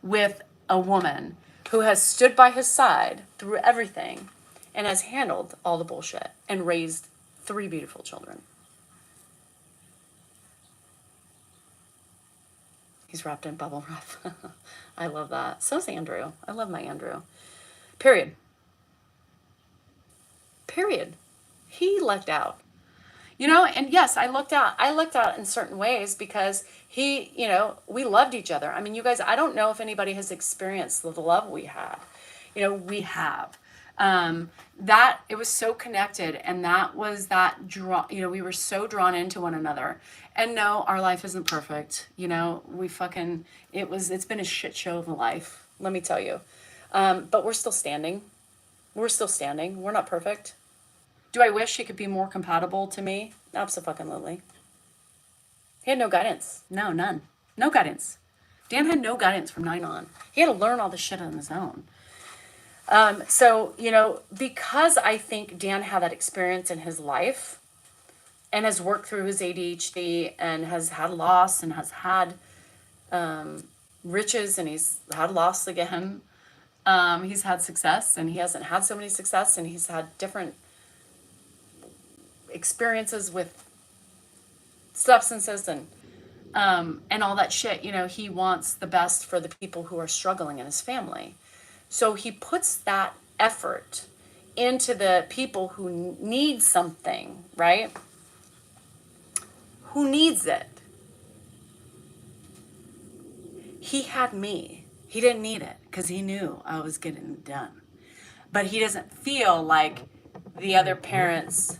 with a woman who has stood by his side through everything and has handled all the bullshit and raised 3 beautiful children. He's wrapped in bubble wrap. I love that. So's Andrew. I love my Andrew. Period. He lucked out. And yes, I lucked out in certain ways because we loved each other. I mean, you guys, I don't know if anybody has experienced the love we had. We have. That it was so connected, and that was that draw. We were so drawn into one another. And no, our life isn't perfect. It's been a shit show of a life, let me tell you. But we're still standing. We're not perfect. Do I wish he could be more compatible to me? Absolutely. He had no guidance. No, none. No guidance. Dan had no guidance from 9 on. He had to learn all this shit on his own. Because I think Dan had that experience in his life and has worked through his ADHD and has had loss and has had riches and he's had loss again. He's had success and he hasn't had so many success and he's had different experiences with substances and all that shit. He wants the best for the people who are struggling in his family. So he puts that effort into the people who need something, right? Who needs it? He had me. He didn't need it because he knew I was getting it done. But he doesn't feel like the other parents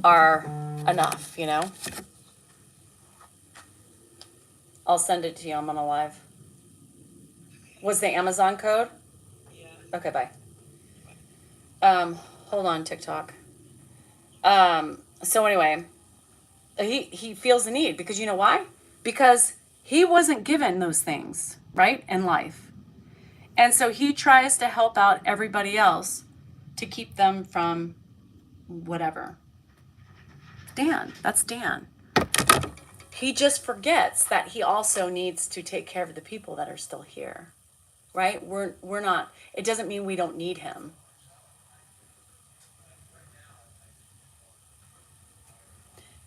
are enough, I'll send it to you. I'm on a live. Was the Amazon code? Yeah. Okay, bye. Hold on, TikTok. So anyway, he feels the need because you know why? Because he wasn't given those things, right, in life. And so he tries to help out everybody else to keep them from whatever. Dan, that's Dan. He just forgets that he also needs to take care of the people that are still here, right? We're not, it doesn't mean we don't need him.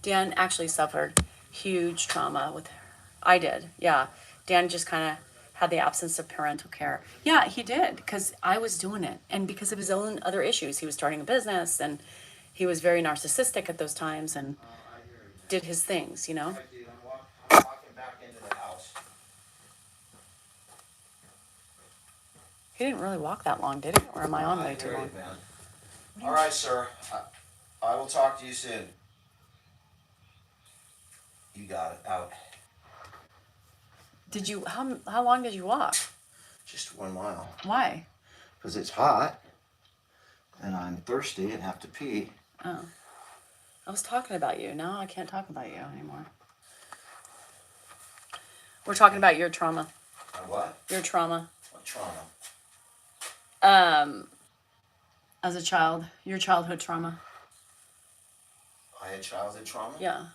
Dan actually suffered huge trauma with her. I did, yeah. Dan just kind of had the absence of parental care. Yeah, he did, because I was doing it. And because of his own other issues, he was starting a business and he was very narcissistic at those times and did his things, you know? Dude, I'm walking back into the house. He didn't really walk that long, did he? Or am I on I way too hear you, long? man. All right, sir. I will talk to you soon. You got it. Out. Did you, how long did you walk? Just 1 mile. Why? Because it's hot, and I'm thirsty and have to pee. Oh. I was talking about you. Now I can't talk about you anymore. We're talking about your trauma. My what? Your trauma. What trauma? As a child. Your childhood trauma. I had childhood trauma? Yeah.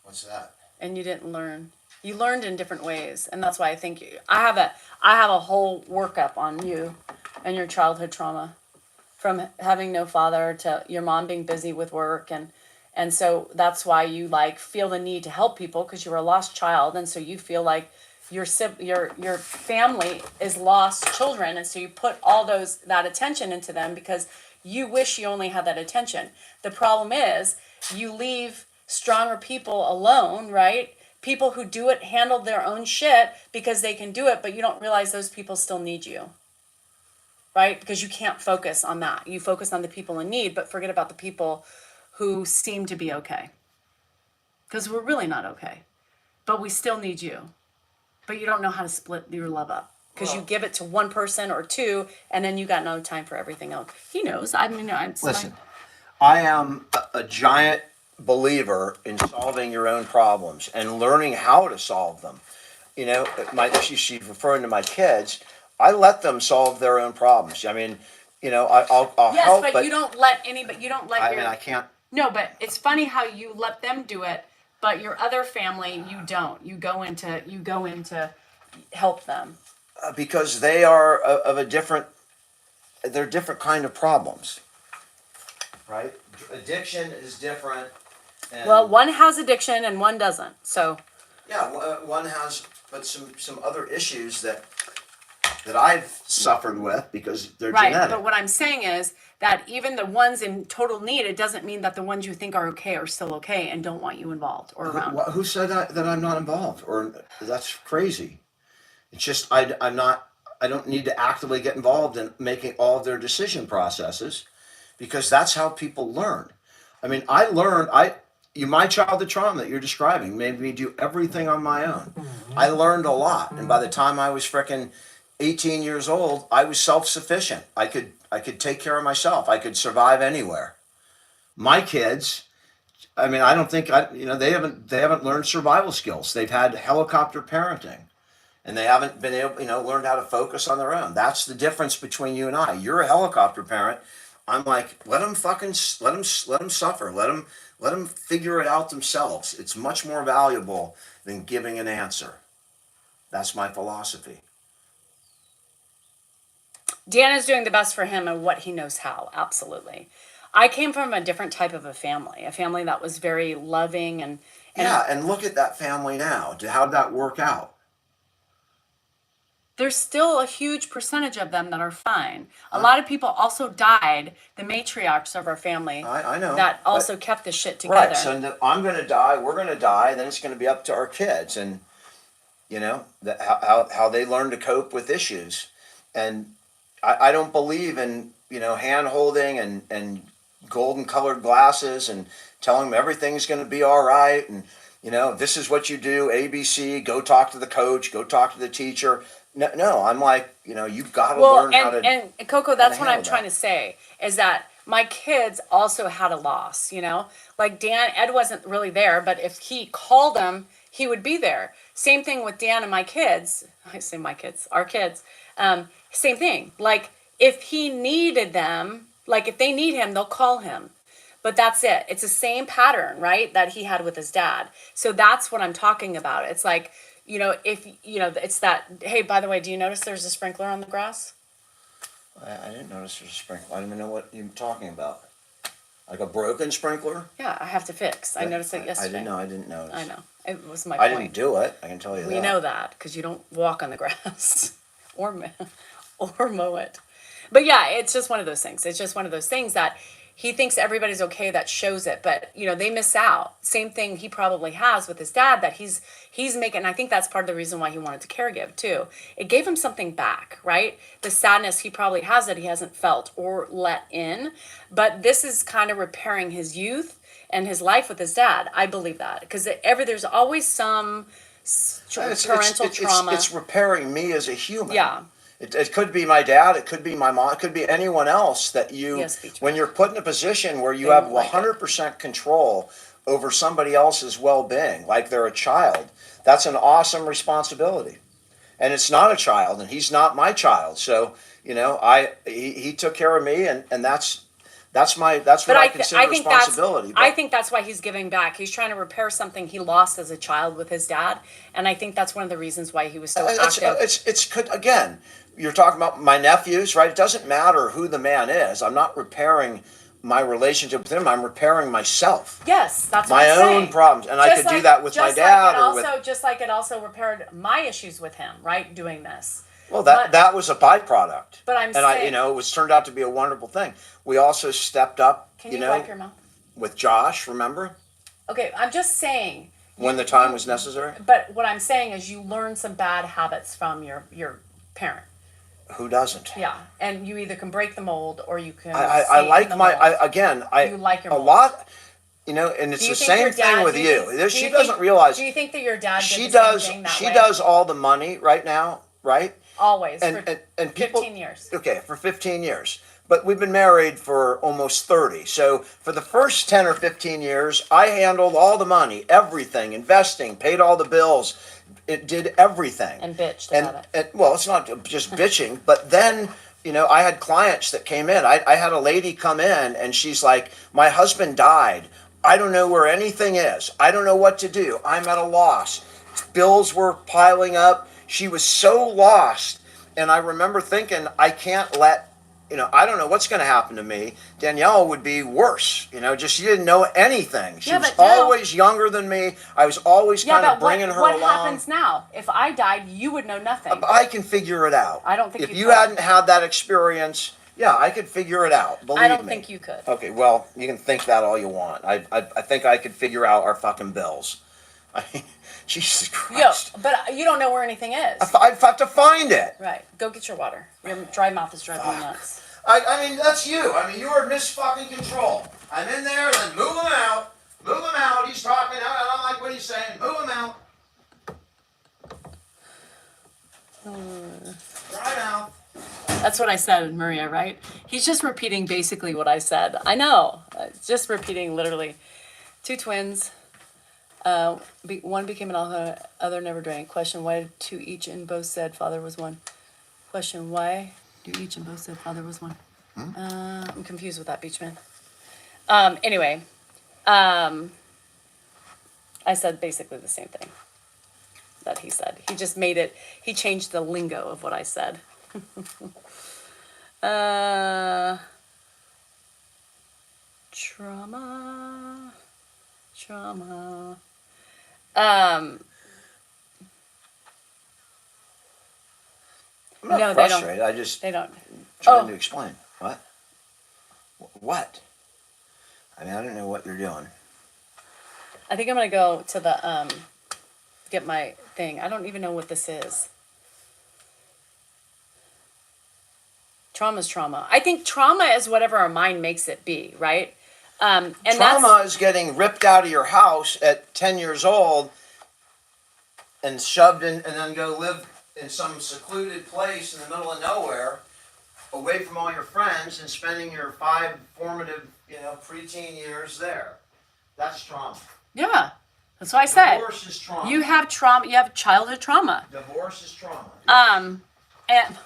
What's that? And you didn't learn. You learned in different ways, and that's why I think I have a whole workup on you and your childhood trauma, from having no father to your mom being busy with work, and so that's why you like feel the need to help people, because you were a lost child, and so you feel like your family is lost children, and so you put all that attention into them because you wish you only had that attention. The problem is you leave stronger people alone, right? People who do it handle their own shit because they can do it, but you don't realize those people still need you, right? Because you can't focus on that. You focus on the people in need, but forget about the people who seem to be okay. Because we're really not okay, but we still need you. But you don't know how to split your love up, because you give it to one person or two, and then you got no time for everything else. He knows. I mean, Listen, I am a giant believer in solving your own problems and learning how to solve them. You know, she's referring to my kids. I let them solve their own problems. I mean, you know, I'll yes, help, but you don't let anybody. You don't let I your. mean, I can't. No, but it's funny how you let them do it, but your other family you don't. You go into help them. Because they are of a different. They're different kind of problems, right? Addiction is different. And Well, one has addiction and one doesn't. So yeah, one has, but some other issues that I've suffered with because they're right, genetic. but what I'm saying is that even the ones in total need, it doesn't mean that the ones you think are okay are still okay and don't want you involved or around. Who said that I'm not involved? Or that's crazy. It's just I'm not. I don't need to actively get involved in making all of their decision processes, because that's how people learn. I mean, I learned. My childhood trauma that you're describing made me do everything on my own. I learned a lot, and by the time I was frickin' 18 years old, I was self-sufficient. I could take care of myself. I could survive anywhere. My kids, I mean, I don't think they haven't learned survival skills. They've had helicopter parenting, and they haven't been able, learned how to focus on their own. That's the difference between you and I. You're a helicopter parent. I'm like, let them suffer. Let them figure it out themselves. It's much more valuable than giving an answer. That's my philosophy. Dan is doing the best for him and what he knows how. Absolutely. I came from a different type of a family that was very loving and Yeah, and look at that family now. How'd that work out? there's still a huge percentage of them that are fine. A lot of people also died, the matriarchs of our family, I know. that but- also kept the shit together. Right, so I'm going to die, we're going to die, then it's going to be up to our kids, and how they learn to cope with issues. And I don't believe in hand holding and golden colored glasses and telling them everything's going to be all right, and this is what you do, ABC, go talk to the coach, go talk to the teacher. No, I'm like, you've got to learn how to. And Coco, that's what I'm handle trying that. to say, is that my kids also had a loss, like Ed wasn't really there, but if he called him, he would be there. Same thing with Dan and my kids. I say my kids, our kids. Same thing. Like if he needed them, like if they need him, they'll call him. But that's it. It's the same pattern, right, that he had with his dad. So that's what I'm talking about. It's like, if, it's that, hey, by the way, do you notice there's a sprinkler on the grass? I didn't notice there's a sprinkler. I don't even know what you're talking about. Like a broken sprinkler? Yeah, I have to fix. I noticed it I yesterday. didn't know. I didn't notice. I know. It was my I point. didn't do it. I can tell you We that. know that because you don't walk on the grass or or mow it. But yeah, it's just one of those things. It's just one of those things that he thinks everybody's okay that shows it, but they miss out. Same thing he probably has with his dad that he's making. And I think that's part of the reason why he wanted to caregive too. It gave him something back, right? The sadness he probably has that he hasn't felt or let in. But this is kind of repairing his youth and his life with his dad. I believe that because there's always some parental trauma. It's repairing me as a human. Yeah. It could be my dad, it could be my mom, it could be anyone else that Yes, Beach when Man. you're put in a position where you They have won't like it. 100% control over somebody else's well-being, like they're a child, that's an awesome responsibility. And it's not a child, and he's not my child. So, he took care of me, and that's what But I consider responsibility. I think that's why he's giving back. He's trying to repair something he lost as a child with his dad, and I think that's one of the reasons why he was so active. Again, you're talking about my nephews, right? It doesn't matter who the man is. I'm not repairing my relationship with him. I'm repairing myself. Yes, that's what My I'm own saying. problems, and I could do that with my dad Just like it also repaired my issues with him, right? Doing this. Well, But- that was a byproduct. But I'm and saying- it was turned out to be a wonderful thing. We also stepped up, Can you wipe your mouth? with Josh. Remember Okay, I'm just saying. when the time was necessary? But what I'm saying is, you learn some bad habits from your parent. Who doesn't? Yeah, and you either can break the mold or you can. I like the my. mold. You like your a mold. lot. And it's Do you the think same your dad- thing with do you. do She you doesn't think- realize. Do you think that your dad did She the does. same thing that She way? does all the money right now, right? Always And for and people. 15 years. Okay, for 15 years. But we've been married for almost 30. So for the first 10 or 15 years, I handled all the money, everything, investing, paid all the bills. It did everything. And bitched about it. Well, it's not just bitching, but then, I had clients that came in. I had a lady come in and she's like, my husband died. I don't know where anything is. I don't know what to do. I'm at a loss. Bills were piling up. She was so lost. And I remember thinking, I can't let, I don't know what's going to happen to me. Danielle would be worse. Just she didn't know anything. She Yeah, was but now- always younger than me. I was always Yeah, kind of but bringing her what along. happens now? If I died, you would know nothing. I can figure it out. I don't think if you you could. hadn't had that experience, yeah, I could figure it out. Believe me. I don't think you could. Okay, well, you can think that all you want. I think I could figure out our fucking bills. I mean, Jesus Yo, Christ. but you don't know where anything is. I'd have to find it. Right. Go get your water. Your dry mouth is driving me nuts. I mean, that's you. I mean, you are mis fucking control. I'm in there, then move him out. Move him out. He's talking. I don't like what he's saying. Move him out. Dry mouth. That's what I said, Maria, right? He's just repeating basically what I said. I know. Just repeating literally. Two twins. One became an alcoholic, other never drank. Question, why two each and both said father was one? Question, why do each and both said father was one? I'm confused with that, Beachman. Anyway, I said basically the same thing that he said. He just made it, he changed the lingo of what I said. Trauma. I'm not No, they don't. frustrated. I just They don't. trying Oh. to explain. What? What? I mean, I don't know what you're doing. I think I'm gonna go to the get my thing. I don't even know what this is. Trauma's trauma. I think trauma is whatever our mind makes it be, right? And Trauma is getting ripped out of your house at 10 years old and shoved in, and then go live in some secluded place in the middle of nowhere, away from all your friends, and spending your 5 formative, preteen years there. That's trauma. yeah, that's what I said. Divorce is trauma. You have trauma. You have childhood trauma. Divorce is trauma. And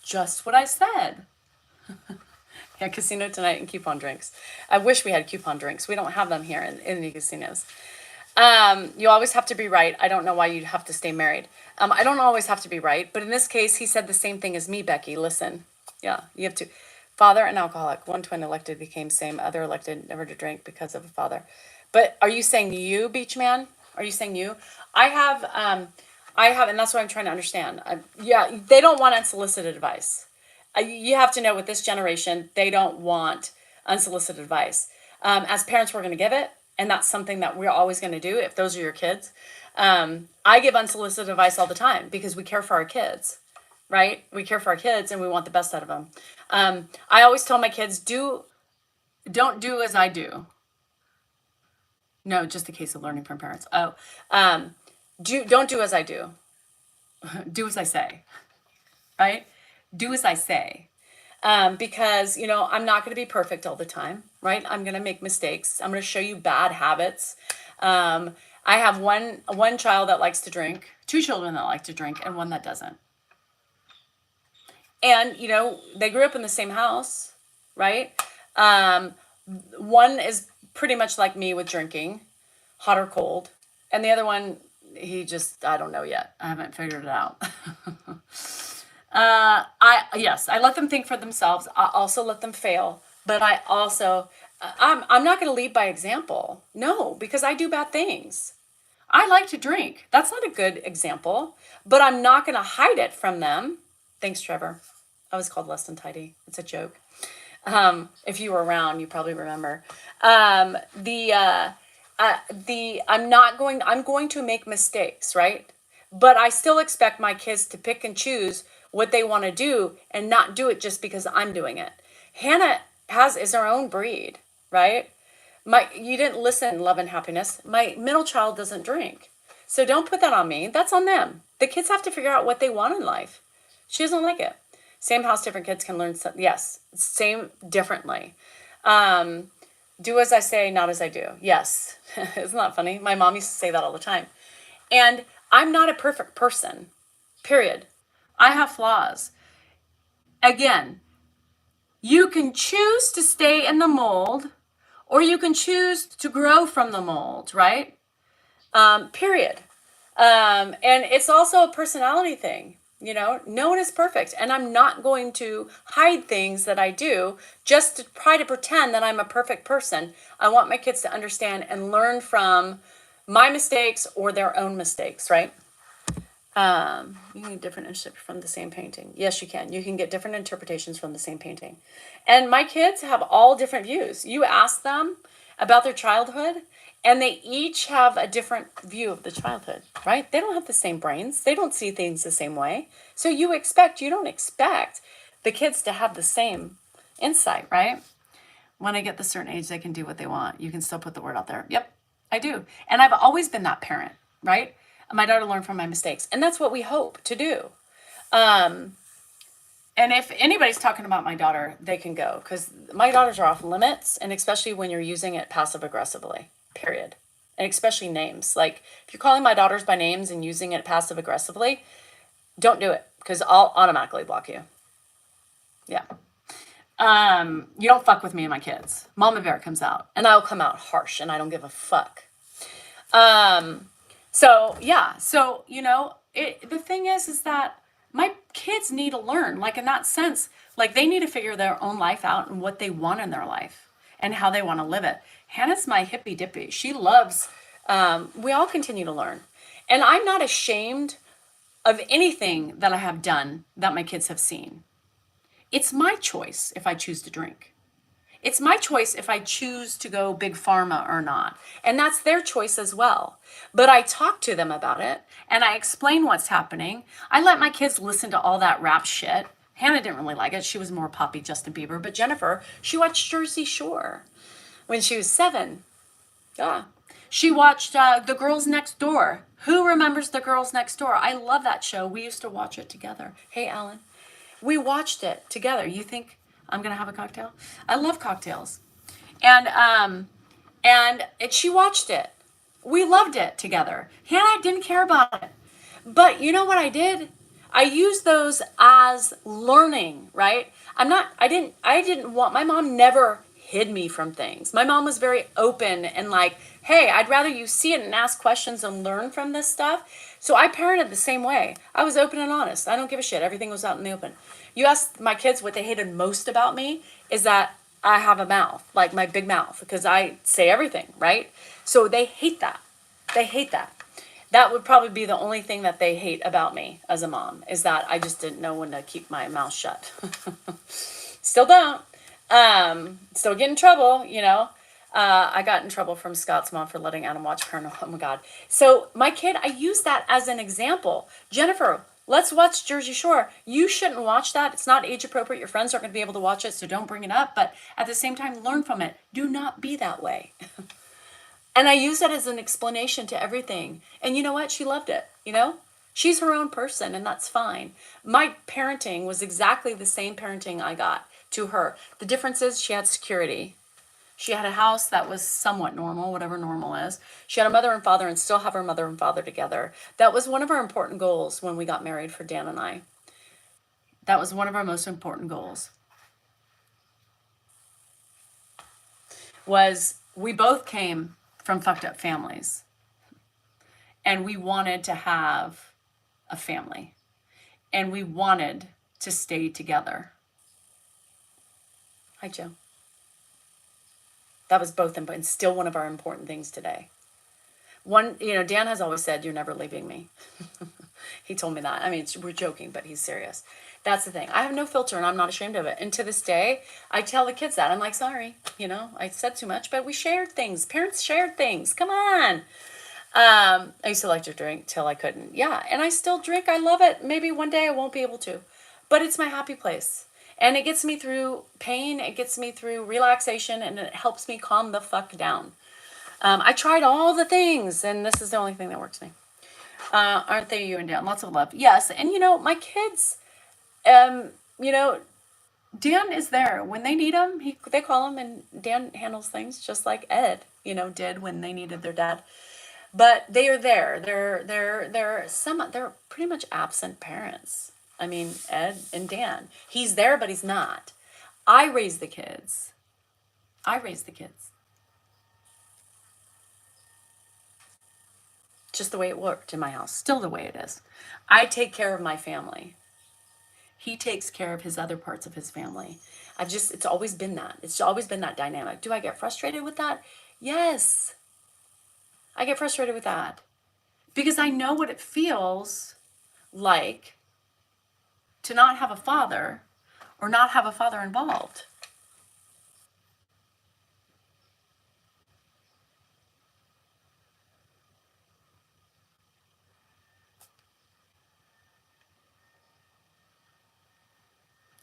just what I said. Yeah, casino tonight and coupon drinks. I wish we had coupon drinks. We don't have them here in any casinos. You always have to be right. I don't know why you'd have to stay married. I don't always have to be right, but in this case, he said the same thing as me, Becky. Listen, yeah, you have to. Father, an alcoholic. One twin elected became same. Other elected never to drink because of a father. But are you saying you, beach man? Are you saying you? I have, and that's what I'm trying to understand. Yeah, they don't want unsolicited advice. You have to know with this generation, they don't want unsolicited advice. As parents, we're going to give it, and that's something that we're always going to do if those are your kids. I give unsolicited advice all the time because we care for our kids, right? We care for our kids and we want the best out of them. I always tell my kids, don't do as I do. No, just a case of learning from parents. Oh, don't do as I do. Do as I say, right? Do as I say. Because I'm not going to be perfect all the time, right? I'm going to make mistakes. I'm going to show you bad habits. I have one child that likes to drink, two children that like to drink, and one that doesn't. And they grew up in the same house, right? One is pretty much like me with drinking, hot or cold, and the other one, I don't know yet. I haven't figured it out. I let them think for themselves. I also let them fail, but I'm not going to lead by example. No, because I do bad things. I like to drink. That's not a good example, but I'm not going to hide it from them. Thanks, Trevor. I was called less than tidy. It's a joke. If you were around, you probably remember. I'm going to make mistakes, right? But I still expect my kids to pick and choose what they want to do and not do it just because I'm doing it. Hannah is her own breed, right? You didn't listen, Love and Happiness. My middle child doesn't drink. So don't put that on me. That's on them. The kids have to figure out what they want in life. She doesn't like it. Same house, different kids can learn. Yes, same differently. Do as I say, not as I do. Yes. Isn't that funny? My mom used to say that all the time. And I'm not a perfect person, period. I have flaws. Again, you can choose to stay in the mold or you can choose to grow from the mold, right? Period. And it's also a personality thing. No one is perfect. And I'm not going to hide things that I do just to try to pretend that I'm a perfect person. I want my kids to understand and learn from my mistakes or their own mistakes, right? You can get different interpretations from the same painting. Yes, you can. You can get different interpretations from the same painting. And my kids have all different views. You ask them about their childhood, and they each have a different view of the childhood, right? They don't have the same brains. They don't see things the same way. So you don't expect the kids to have the same insight, right? When I get the certain age, they can do what they want. You can still put the word out there. Yep, I do. And I've always been that parent, right? My daughter learned from my mistakes. And that's what we hope to do. And if anybody's talking about my daughter, they can go. Because my daughters are off limits. And especially when you're using it passive aggressively, period. And especially names. Like, if you're calling my daughters by names and using it passive aggressively, don't do it. Because I'll automatically block you. Yeah. You don't fuck with me and my kids. Mama Bear comes out. And I'll come out harsh. And I don't give a fuck. So the thing is that my kids need to learn, like in that sense, like they need to figure their own life out and what they want in their life and how they want to live it. Hannah's my hippy dippy. She loves, we all continue to learn. And I'm not ashamed of anything that I have done that my kids have seen. It's my choice if I choose to drink. It's my choice if I choose to go big pharma or not. And that's their choice as well. But I talk to them about it and I explain what's happening. I let my kids listen to all that rap shit. Hannah didn't really like it. She was more poppy Justin Bieber. But Jennifer, she watched Jersey Shore when she was 7. Yeah. She watched The Girls Next Door. Who remembers The Girls Next Door? I love that show. We used to watch it together. Hey, Alan. We watched it together. You think I'm going to have a cocktail? I love cocktails. And she watched it. We loved it together. Hannah didn't care about it. But you know what I did? I used those as learning, right? I didn't want, my mom never hid me from things. My mom was very open and like, hey, I'd rather you see it and ask questions and learn from this stuff. So I parented the same way. I was open and honest. I don't give a shit. Everything was out in the open. You ask my kids what they hated most about me is that I have a mouth, like my big mouth, because I say everything, right? So they hate that. They hate that. That would probably be the only thing that they hate about me as a mom, is that I just didn't know when to keep my mouth shut. Still don't. Still get in trouble, you know. I got in trouble from Scott's mom for letting Adam watch porn. Oh my God. So my kid, I use that as an example. Jennifer, let's watch Jersey Shore. You shouldn't watch that. It's not age appropriate. Your friends aren't going to be able to watch it, so don't bring it up. But at the same time, learn from it. Do not be that way. And I use that as an explanation to everything. And you know what? She loved it, you know? She's her own person, and that's fine. My parenting was exactly the same parenting I got to her. The difference is she had security. She had a house that was somewhat normal, whatever normal is. She had a mother and father and still have her mother and father together. That was one of our important goals when we got married for Dan and I. That was one of our most important goals. Was we both came from fucked up families. And we wanted to have a family. And we wanted to stay together. Hi, Joe. That was both and still one of our important things today. One, you know, Dan has always said, "You're never leaving me." He told me that. I mean, we're joking, but he's serious. That's the thing. I have no filter, and I'm not ashamed of it. And to this day, I tell the kids that. I'm like, sorry, you know, I said too much, but we shared things. Parents shared things. Come on. I used to like to drink till I couldn't. Yeah, and I still drink. I love it. Maybe one day I won't be able to, but it's my happy place. And it gets me through pain, it gets me through relaxation, and it helps me calm the fuck down. I tried all the things, and this is the only thing that works me. Aren't they you and Dan? Lots of love. Yes, and you know, my kids, you know, Dan is there. When they need him, they call him, and Dan handles things just like Ed, you know, did when they needed their dad. But they are there. They're pretty much absent parents. I mean, Ed and Dan. He's there, but he's not. I raise the kids. I raise the kids. Just the way it worked in my house. Still the way it is. I take care of my family. He takes care of his other parts of his family. It's always been that. It's always been that dynamic. Do I get frustrated with that? Yes. I get frustrated with that. Because I know what it feels like to not have a father or not have a father involved.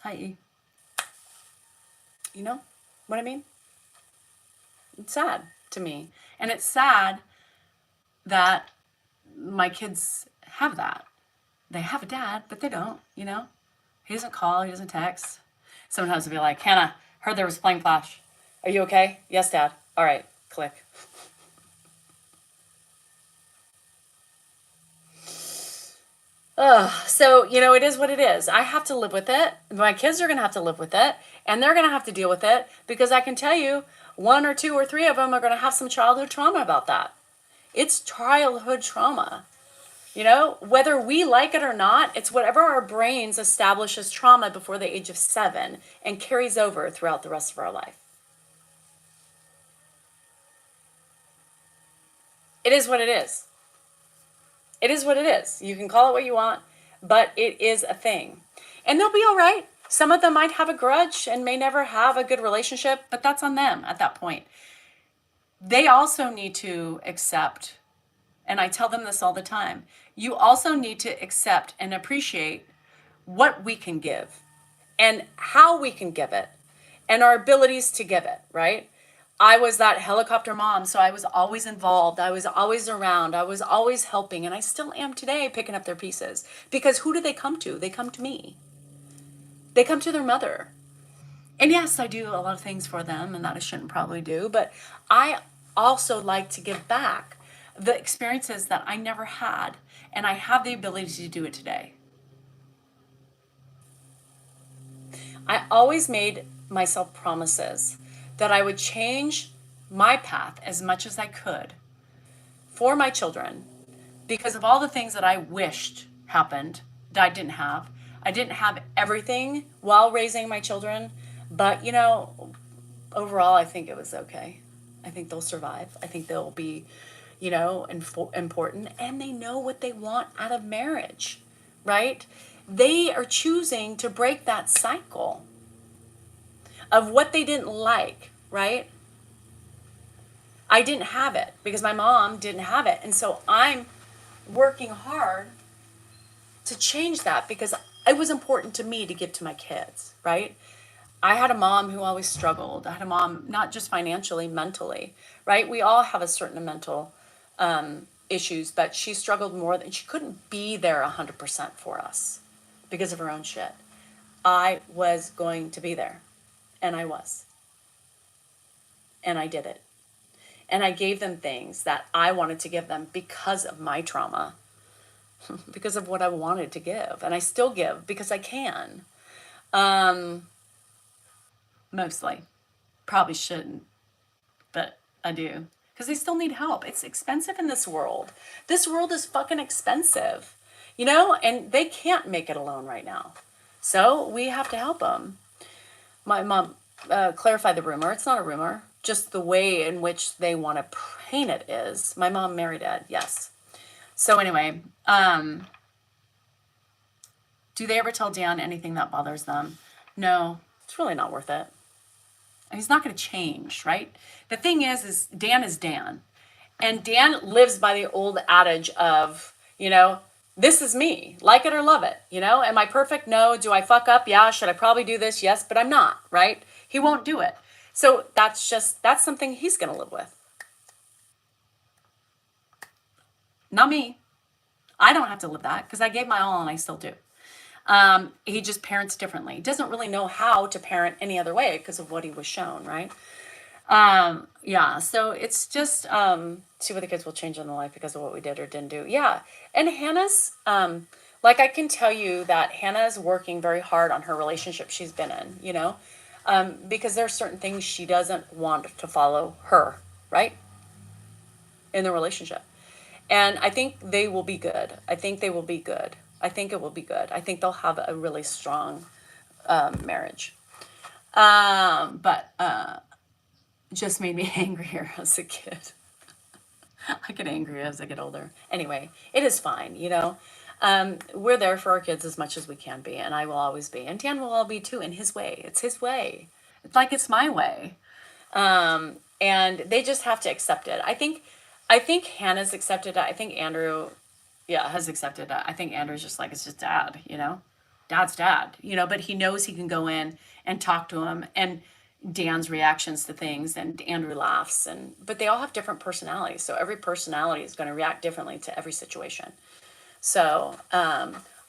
Hi, E. You know what I mean? It's sad to me. And it's sad that my kids have that. They have a dad, but they don't, you know? He doesn't call, he doesn't text. Sometimes he'll be like, Hannah, heard there was plane flash. Are you okay? Yes, Dad. All right, click. So, you know, it is what it is. I have to live with it. My kids are going to have to live with it. And they're going to have to deal with it. Because I can tell you, one or two or three of them are going to have some childhood trauma about that. It's childhood trauma. You know, whether we like it or not, it's whatever our brains establish as trauma before the age of 7 and carries over throughout the rest of our life. It is what it is. It is what it is. You can call it what you want, but it is a thing. And they'll be all right. Some of them might have a grudge and may never have a good relationship, but that's on them at that point. They also need to accept, and I tell them this all the time, you also need to accept and appreciate what we can give and how we can give it and our abilities to give it, right? I was that helicopter mom, so I was always involved. I was always around. I was always helping, and I still am today picking up their pieces. Because who do they come to? They come to me. They come to their mother. And yes, I do a lot of things for them, and that I shouldn't probably do, but I also like to give back the experiences that I never had, and I have the ability to do it today. I always made myself promises that I would change my path as much as I could for my children because of all the things that I wished happened that I didn't have. I didn't have everything while raising my children, but overall, I think it was okay. I think they'll survive. I think they'll be, important, and they know what they want out of marriage, right? They are choosing to break that cycle of what they didn't like, right? I didn't have it because my mom didn't have it. And so I'm working hard to change that because it was important to me to give to my kids, right? I had a mom who always struggled. I had a mom, not just financially, mentally, right? We all have a certain mental issues, but she struggled more than she couldn't be there 100% for us because of her own shit. I was going to be there, and I was, and I did it. And I gave them things that I wanted to give them because of my trauma, because of what I wanted to give. And I still give because I can. Mostly. Probably shouldn't, but I do. Because they still need help. It's expensive in this world. This world is fucking expensive, and they can't make it alone right now. So we have to help them. My mom clarified the rumor. It's not a rumor, just the way in which they want to paint it is. My mom married Ed, yes. So anyway, do they ever tell Dan anything that bothers them? No, it's really not worth it. And he's not going to change, right? The thing is Dan is Dan. And Dan lives by the old adage of, this is me, like it or love it. Am I perfect? No. Do I fuck up? Yeah. Should I probably do this? Yes, but I'm not, right? He won't do it. So that's something he's going to live with. Not me. I don't have to live that because I gave my all and I still do. He just parents differently. He doesn't really know how to parent any other way because of what he was shown, right? Yeah, so it's just see what the kids will change in their life because of what we did or didn't do. Yeah, and Hannah's like I can tell you that Hannah's working very hard on her relationship she's been in, because there are certain things she doesn't want to follow her, right, in the relationship. And I think they will be good. I think they will be good. I think it will be good. I think they'll have a really strong marriage. But just made me angrier as a kid. I get angry as I get older. Anyway, it is fine, we're there for our kids as much as we can be, and I will always be. And Dan will all be too in his way. It's his way. It's like it's my way. And they just have to accept it. I think Hannah's accepted it. I think Andrew, yeah, has accepted it. I think Andrew's just like, it's just dad, Dad's dad, but he knows he can go in and talk to him and Dan's reactions to things and Andrew laughs but they all have different personalities. So every personality is going to react differently to every situation. So,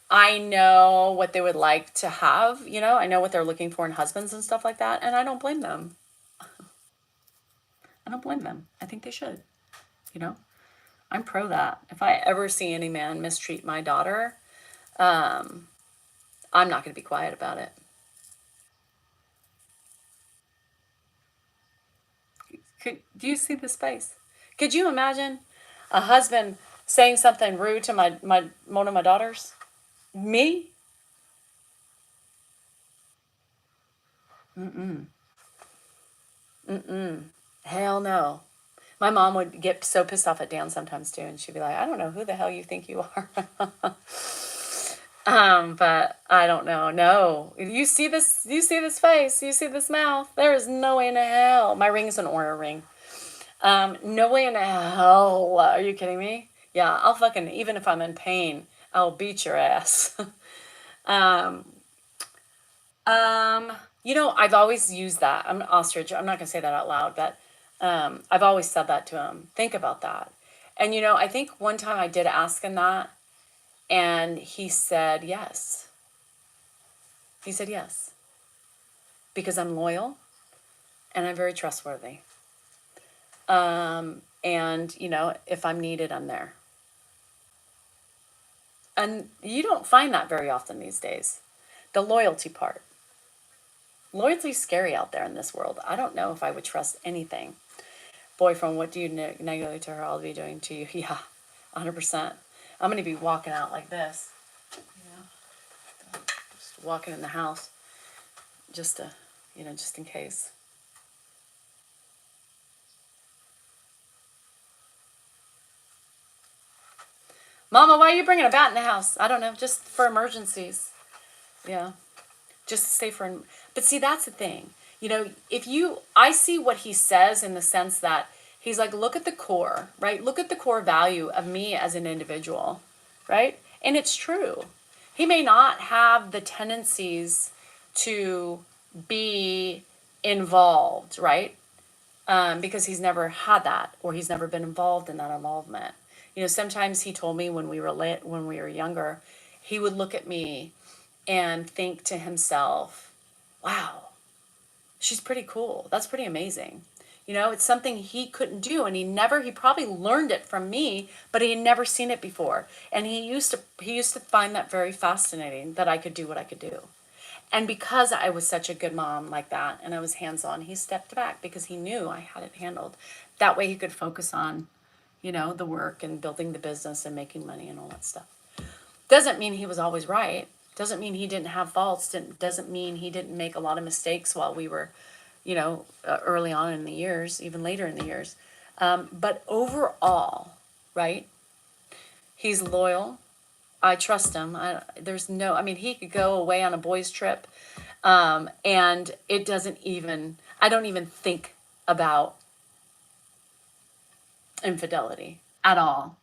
I know what they would like to have, I know what they're looking for in husbands and stuff like that. And I don't blame them. I don't blame them. I think they should, I'm pro that. If I ever see any man mistreat my daughter, I'm not going to be quiet about it. Do you see this face? Could you imagine a husband saying something rude to my one of my daughters? Me? Hell no. My mom would get so pissed off at Dan sometimes too, and she'd be like, I don't know who the hell you think you are. But I don't know. No. You see this face, you see this mouth. There is no way in hell. My ring's an Oura ring. No way in hell. Are you kidding me? Yeah, I'll fucking, even if I'm in pain, I'll beat your ass. I've always used that. I'm an ostrich. I'm not going to say that out loud, but I've always said that to him. Think about that. And, I think one time I did ask him that, and he said yes. He said yes. Because I'm loyal, and I'm very trustworthy. And, if I'm needed, I'm there. And you don't find that very often these days. The loyalty part. Loyalty's scary out there in this world. I don't know if I would trust anything. Boyfriend, what do you negatively to her? I'll be doing to you. Yeah, 100%. I'm going to be walking out like this. Just walking in the house. Just to, just in case. Mama, why are you bringing a bat in the house? I don't know, just for emergencies. Yeah, just to stay for. But see, that's the thing. I see what he says in the sense that he's like, look at the core, right? Look at the core value of me as an individual, right? And it's true. He may not have the tendencies to be involved, right? Because he's never had that, or he's never been involved in that involvement. Sometimes he told me when we were younger, he would look at me and think to himself, "Wow, she's pretty cool. That's pretty amazing." It's something he couldn't do, and he probably learned it from me, but he had never seen it before. And he used to find that very fascinating, that I could do what I could do. And because I was such a good mom like that, and I was hands-on, he stepped back because he knew I had it handled. That way he could focus on, the work and building the business and making money and all that stuff. Doesn't mean he was always right. Doesn't mean he didn't have faults. Doesn't mean he didn't make a lot of mistakes while we were, early on in the years, even later in the years. But overall, right, he's loyal. I trust him. He could go away on a boys' trip, and I don't even think about infidelity at all.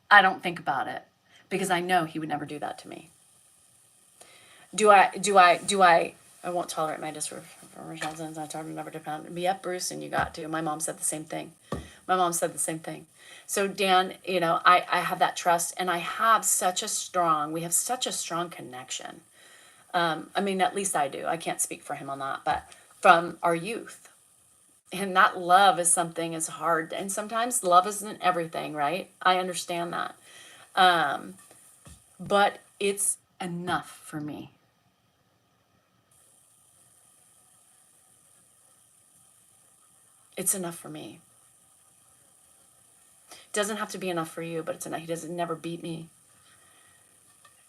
I don't think about it because I know he would never do that to me. I won't tolerate my disrespectful. I told him never to pound me up, Bruce, and you got to. My mom said the same thing. So Dan, I have that trust, and we have such a strong connection. At least I do. I can't speak for him on that, but from our youth. And that love is something is hard. And sometimes love isn't everything, right? I understand that. But it's enough for me. It's enough for me. It doesn't have to be enough for you, but it's enough. He doesn't never beat me.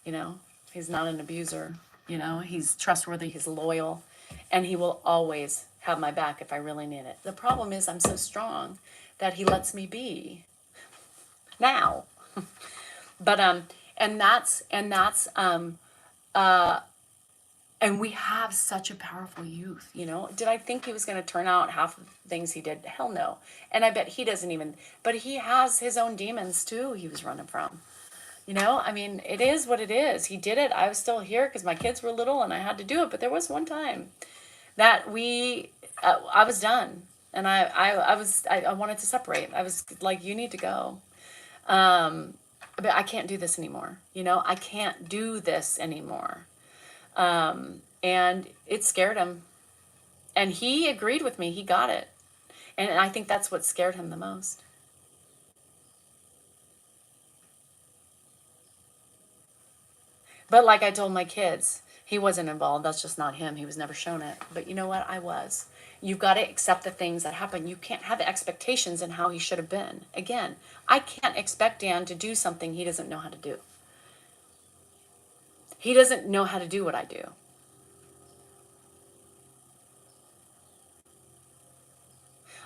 He's not an abuser. He's trustworthy. He's loyal. And he will always have my back if I really need it. The problem is I'm so strong that he lets me be now. But and we have such a powerful youth. Did I think he was going to turn out half of the things he did? Hell no. And I bet he doesn't even, but he has his own demons too he was running from. It is what it is. He did it. I was still here because my kids were little and I had to do it. But there was one time that I was done, and I wanted to separate. I was like, you need to go. But I can't do this anymore. I can't do this anymore. And it scared him, and he agreed with me. He got it. And I think that's what scared him the most. But like I told my kids, he wasn't involved. That's just not him. He was never shown it. But you know what? I was. You've got to accept the things that happen. You can't have expectations in how he should have been. Again, I can't expect Dan to do something he doesn't know how to do. He doesn't know how to do what I do.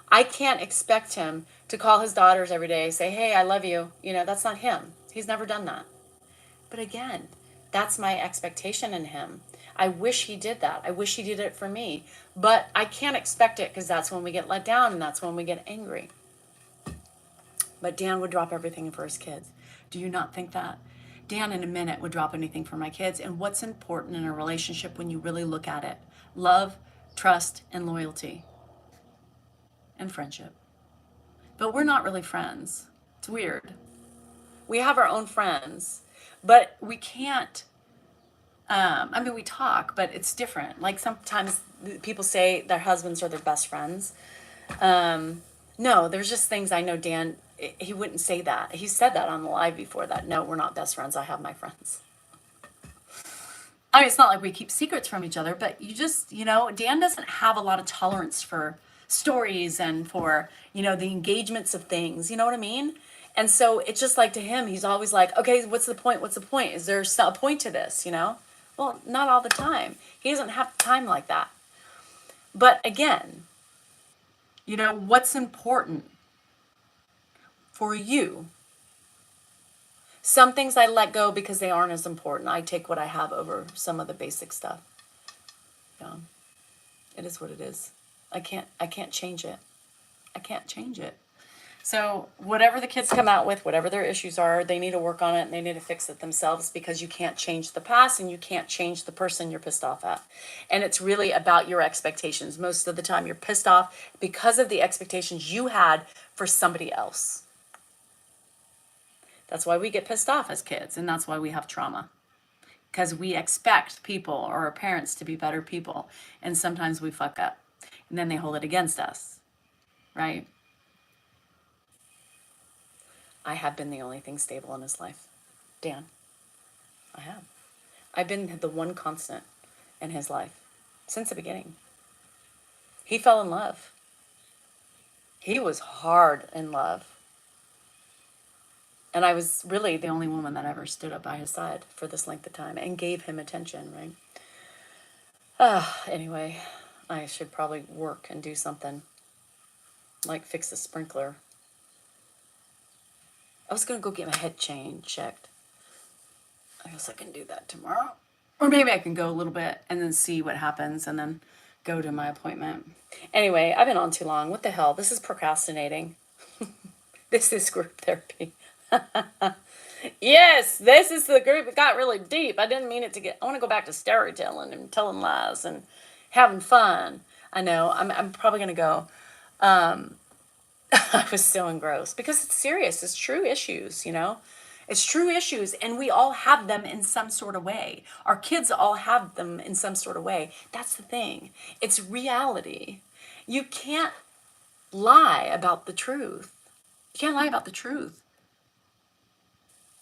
I can't expect him to call his daughters every day, say, hey, I love you. That's not him. He's never done that. But again, that's my expectation in him. I wish he did that. I wish he did it for me. But I can't expect it because that's when we get let down and that's when we get angry. But Dan would drop everything for his kids. Do you not think that? Dan in a minute would drop anything for my kids. And what's important in a relationship when you really look at it? Love, trust, and loyalty. And friendship. But we're not really friends. It's weird. We have our own friends, but we can't, we talk, but it's different. Like sometimes people say their husbands are their best friends. No, there's just things I know Dan, he wouldn't say that. He said that on the live before that. No, we're not best friends. I have my friends. It's not like we keep secrets from each other, but you just, Dan doesn't have a lot of tolerance for stories and for, the engagements of things. You know what I mean? And so it's just like to him, he's always like, okay, what's the point? What's the point? Is there a point to this, you know? Well, not all the time. He doesn't have time like that. But again, you know, what's important for you? Some things I let go because they aren't as important. I take what I have over some of the basic stuff. Yeah. It is what it is. I can't change it. I can't change it. So whatever the kids come out with, whatever their issues are, they need to work on it and they need to fix it themselves, because you can't change the past and you can't change the person you're pissed off at. And it's really about your expectations. Most of the time you're pissed off because of the expectations you had for somebody else. That's why we get pissed off as kids, and that's why we have trauma. Because we expect people or our parents to be better people, and sometimes we fuck up. And then they hold it against us, right? I have been the only thing stable in his life. Dan, I have. I've been the one constant in his life since the beginning. He fell in love. He was hard in love. And I was really the only woman that ever stood up by his side for this length of time and gave him attention, right? Anyway, I should probably work and do something like fix the sprinkler. I was going to go get my head chain checked. I guess I can do that tomorrow. Or maybe I can go a little bit and then see what happens and then go to my appointment. Anyway, I've been on too long. What the hell? This is procrastinating. This is group therapy. Yes, this is the group. It got really deep. I didn't mean it to get... I want to go back to storytelling and telling lies and having fun. I know. I'm probably going to go. I was so engrossed because it's serious. It's true issues, you know? It's true issues, and we all have them in some sort of way. Our kids all have them in some sort of way. That's the thing. It's reality. You can't lie about the truth. You can't lie about the truth.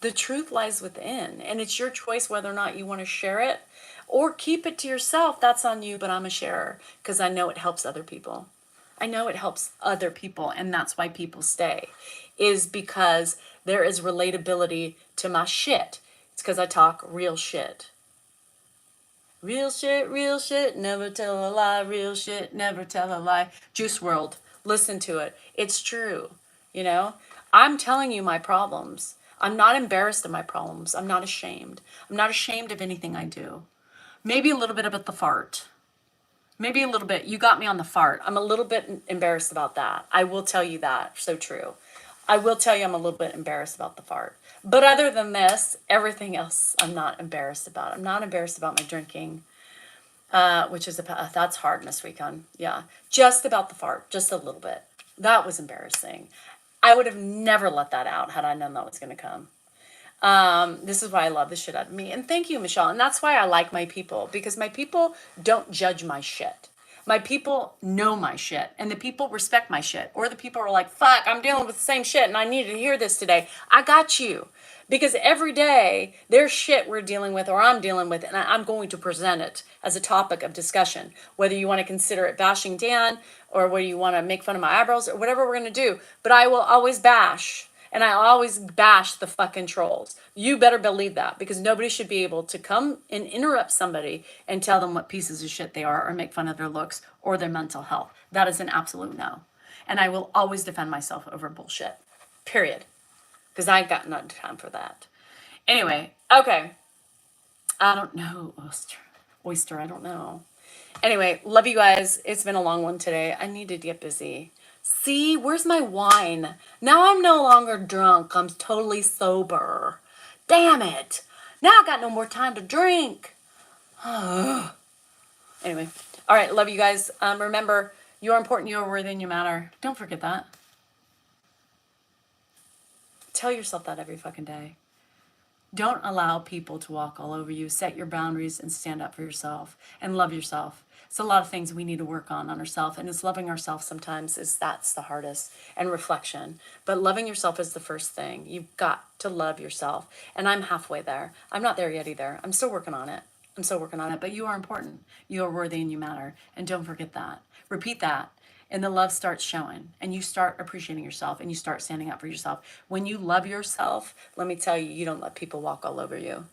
The truth lies within, and it's your choice whether or not you want to share it or keep it to yourself. That's on you, but I'm a sharer because I know it helps other people. I know it helps other people, and that's why people stay, is because there is relatability to my shit. It's because I talk real shit. Real shit, never tell a lie. Real shit, never tell a lie. Juice World, listen to it. It's true, you know? I'm telling you my problems. I'm not embarrassed of my problems. I'm not ashamed. I'm not ashamed of anything I do. Maybe a little bit about the fart. Maybe a little bit. You got me on the fart. I'm a little bit embarrassed about that. I will tell you that. So true. I will tell you I'm a little bit embarrassed about the fart. But other than this, everything else I'm not embarrassed about. I'm not embarrassed about my drinking, which is, that's hard, Miss Recon. Yeah. Just about the fart. Just a little bit. That was embarrassing. I would have never let that out had I known that was going to come. This is why I love the shit out of me. And thank you, Michelle. And that's why I like my people, because my people don't judge my shit. My people know my shit, and the people respect my shit. Or the people are like, fuck, I'm dealing with the same shit and I needed to hear this today. I got you. Because every day there's shit we're dealing with or I'm dealing with, and I'm going to present it as a topic of discussion. Whether you want to consider it bashing Dan, or whether you want to make fun of my eyebrows, or whatever we're going to do. But I will always bash. And I always bash the fucking trolls. You better believe that, because nobody should be able to come and interrupt somebody and tell them what pieces of shit they are or make fun of their looks or their mental health. That is an absolute no. And I will always defend myself over bullshit. Period. Because I got no time for that. Anyway, okay. I don't know. Oyster, I don't know. Anyway, love you guys. It's been a long one today. I need to get busy. See, where's my wine? Now I'm no longer drunk. I'm totally sober. Damn it. Now I got no more time to drink. Anyway, all right, love you guys. Remember, you're important, you're worthy, and you matter. Don't forget that. Tell yourself that every fucking day. Don't allow people to walk all over you. Set your boundaries and stand up for yourself and love yourself. It's a lot of things we need to work on ourselves, and it's loving ourselves sometimes that's the hardest, and reflection. But loving yourself is the first thing. You've got to love yourself, and I'm halfway there. I'm not there yet either. I'm still working on it. But you are important. You are worthy and you matter. And don't forget that. Repeat that. and the love starts showing, and you start appreciating yourself, and you start standing up for yourself. When you love yourself, let me tell you, you don't let people walk all over you.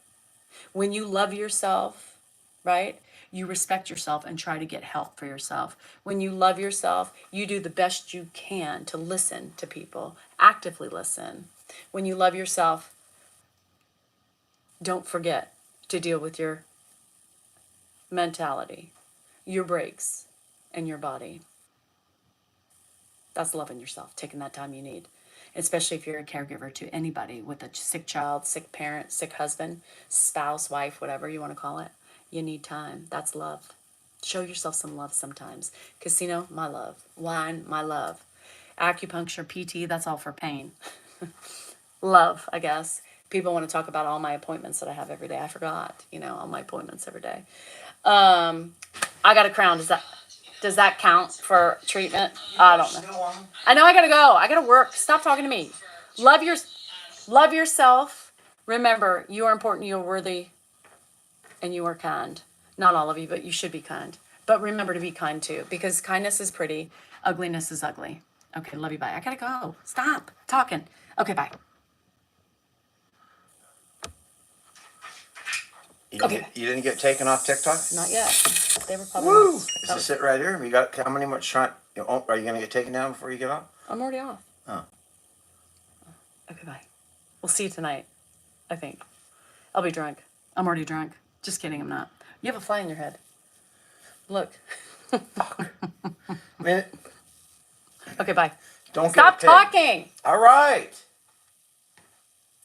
When you love yourself, right, you respect yourself and try to get help for yourself. When you love yourself, you do the best you can to listen to people, actively listen. When you love yourself, don't forget to deal with your mentality, your breaks, and your body. That's loving yourself, taking that time you need. Especially if you're a caregiver to anybody with a sick child, sick parent, sick husband, spouse, wife, whatever you want to call it. You need time. That's love. Show yourself some love sometimes. Casino, my love. Wine, my love. Acupuncture, PT, that's all for pain. Love, I guess. People want to talk about all my appointments that I have every day. I forgot, all my appointments every day. I got a crown. Does that count for treatment? I don't know. I know I gotta go. I gotta work. Stop talking to me. Love yourself. Remember, you are important, you are worthy, and you are kind. Not all of you, but you should be kind. But remember to be kind too, because kindness is pretty, ugliness is ugly. Okay, love you, bye. I gotta go. Stop talking. Okay, bye. You didn't get taken off TikTok? Not yet. They were probably. Woo! Is this it right here? You got how many more are you gonna get taken down before you get off? I'm already off. Oh. Okay, bye. We'll see you tonight, I think. I'll be drunk. I'm already drunk. Just kidding, I'm not. You have a fly in your head. Look. Man, Okay, bye. don't Stop get a pig. talking. All right.